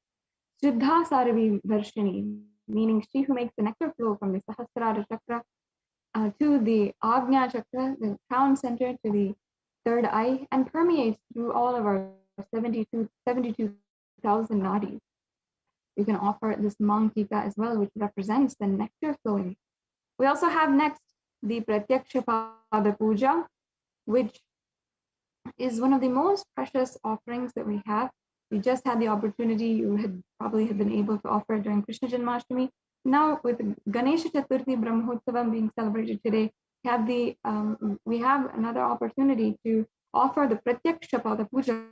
Siddha Saravi Varshini, meaning she who makes the nectar flow from the Sahasrara Chakra to the Agnya Chakra, the crown center, to the third eye, and permeates through all of our 72,000 nadis. You can offer this Mantika as well, which represents the nectar flowing. We also have next the Pratyaksha Pada Puja, which is one of the most precious offerings that we have. We just had the opportunity, you had probably been able to offer during Krishna Janmashtami. Now with Ganesha Chaturthi Brahmotsavam being celebrated today, we have another opportunity to offer the Pratyaksha Pada Puja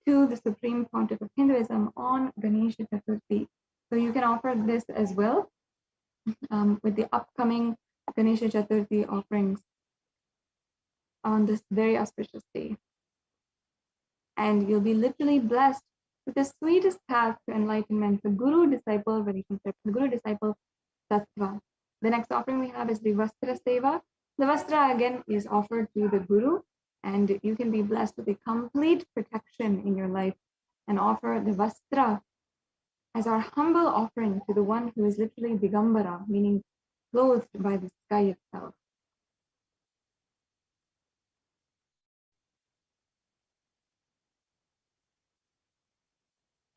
to the Supreme Pontiff of Hinduism on Ganesha Chaturthi. So you can offer this as well with the upcoming Ganesha Chaturthi offerings on this very auspicious day. And you'll be literally blessed with the sweetest path to enlightenment, the guru-disciple relationship, the guru-disciple tattva. The next offering we have is the Vastra Seva. The Vastra again is offered to the Guru, and you can be blessed with a complete protection in your life and offer the Vastra as our humble offering to the one who is literally Digambara, meaning clothed by the sky itself.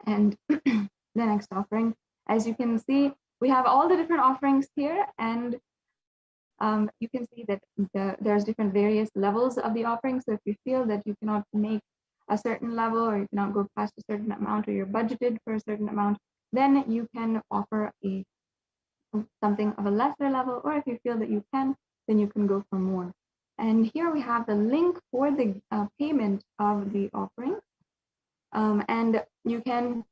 And the next offering, as you can see, we have all the different offerings here, and you can see that there's different various levels of the offering. So if you feel that you cannot make a certain level, or you cannot go past a certain amount, or you're budgeted for a certain amount, then you can offer something of a lesser level, or if you feel that you can, then you can go for more. And here we have the link for the payment of the offering. And you can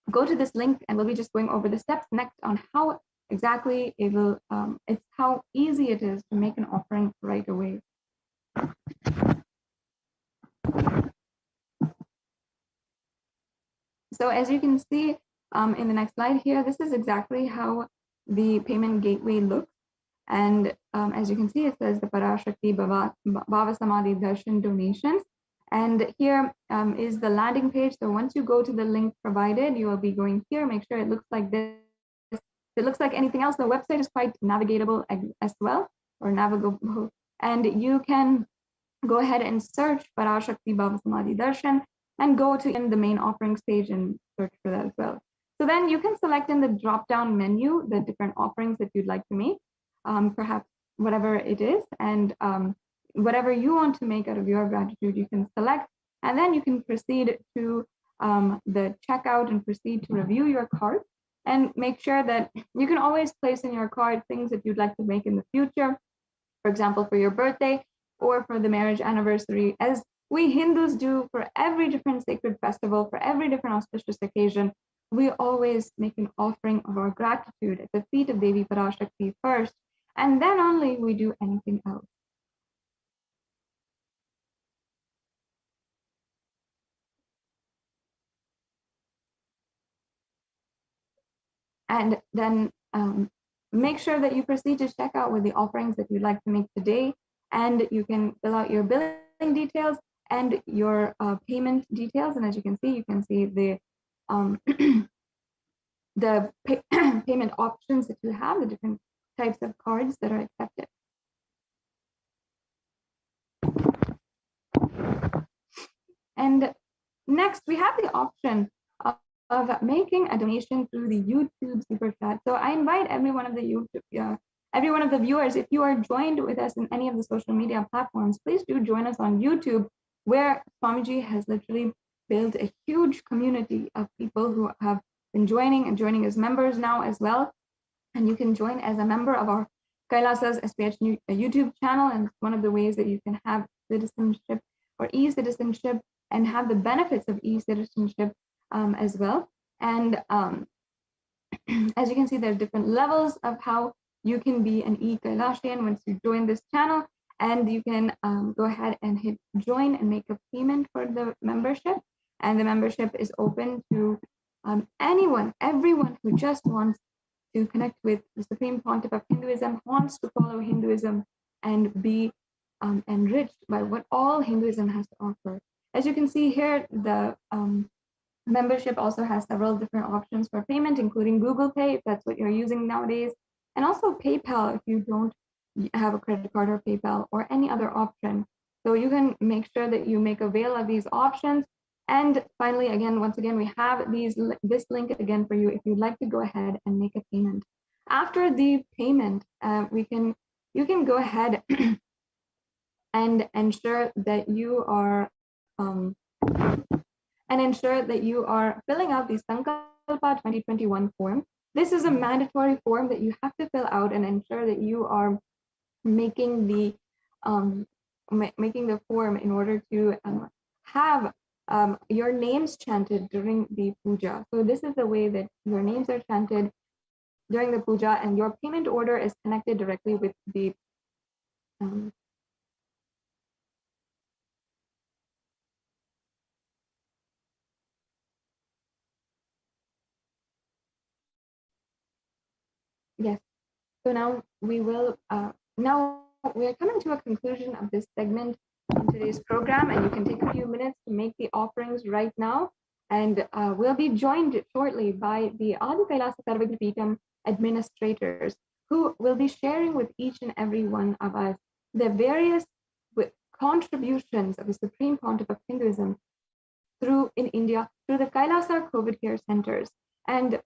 go to this link, and we'll be just going over the steps next on how exactly it will, it's how easy it is to make an offering right away. So as you can see in the next slide here, this is exactly how the payment gateway looks. And as you can see, it says the Parashakti Bhava Samadhi Darshan donations. And here is the landing page. So once you go to the link provided, you will be going here. Make sure it looks like this. If it looks like anything else, the website is quite navigatable as well, or navigable. And you can go ahead and search Parashakti Bhava Samadhi Darshan and go to the main offerings page and search for that as well. So then you can select in the drop-down menu the different offerings that you'd like to make, perhaps whatever it is, and whatever you want to make out of your gratitude, you can select, and then you can proceed to the checkout and proceed to review your cart, and make sure that you can always place in your cart things that you'd like to make in the future, for example, for your birthday or for the marriage anniversary, as we Hindus do for every different sacred festival, for every different auspicious occasion. We always make an offering of our gratitude at the feet of Devi Parashakti first, and then only we do anything else. And then make sure that you proceed to check out with the offerings that you'd like to make today, and you can fill out your billing details and your payment details. And as you can see the the payment options that you have, the different types of cards that are accepted. And next, we have the option of making a donation through the YouTube Super Chat. So I invite every one of the viewers, if you are joined with us in any of the social media platforms, please do join us on YouTube, where Swamiji has literally built a huge community of people who have been joining as members now as well. And you can join as a member of our Kailasa's SPH YouTube channel, and it's one of the ways that you can have citizenship or e-citizenship and have the benefits of e-citizenship as well. And as you can see, there's different levels of how you can be an e-Kailashian once you join this channel, and you can go ahead and hit join and make a payment for the membership. And the membership is open to everyone who just wants to connect with the Supreme Pontiff of Hinduism, wants to follow Hinduism and be enriched by what all Hinduism has to offer. As you can see here, the membership also has several different options for payment, including Google Pay, if that's what you're using nowadays, and also PayPal if you don't have a credit card or PayPal or any other option. So you can make sure that you make avail of these options. And finally, once again, we have this link again for you if you'd like to go ahead and make a payment. After the payment, you can go ahead and ensure that you are filling out the Sankalpa 2021 form. This is a mandatory form that you have to fill out and ensure that you are making the form in order to have your names chanted during the puja. So this is the way that your names are chanted during the puja, and your payment order is connected directly with the yes. So now we will we are coming to a conclusion of this segment in today's program, and you can take a few minutes to make the offerings right now. And we'll be joined shortly by the Adi Kailasa Sarvagripeetam administrators, who will be sharing with each and every one of us the various contributions of the Supreme Pontiff of Hinduism in India through the Kailasa COVID care centers. And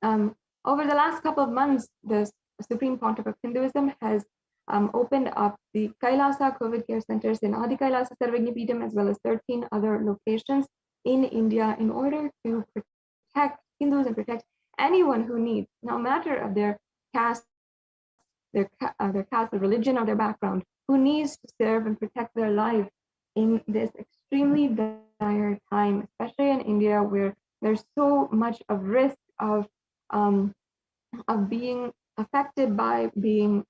Over the last couple of months, the Supreme Pontiff of Hinduism has opened up the Kailasa COVID care centers in Adi Kailasa Sarvagnipeetham, as well as 13 other locations in India, in order to protect Hindus and protect anyone who needs, no matter of their caste, their caste, their religion, or their background, who needs to serve and protect their life in this extremely dire time, especially in India, where there's so much of risk um, of being affected by being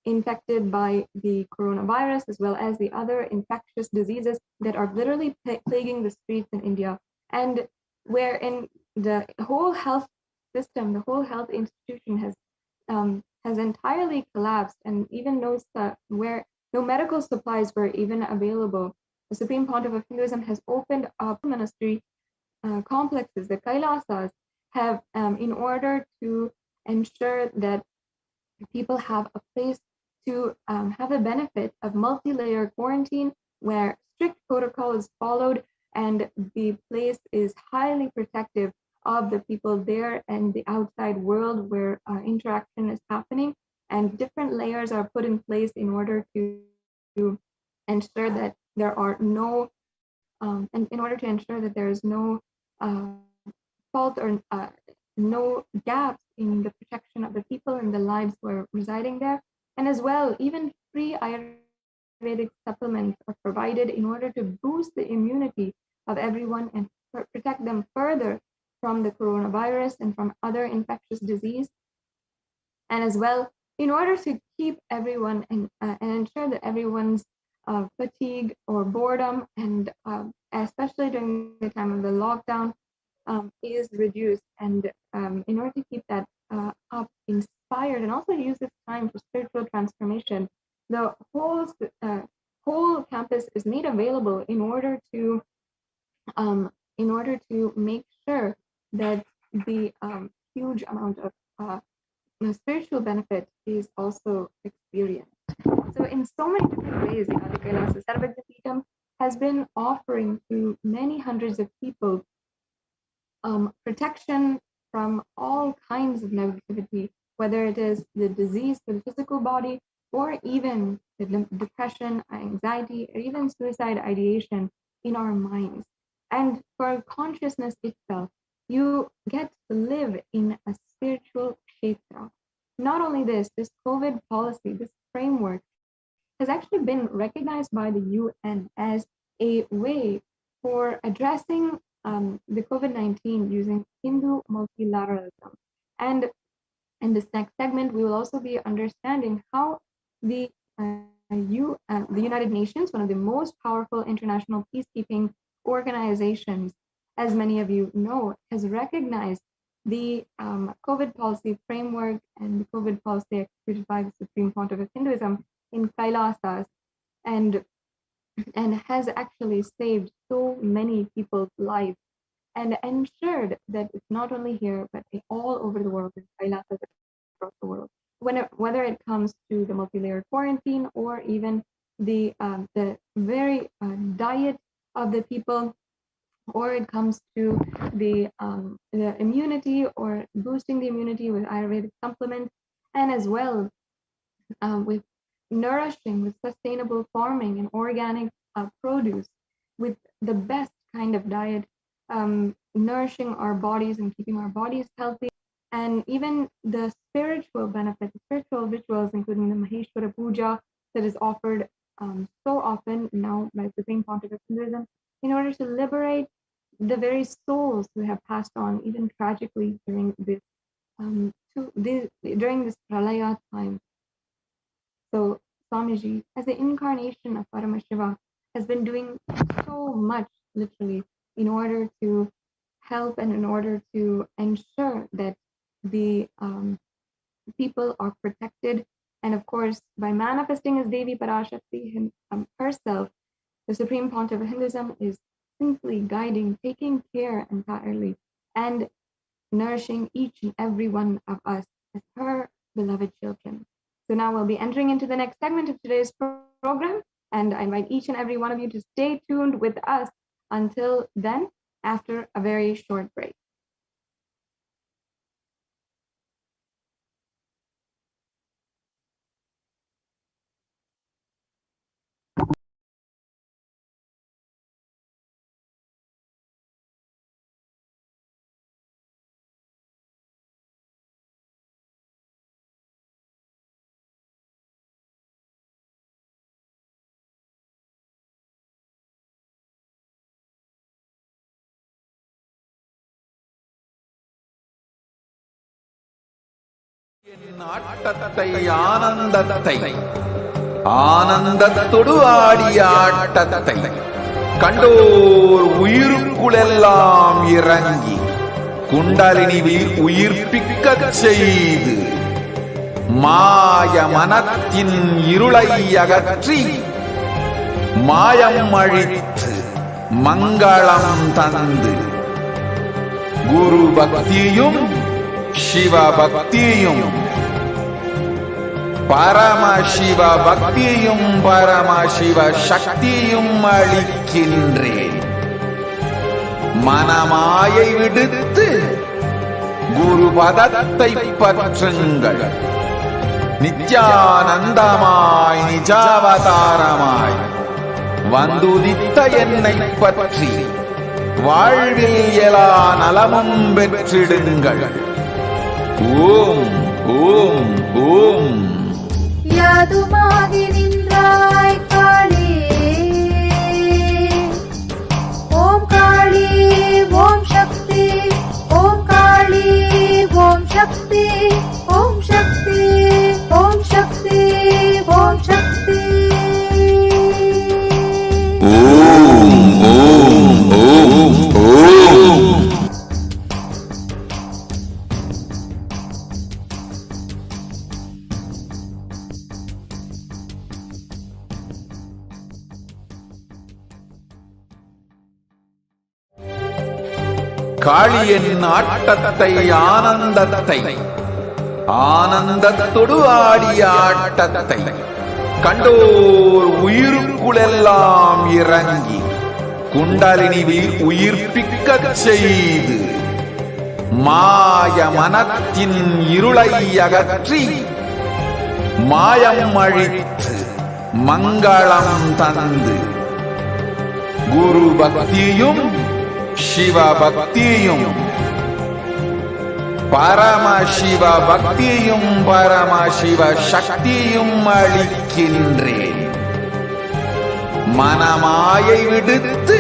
infected by the coronavirus, as well as the other infectious diseases that are literally plaguing the streets in India, and wherein the whole health system, the whole health institution has entirely collapsed, and even where no medical supplies were even available. The Supreme Pontiff of Hinduism has opened up monastery complexes, the Kailasas, have in order to ensure that people have a place to have the benefit of multi-layer quarantine, where strict protocol is followed and the place is highly protective of the people there and the outside world where interaction is happening, and different layers are put in place in order to ensure that there are no and in order to ensure that there is no fault or no gaps in the protection of the people and the lives who are residing there. And as well, even free Ayurvedic supplements are provided in order to boost the immunity of everyone and protect them further from the coronavirus and from other infectious disease. And as well, in order to keep everyone and ensure that everyone's fatigue or boredom, and especially during the time of the lockdown, is reduced, and in order to keep that up, inspired, and also use this time for spiritual transformation, the whole campus is made available in order to make sure that the huge amount of spiritual benefit is also experienced. So in so many different ways, the Adi Kailasa Sarvagnipeetham has been offering to many hundreds of people protection from all kinds of negativity, whether it is the disease for the physical body, or even the depression, anxiety, or even suicide ideation in our minds. And for consciousness itself, you get to live in a spiritual kshetra. Not only this COVID policy, this framework, has actually been recognized by the UN as a way for addressing the COVID-19 using Hindu multilateralism. And in this next segment, we will also be understanding how the United Nations, one of the most powerful international peacekeeping organizations, as many of you know, has recognized the COVID policy framework and the COVID policy executed by the Supreme Pontiff of Hinduism in Kailasas, and has actually saved so many people's lives and ensured that it's not only here, but all over the world, in Kailasas across the world, whether it comes to the multi-layer quarantine, or even the very diet of the people, or it comes to the immunity, or boosting the immunity with Ayurvedic supplements, and as well with nourishing, with sustainable farming and organic produce, with the best kind of diet, nourishing our bodies and keeping our bodies healthy, and even the spiritual benefits, the spiritual rituals, including the Maheshwara Puja that is offered so often now by the Supreme Pontiff of Hinduism, in order to liberate the very souls who have passed on, even tragically, during this Pralaya time. So Swamiji, as the incarnation of Paramashiva, has been doing so much, literally, in order to help and in order to ensure that the people are protected. And of course, by manifesting as Devi Parashakti herself, the Supreme Pontiff of Hinduism is simply guiding, taking care entirely, and nourishing each and every one of us as her beloved children. So now we'll be entering into the next segment of today's program, and I invite each and every one of you to stay tuned with us until then, after a very short break. ஆட்டத்தை ஆனந்தத்தை ஆனந்தத்தொடு ஆடிய ஆட்டத்தை கண்டோர் உயிருக்குளெல்லாம் இறங்கி குண்டலினிவில் உயிர்ப்பிக்கச் செய்து மாய மனத்தின் இருளை அகற்றி மாயம் அழித்து மங்களம் தந்து குரு பக்தியும் சிவ பக்தியும் பரமசிவ பக்தியும் பரமசிவ சக்தியும் அளிக்கின்றேன். மனமாயை விடுத்து குரு பதத்தை பற்றுங்கள். நித்யானந்தமாய் நிஜாவதாரமாய் வந்துதித்த என்னை பற்றி வாழ்வில் எல்லா நலமும் பெற்றிடுங்கள். ஓம் ஓம் ஓம். யாதுமாகி நின்றாய் காளி, ஓம் காளி ஓம் சக்தி, ஓம் காளி ஓம் சக்தி, ஓம் சக்தி ஓம் சக்தி ஓம் சக்தி. ஓம் ஓம் ஓம் ஓம். காளியின் ஆட்டத்தை ஆனந்தத்தை ஆனந்தத்தொடு ஆடிய ஆட்டத்தை கண்டோர் உயிருக்குளெல்லாம் இறங்கி குண்டலினிவில் உயிர்ப்பிக்கச் செய்து மாய மனத்தின் இருளை அகற்றி மாயம் அழித்து மங்களம் தந்து குரு பக்தியும் சிவ பக்தியும் பரமசிவ பக்தியும் பரமசிவ சக்தியும் அளிக்கின்றேன். மனமாயை விடுத்து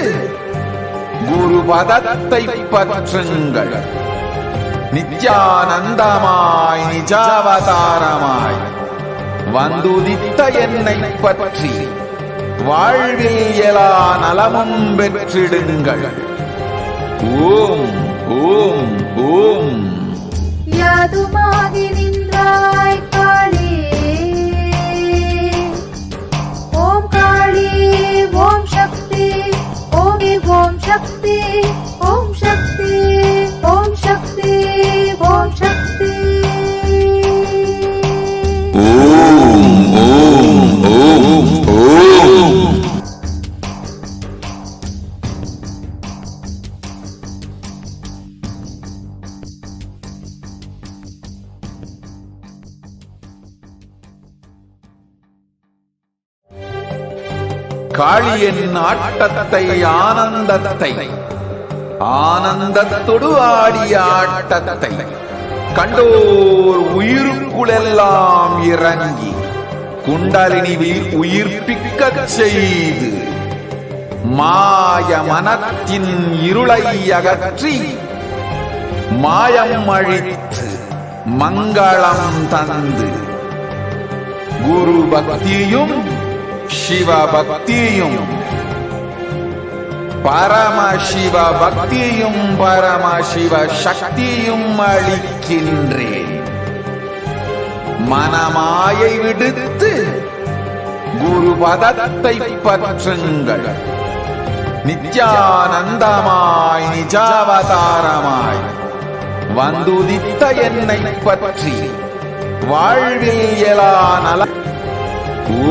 குரு பதத்தை பற்றுங்கள். நித்யானந்தமாய் நிஜாவதாரமாய் வந்துதித்த என்னை பற்றி வாழ்வில் எல்லா நலமும் பெற்றிடுங்கள். ஓம் ஓம் ஓம். யாதுமாகி நின்றாய் காளி, ஓம் காளி ஓம் சக்தி, ஓம் ஓம் சக்தி, ஓம் சக்தி ஓம் சக்தி ஓம் சக்தி. ஓம் ஓம் ஓம் ஓம். காளியின் ஆட்டத்தை ஆனந்தத்தை ஆனந்தத்தொடு ஆடிய ஆட்டத்தை கண்டோர் உயிருக்குளெல்லாம் இறங்கி குண்டலினிவில் உயிர்ப்பிக்கச் செய்து மாய மனத்தின் இருளை அகற்றி மாயம் அழித்து மங்களம் தந்து குரு பக்தியும் சிவ பக்தியும் பரமசிவ பக்தியும் பரமசிவ சக்தியும் அளிக்கின்றேன். மனமாயை விடுத்து குரு பதத்தை பற்றுங்கள். நித்யானந்தமாய் நிஜாவதாரமாய் வந்துதித்த என்னை பற்றி வாழ்வில் எல்லா நலம்.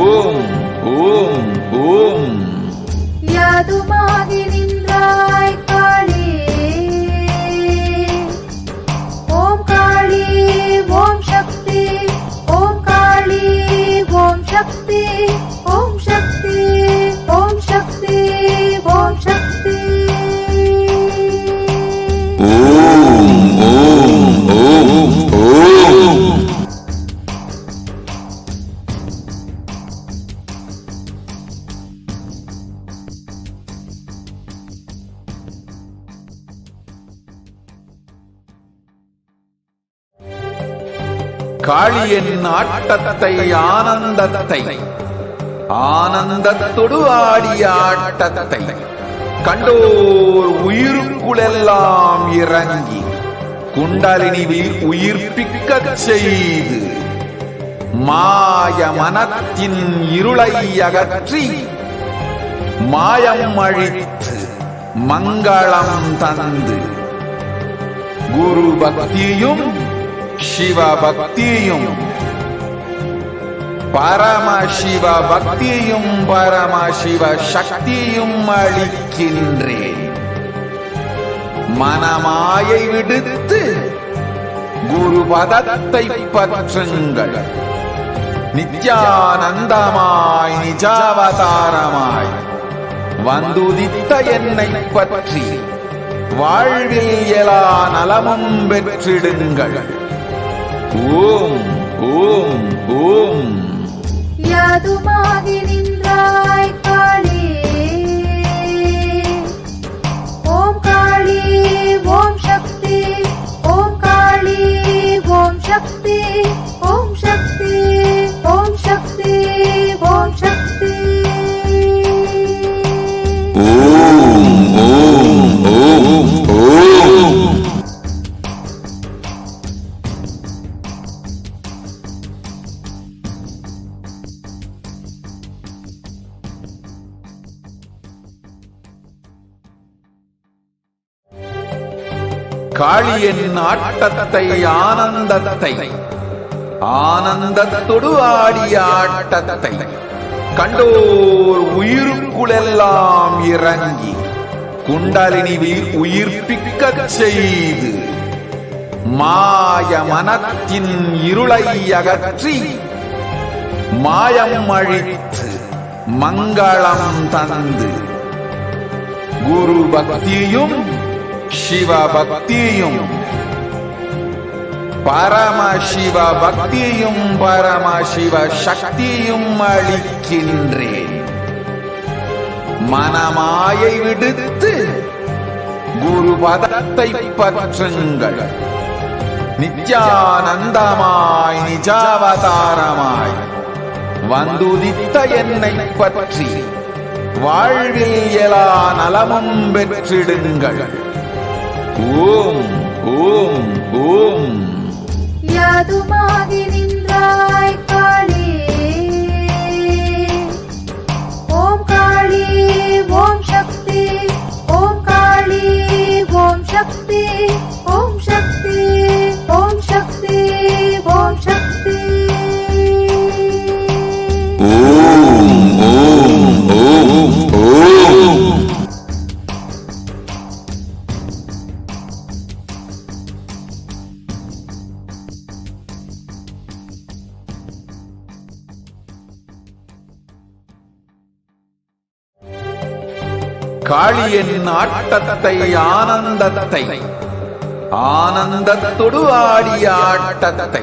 ஓம் ஓம் ஓம். யாதுமாகி நின்றாய் காளி, ஓம் காளி ஓம் சக்தி, ஓம் காளி ஓம் சக்தி, ஓம் சக்தி ஓம் சக்தி ஓம் சக்தி. ஓம் ஓம் ஓம் ஓம். காளியின் ஆட்டத்தை ஆனந்தத்தை ஆனந்தத்தொடு ஆடிய ஆட்டத்தை கண்டோர் உயிருக்குளெல்லாம் இறங்கி குண்டலினிவில் உயிர்ப்பிக்கச் செய்து மாய மனத்தின் இருளை அகற்றி மாயம் அழித்து மங்களம் தந்து குரு பக்தியும் சிவ பக்தியும் பரமசிவ பக்தியும் பரமசிவ சக்தியும் அளிக்கின்றேன். மனமாயை விடுத்து குரு பதத்தை பற்றுங்கள். நித்யானந்தமாய் நிஜாவதாரமாய் வந்துதித்த என்னை பற்றி வாழ்வில் எல்லா நலமும் பெற்றிடுங்கள். ஓம் ஓம் ஓம். யாதுமாகி நின்றாய் காளி, ஓம் காளி ஓம் சக்தி, ஓம் காளி ஓம் சக்தி, ஓம் சக்தி ஓம் சக்தி ஓம் சக்தி. ஓம் ஓம் ஓம் ஓம். காளியின் ஆட்டத்தை ஆனந்தத்தை ஆனந்தத்தொடு ஆடிய ஆட்டத்தை கண்டோர் உயிருக்குளெல்லாம் இறங்கி குண்டலினிவில் உயிர்ப்பிக்கச் செய்து மாய மனத்தின் இருளை அகற்றி மாயம் அழித்து மங்களம் தந்து குரு பக்தியும் சிவ பக்தியும் பரமசிவ பக்தியும் பரமசிவ சக்தியும் அளிக்கின்றேன். மனமாயை விடுத்து குரு பதத்தை பற்றுங்கள். நித்யானந்தமாய் நிஜாவதாரமாய் வந்துதித்த என்னை பற்றி வாழ்வில் எல்லா நலமும் பெற்றிடுங்கள். ஓம் ஓம் ஓம். யாதுமாகி நின்றாய் காளி, ஓம் காளி ஓம் சக்தி, ஓம் காளி ஓம் சக்தி, ஓம் சக்தி ஓம் சக்தி ஓம் சக்தி. ஓம் ஓம் ஓம் ஓம். காளியின் ஆட்டத்தை ஆனந்தத்தை ஆனந்தத்தொடு ஆடிய ஆட்டத்தை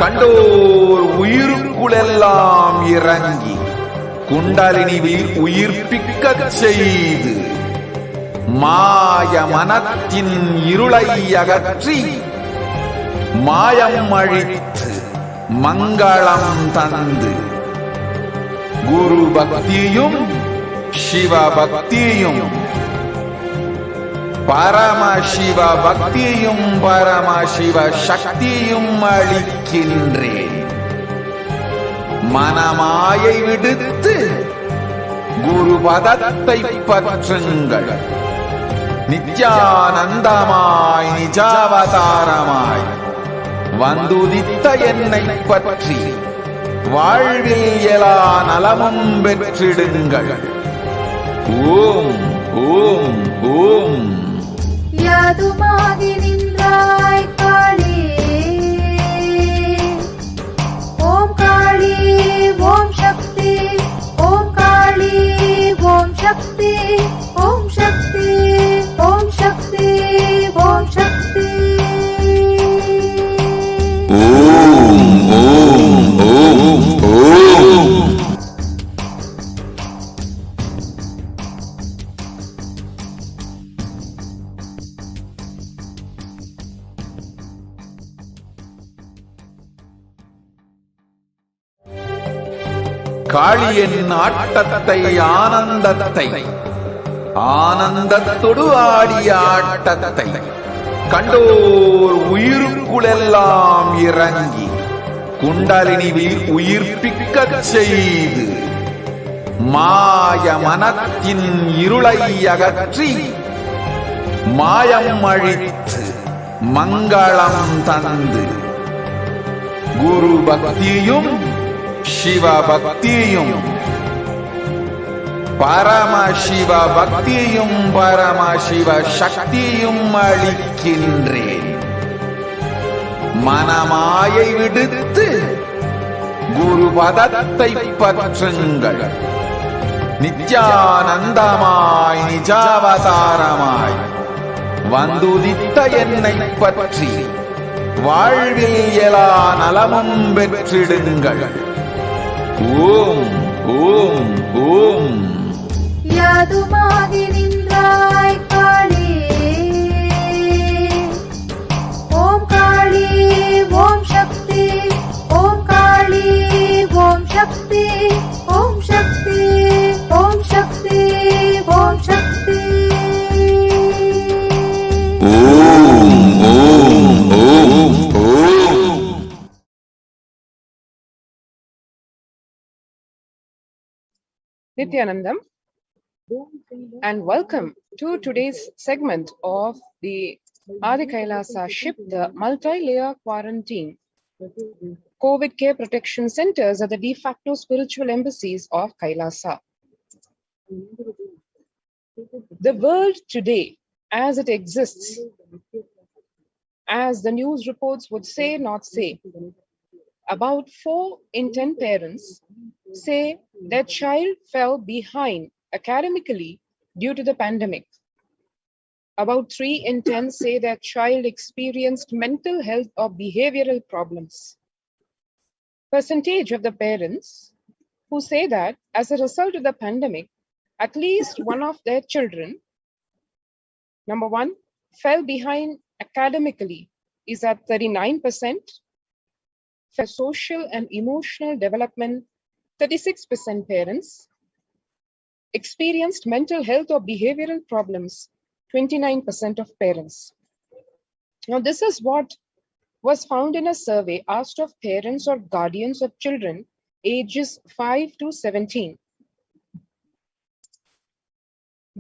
கண்டோர் உயிருக்குளெல்லாம் இறங்கி குண்டலினிவில் உயிர்ப்பிக்கச் செய்து மாய மனத்தின் இருளை அகற்றி மாயம் அழித்து மங்களம் தந்து குரு பக்தியும் சிவ பக்தியும் பரமசிவ பக்தியும் பரமசிவ சக்தியும் அளிக்கின்றேன். மனமாயை விடுத்து குரு பதத்தை பற்றுங்கள். நித்யானந்தமாய் நிஜாவதாரமாய் வந்துதித்த என்னை பற்றி வாழ்வில் எல்லா நலமும் பெற்றிடுங்கள். ஓம் ஓம் ஓம். யாதுமாகி நின்றாய் காளி, ஓம் காளி ஓம் சக்தி, ஓம் காளி ஓம் சக்தி, ஓம் சக்தி ஓம் சக்தி ஓம் சக்தி. ஓம் ஓம் ஓம் ஓம். காளியின் ஆட்டத்தை ஆனந்தத்தை ஆனந்தத்தொடு ஆடிய ஆட்டத்தை கண்டோர் உயிருக்குளெல்லாம் இறங்கி குண்டலினிவில் உயிர்ப்பிக்கச் செய்து மாய மனத்தின் இருளை அகற்றி மாயம் அழித்து மங்களம் தந்து குரு பக்தியும் சிவ பக்தியும் பரமசிவ பக்தியும் பரமசிவ சக்தியும் அளிக்கின்றேன். மனமாயை விடுத்து குரு பதத்தை பற்றுங்கள். நித்யானந்தமாய் நிஜாவதாரமாய் வந்துதித்த என்னை பற்றி வாழ்வில் எல்லா நலமும் பெற்றிடுங்கள். ஓம் ஓம் ஓம். யாதுமாகி நின்றாய் காளி, ஓம் காளி ஓம் சக்தி, ஓம் காளி ஓம் சக்தி, ஓம் சக்தி ஓம் சக்தி ஓம் சக்தி. ஓம் ஓம் ஓம் ஓம். Nithyanandam, and welcome to today's segment of the Adi Kailasa ship, the multi-layer quarantine COVID care protection centers are the de facto spiritual embassies of Kailasa. The world today, as it exists, as the news reports would say, not say, about 4 in 10 parents say their child fell behind academically due to the pandemic. About 3 in 10 say their child experienced mental health or behavioral problems. Percentage of the parents who say that as a result of the pandemic, at least one of their children, number 1, fell behind academically is at 39%. For social and emotional development, 36% parents experienced mental health or behavioral problems, 29% of parents. Now, this is what was found in a survey asked of parents or guardians of children ages 5 to 17.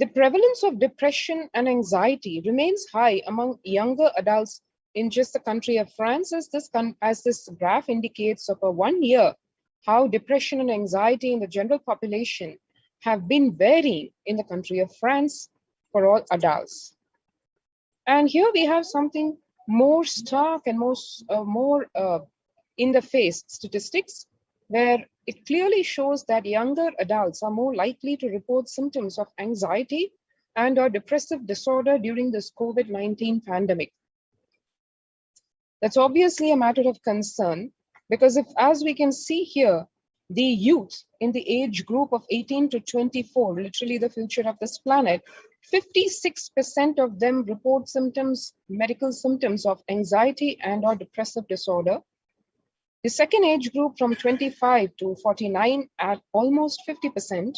The prevalence of depression and anxiety remains high among younger adults in just the country of France, as this graph indicates over 1 year, how depression and anxiety in the general population have been varying in the country of France for all adults. And here we have something more stark and more in the face statistics, where it clearly shows that younger adults are more likely to report symptoms of anxiety and or depressive disorder during this COVID-19 pandemic. That's obviously a matter of concern, because if, as we can see here, the youth in the age group of 18 to 24, literally the future of this planet, 56% of them report symptoms, medical symptoms of anxiety and or depressive disorder. The second age group from 25 to 49 at almost 50%.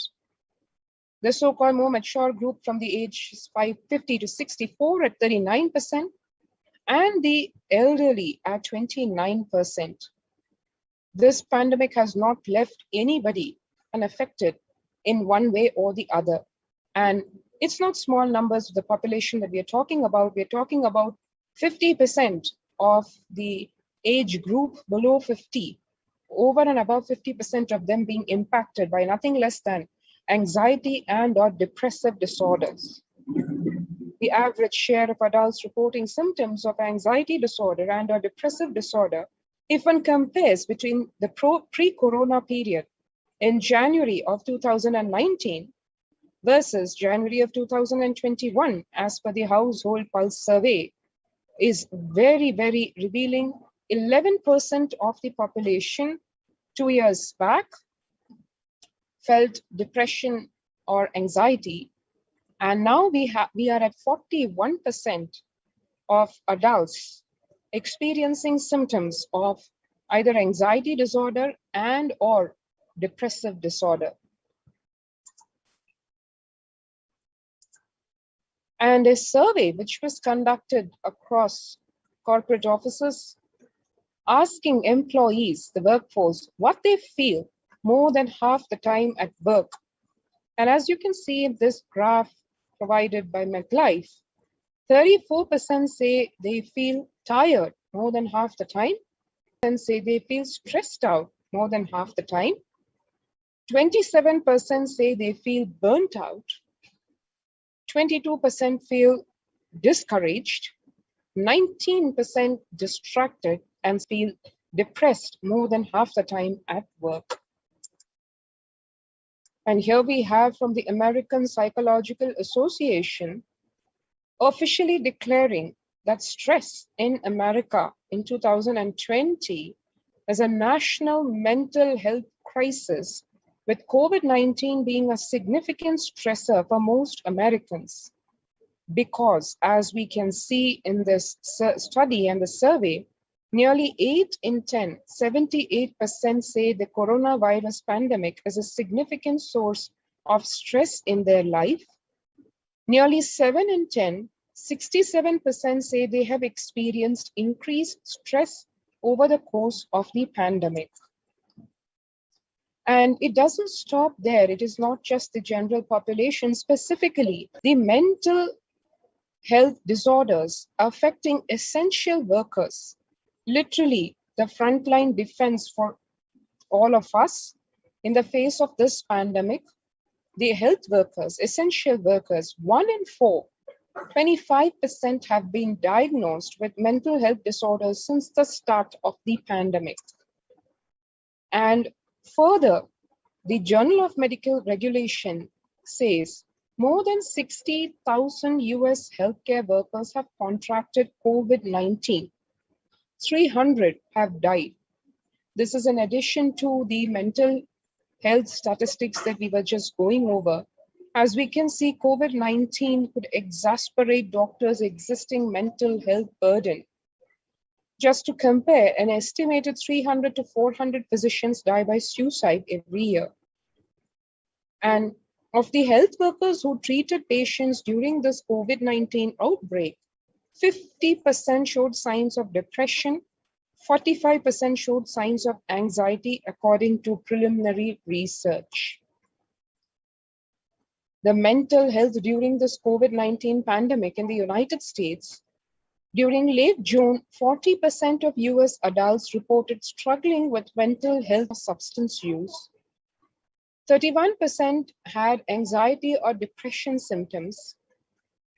The so-called more mature group from the age 50 to 64 at 39%. And the elderly at 29%. This pandemic has not left anybody unaffected in one way or the other. And it's not small numbers of the population that we are talking about. We're talking about 50% of the age group below 50, over and above 50% of them being impacted by nothing less than anxiety and or depressive disorders. The average share of adults reporting symptoms of anxiety disorder and or depressive disorder, if one compares between the pre-corona period in January of 2019 versus January of 2021, as per the Household Pulse survey, is very, very revealing. 11% of the population 2 years back felt depression or anxiety. And now we are at 41% of adults experiencing symptoms of either anxiety disorder and or depressive disorder. And a survey which was conducted across corporate offices, asking employees, the workforce, what they feel more than half the time at work. And as you can see in this graph provided by MetLife, 34% say they feel tired more than half the time, and say they feel stressed out more than half the time. 27% say they feel burnt out. 22% feel discouraged. 19% distracted and feel depressed more than half the time at work. And here we have from the American Psychological Association officially declaring that stress in America in 2020 as a national mental health crisis, with COVID-19 being a significant stressor for most Americans. Because as we can see in this study and the survey, nearly 8 in 10, 78% say the coronavirus pandemic is a significant source of stress in their life. Nearly 7 in 10, 67% say they have experienced increased stress over the course of the pandemic. And it doesn't stop there. It is not just the general population, specifically the mental health disorders affecting essential workers, literally the frontline defense for all of us in the face of this pandemic. The health workers, essential workers, 1 in 4, 25% have been diagnosed with mental health disorders since the start of the pandemic. And further, the Journal of Medical Regulation says more than 60,000 US healthcare workers have contracted COVID-19. 300 have died. This is in addition to the mental health statistics that we were just going over. As we can see, COVID-19 could exacerbate doctors' existing mental health burden. Just to compare, an estimated 300 to 400 physicians die by suicide every year. And of the health workers who treated patients during this COVID-19 outbreak, 50% showed signs of depression, 45% showed signs of anxiety, according to preliminary research. The mental health during this COVID-19 pandemic in the United States, during late June, 40% of US adults reported struggling with mental health or substance use. 31% had anxiety or depression symptoms.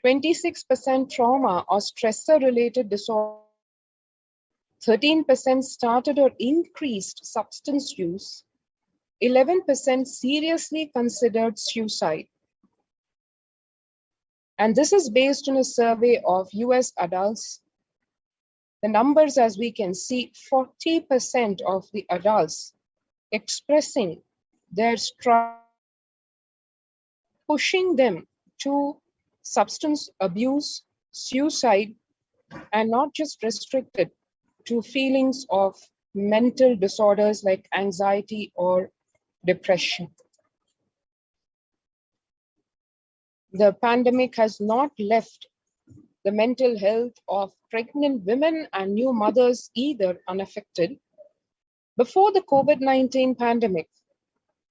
26% trauma or stressor-related disorder. 13% started or increased substance use. 11% seriously considered suicide. And this is based on a survey of US adults. The numbers, as we can see, 40% of the adults expressing their struggle, pushing them to substance abuse, suicide, and not just restricted to feelings of mental disorders like anxiety or depression. The pandemic has not left the mental health of pregnant women and new mothers either unaffected. Before the COVID-19 pandemic,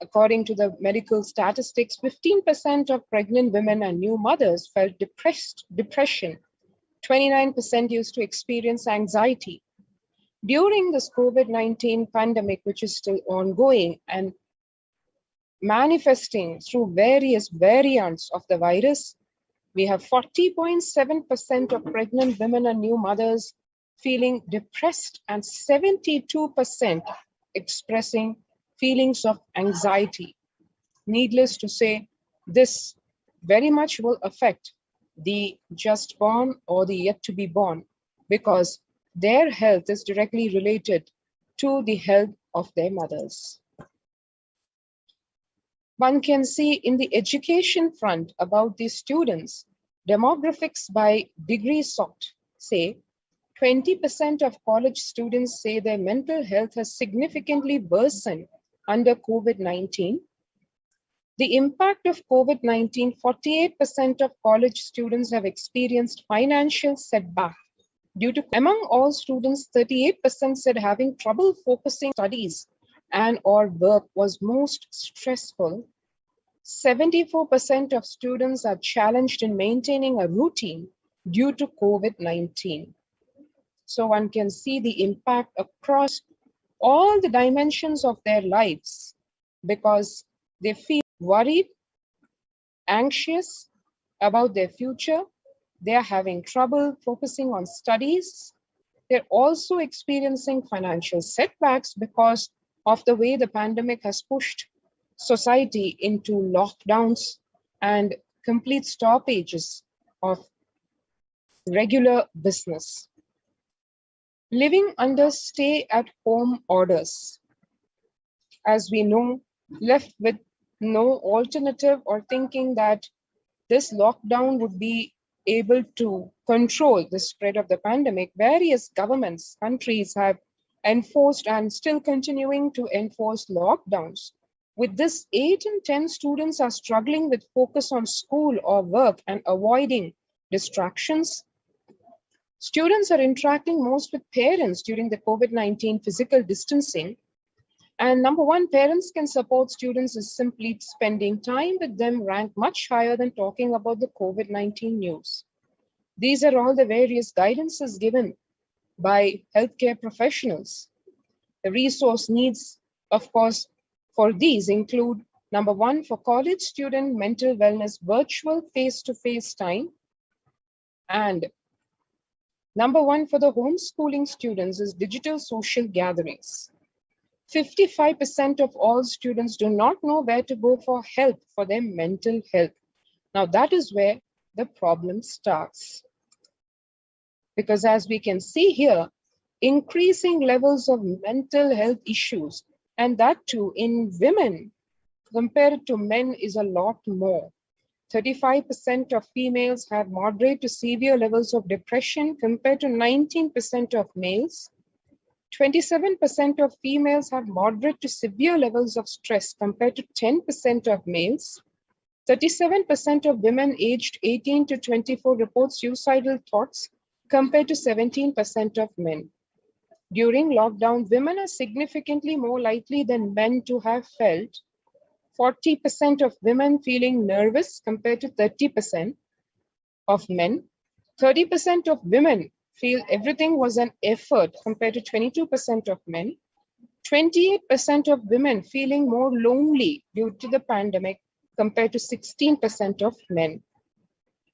according to the medical statistics, 15% of pregnant women and new mothers felt depression. 29% used to experience anxiety. During this COVID-19 pandemic, which is still ongoing and manifesting through various variants of the virus, we have 40.7% of pregnant women and new mothers feeling depressed and 72% expressing feelings of anxiety. Needless to say, this very much will affect the just born or the yet to be born, because their health is directly related to the health of their mothers. One can see in the education front about these students, demographics by degree sought say 20% of college students say their mental health has significantly worsened under COVID-19. The impact of COVID-19, 48% of college students have experienced financial setback due to, among all students, 38% said having trouble focusing on studies and or work was most stressful. 74% of students are challenged in maintaining a routine due to COVID-19. So one can see the impact across all the dimensions of their lives because they feel worried, anxious about their future. They are having trouble focusing on studies. They're also experiencing financial setbacks because of the way the pandemic has pushed society into lockdowns and complete stoppages of regular business. Living under stay-at-home orders, as we know, left with no alternative or thinking that this lockdown would be able to control the spread of the pandemic, various governments, countries have enforced and still continuing to enforce lockdowns. With this, 8 in 10 students are struggling with focus on school or work and avoiding distractions. Students are interacting most with parents during the COVID-19 physical distancing. And number one, parents can support students is simply spending time with them rank much higher than talking about the COVID-19 news. These are all the various guidances given by healthcare professionals. The resource needs, of course, for these include, number one, for college student mental wellness, virtual face-to-face time. And number one, for the homeschooling students is digital social gatherings. 55% of all students do not know where to go for help for their mental health. Now that is where the problem starts. Because as we can see here, increasing levels of mental health issues, and that too in women compared to men, is a lot more. 35% of females have moderate to severe levels of depression compared to 19% of males. 27% of females have moderate to severe levels of stress compared to 10% of males. 37% of women aged 18 to 24 report suicidal thoughts compared to 17% of men. During lockdown, women are significantly more likely than men to have felt 40% of women feeling nervous compared to 30% of men. 30% of women feel everything was an effort compared to 22% of men. 28% of women feeling more lonely due to the pandemic compared to 16% of men.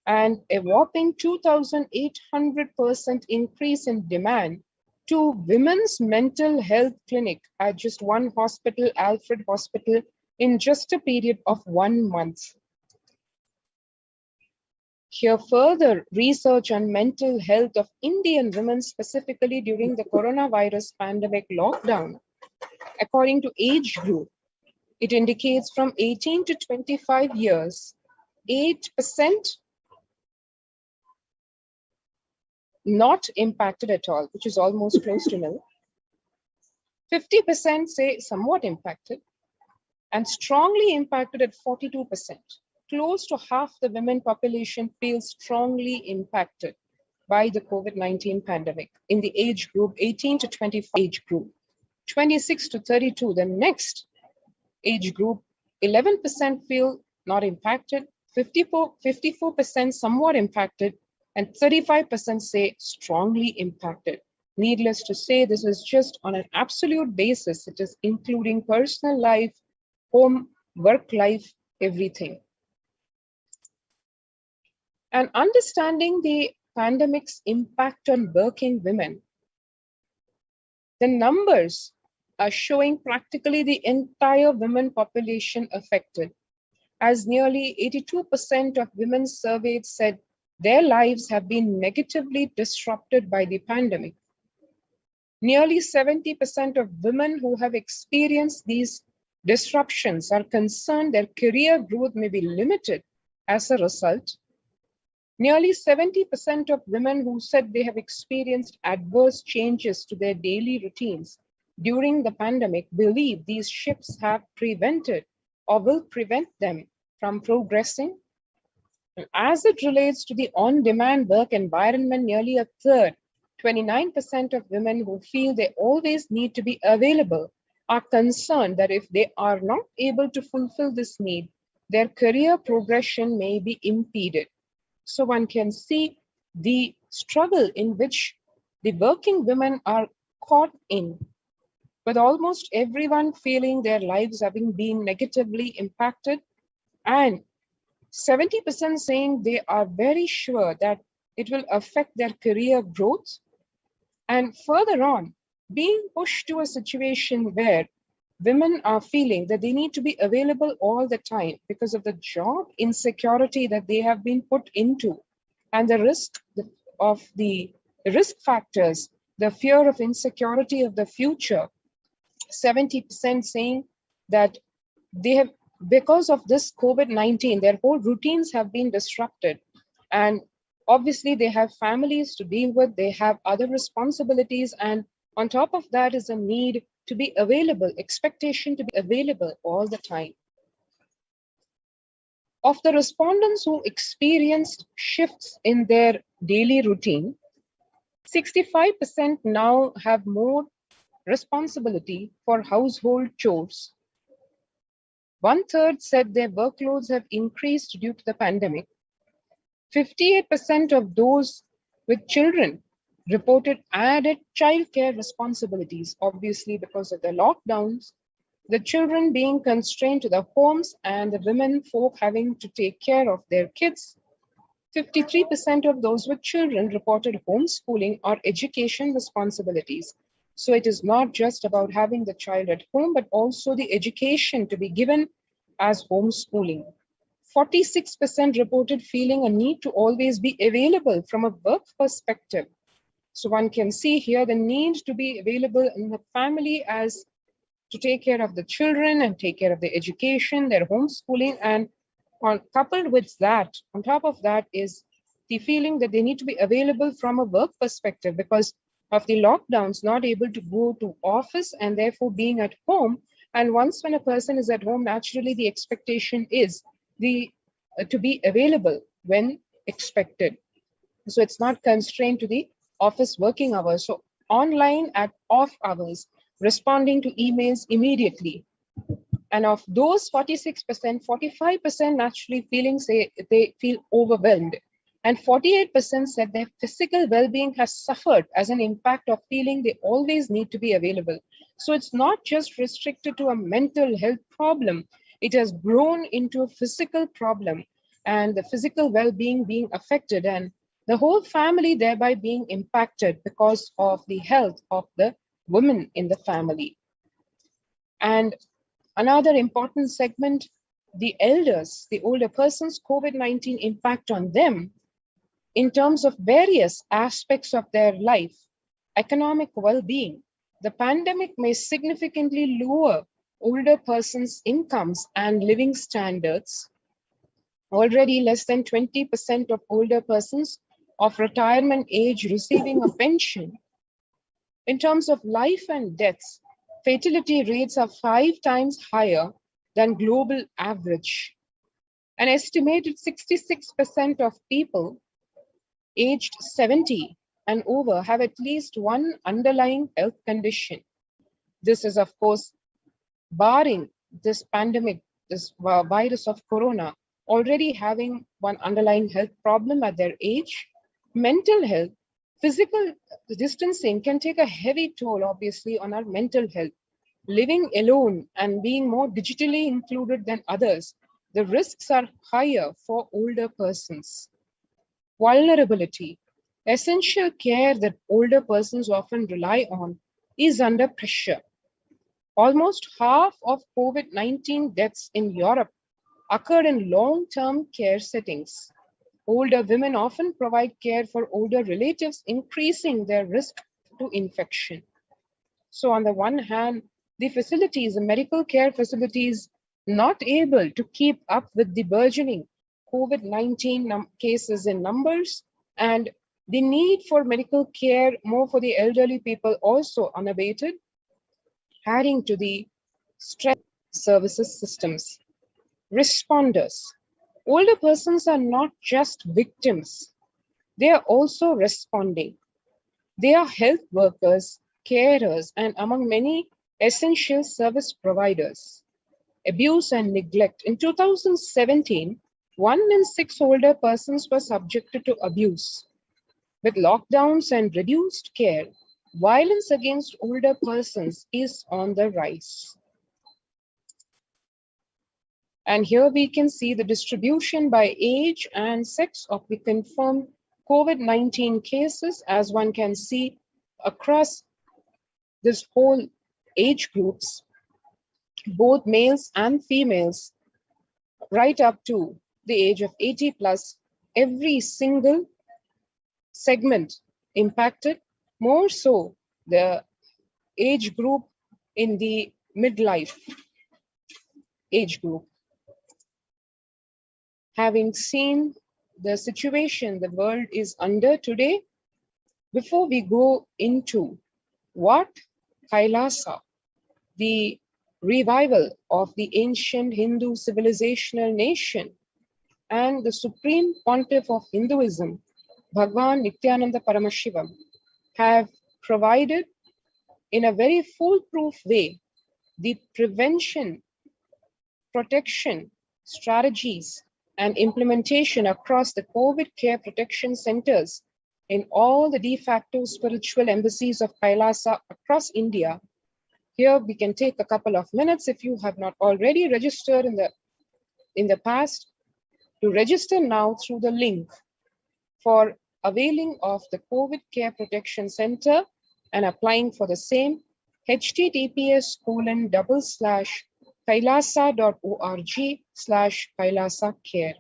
And a whopping 2,800% increase in demand to women's mental health clinic at just one hospital, Alfred Hospital, in just a period of 1 month. Here, further research on mental health of Indian women, specifically during the coronavirus pandemic lockdown. According to age group, it indicates from 18 to 25 years, 8% not impacted at all, which is almost close to nil. 50% say somewhat impacted, and strongly impacted at 42%. Close to half the women population feels strongly impacted by the COVID-19 pandemic in the age group 18 to 25 age group. 26 to 32, the next age group, 11% feel not impacted, 54% somewhat impacted, and 35% say strongly impacted. Needless to say, this is just on an absolute basis. It is including personal life, home, work life, everything. And understanding the pandemic's impact on working women, the numbers are showing practically the entire women population affected, as nearly 82% of women surveyed said their lives have been negatively disrupted by the pandemic. Nearly 70% of women who have experienced these disruptions are concerned their career growth may be limited as a result. Nearly 70% of women who said they have experienced adverse changes to their daily routines during the pandemic believe these shifts have prevented or will prevent them from progressing? And as it relates to the on-demand work environment, nearly a third, 29% of women who feel they always need to be available are concerned that if they are not able to fulfill this need, their career progression may be impeded. So one can see the struggle in which the working women are caught in, with almost everyone feeling their lives having been negatively impacted, and 70% saying they are very sure that it will affect their career growth. And further on, being pushed to a situation where women are feeling that they need to be available all the time because of the job insecurity that they have been put into, and the risk of the risk factors, the fear of insecurity of the future. 70% saying that they have, because of this COVID-19, their whole routines have been disrupted. And obviously they have families to deal with, they have other responsibilities. And on top of that is a need to be available, expectation to be available all the time. Of the respondents who experienced shifts in their daily routine, 65% now have more responsibility for household chores. 1/3 said their workloads have increased due to the pandemic. 58% of those with children reported added childcare responsibilities, obviously because of the lockdowns, the children being constrained to the homes and the women folk having to take care of their kids. 53% of those with children reported homeschooling or education responsibilities. So it is not just about having the child at home, but also the education to be given as homeschooling. 46% reported feeling a need to always be available from a work perspective. So one can see here the need to be available in the family as to take care of the children and take care of the education, their homeschooling, and coupled with that, on top of that is the feeling that they need to be available from a work perspective because of the lockdowns, not able to go to office and therefore being at home. And once when a person is at home, naturally the expectation is to be available when expected. So it's not constrained to the office working hours. So online at off hours, responding to emails immediately. And of those 46%, 45% naturally they feel overwhelmed. And 48% said their physical well-being has suffered as an impact of feeling they always need to be available. So it's not just restricted to a mental health problem. It has grown into a physical problem and the physical well-being being affected and the whole family thereby being impacted because of the health of the women in the family. And another important segment, the elders, the older persons, COVID-19 impact on them in terms of various aspects of their life, economic well-being. The pandemic may significantly lower older persons' incomes and living standards. Already less than 20% of older persons of retirement age receiving a pension. In terms of life and deaths, fatality rates are 5 times higher than global average. An estimated 66% of people aged 70 and over have at least one underlying health condition. This is, of course, barring this pandemic, this virus of corona, already having one underlying health problem at their age. Mental health, physical distancing can take a heavy toll, obviously, on our mental health. Living alone and being more digitally included than others, the risks are higher for older persons. Vulnerability, essential care that older persons often rely on, is under pressure. Almost half of COVID-19 deaths in Europe occurred in long-term care settings. Older women often provide care for older relatives, increasing their risk to infection. So on the one hand, the facilities, the medical care facilities, not able to keep up with the burgeoning COVID-19 cases in numbers, and the need for medical care more for the elderly people also unabated. adding to the stress services systems. Responders. Older persons are not just victims, they are also responding. They are health workers, carers, and among many essential service providers. Abuse and neglect. In 2017, 1 in 6 older persons were subjected to abuse. With lockdowns and reduced care, violence against older persons is on the rise. And here we can see the distribution by age and sex of the confirmed COVID-19 cases, as one can see across this whole age groups, both males and females, right up to the age of 80 plus, every single segment impacted, more so the age group in the midlife age group. Having seen the situation the world is under today, before we go into what Kailasa, the revival of the ancient Hindu civilizational nation, and the supreme pontiff of Hinduism, Bhagwan Nithyananda Paramashivam, have provided in a very foolproof way the prevention, protection strategies and implementation across the COVID care protection centers in all the de facto spiritual embassies of Kailasa across India. Here we can take a couple of minutes, if you have not already registered in the past, to register now through the link for availing of the COVID Care Protection Center and applying for the same, https://kailasa.org/Kailasa Care.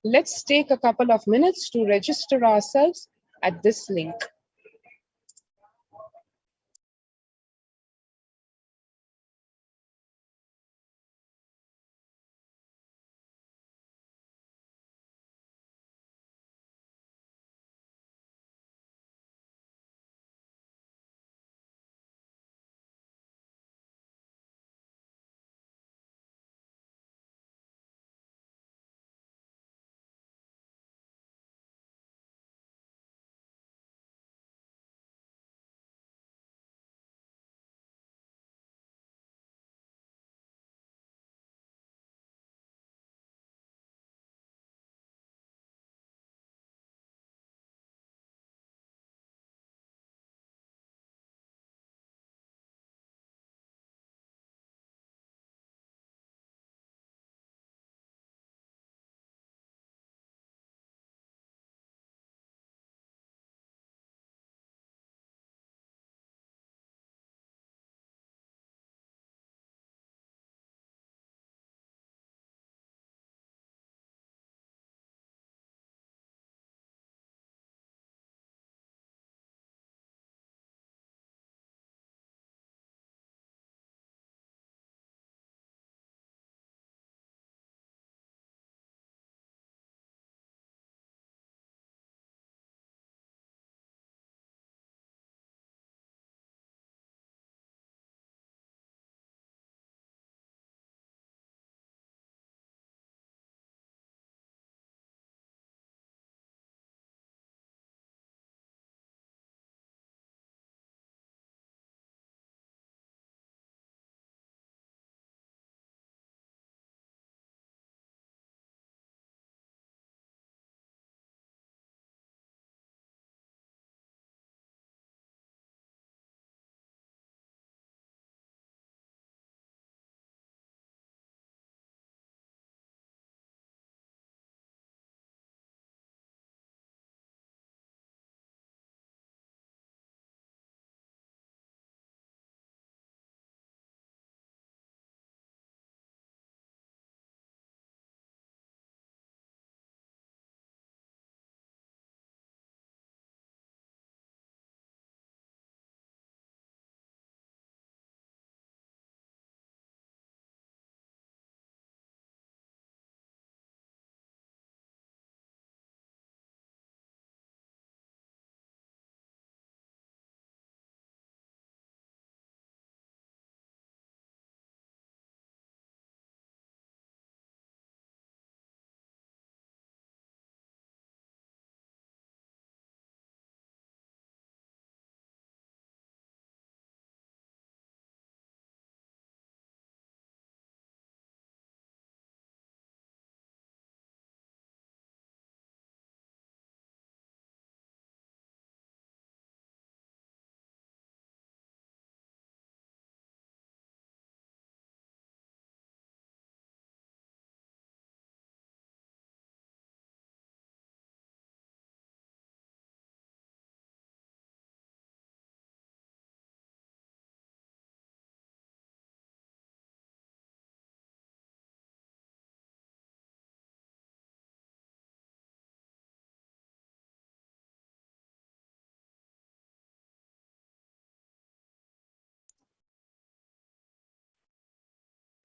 Let's take a couple of minutes to register ourselves at this link.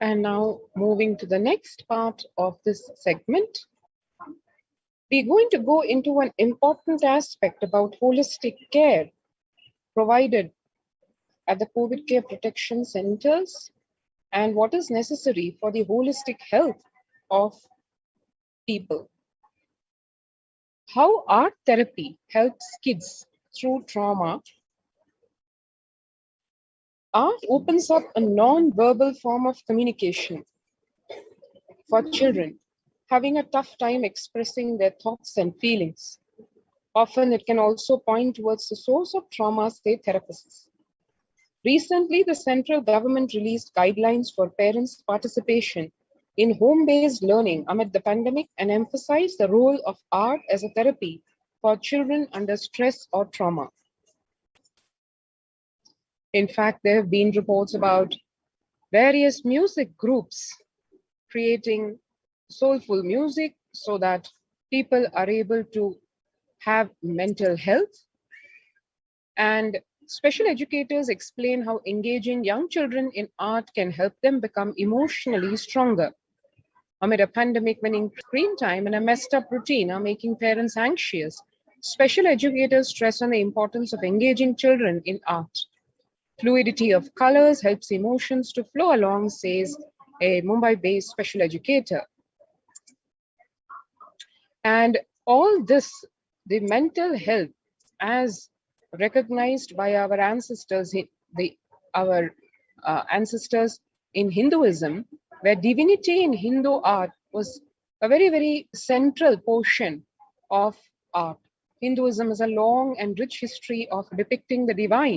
And now moving to the next part of this segment, we're going to go into an important aspect about holistic care provided at the COVID care protection centers and what is necessary for the holistic health of people. How art therapy helps kids through trauma. Art opens up a non-verbal form of communication for children having a tough time expressing their thoughts and feelings. Often it can also point towards the source of trauma, say therapists. Recently, the central government released guidelines for parents' participation in home-based learning amid the pandemic and emphasized the role of art as a therapy for children under stress or trauma. In fact, there have been reports about various music groups creating soulful music so that people are able to have mental health. And special educators explain how engaging young children in art can help them become emotionally stronger. Amid a pandemic, when increased screen time and a messed up routine are making parents anxious, special educators stress on the importance of engaging children in art. Fluidity of colors helps emotions to flow along, says a Mumbai-based special educator. And all this, the mental health as recognized by our ancestors, our ancestors in Hinduism, where divinity in Hindu art was a very, very central portion of art. Hinduism has a long and rich history of depicting the divine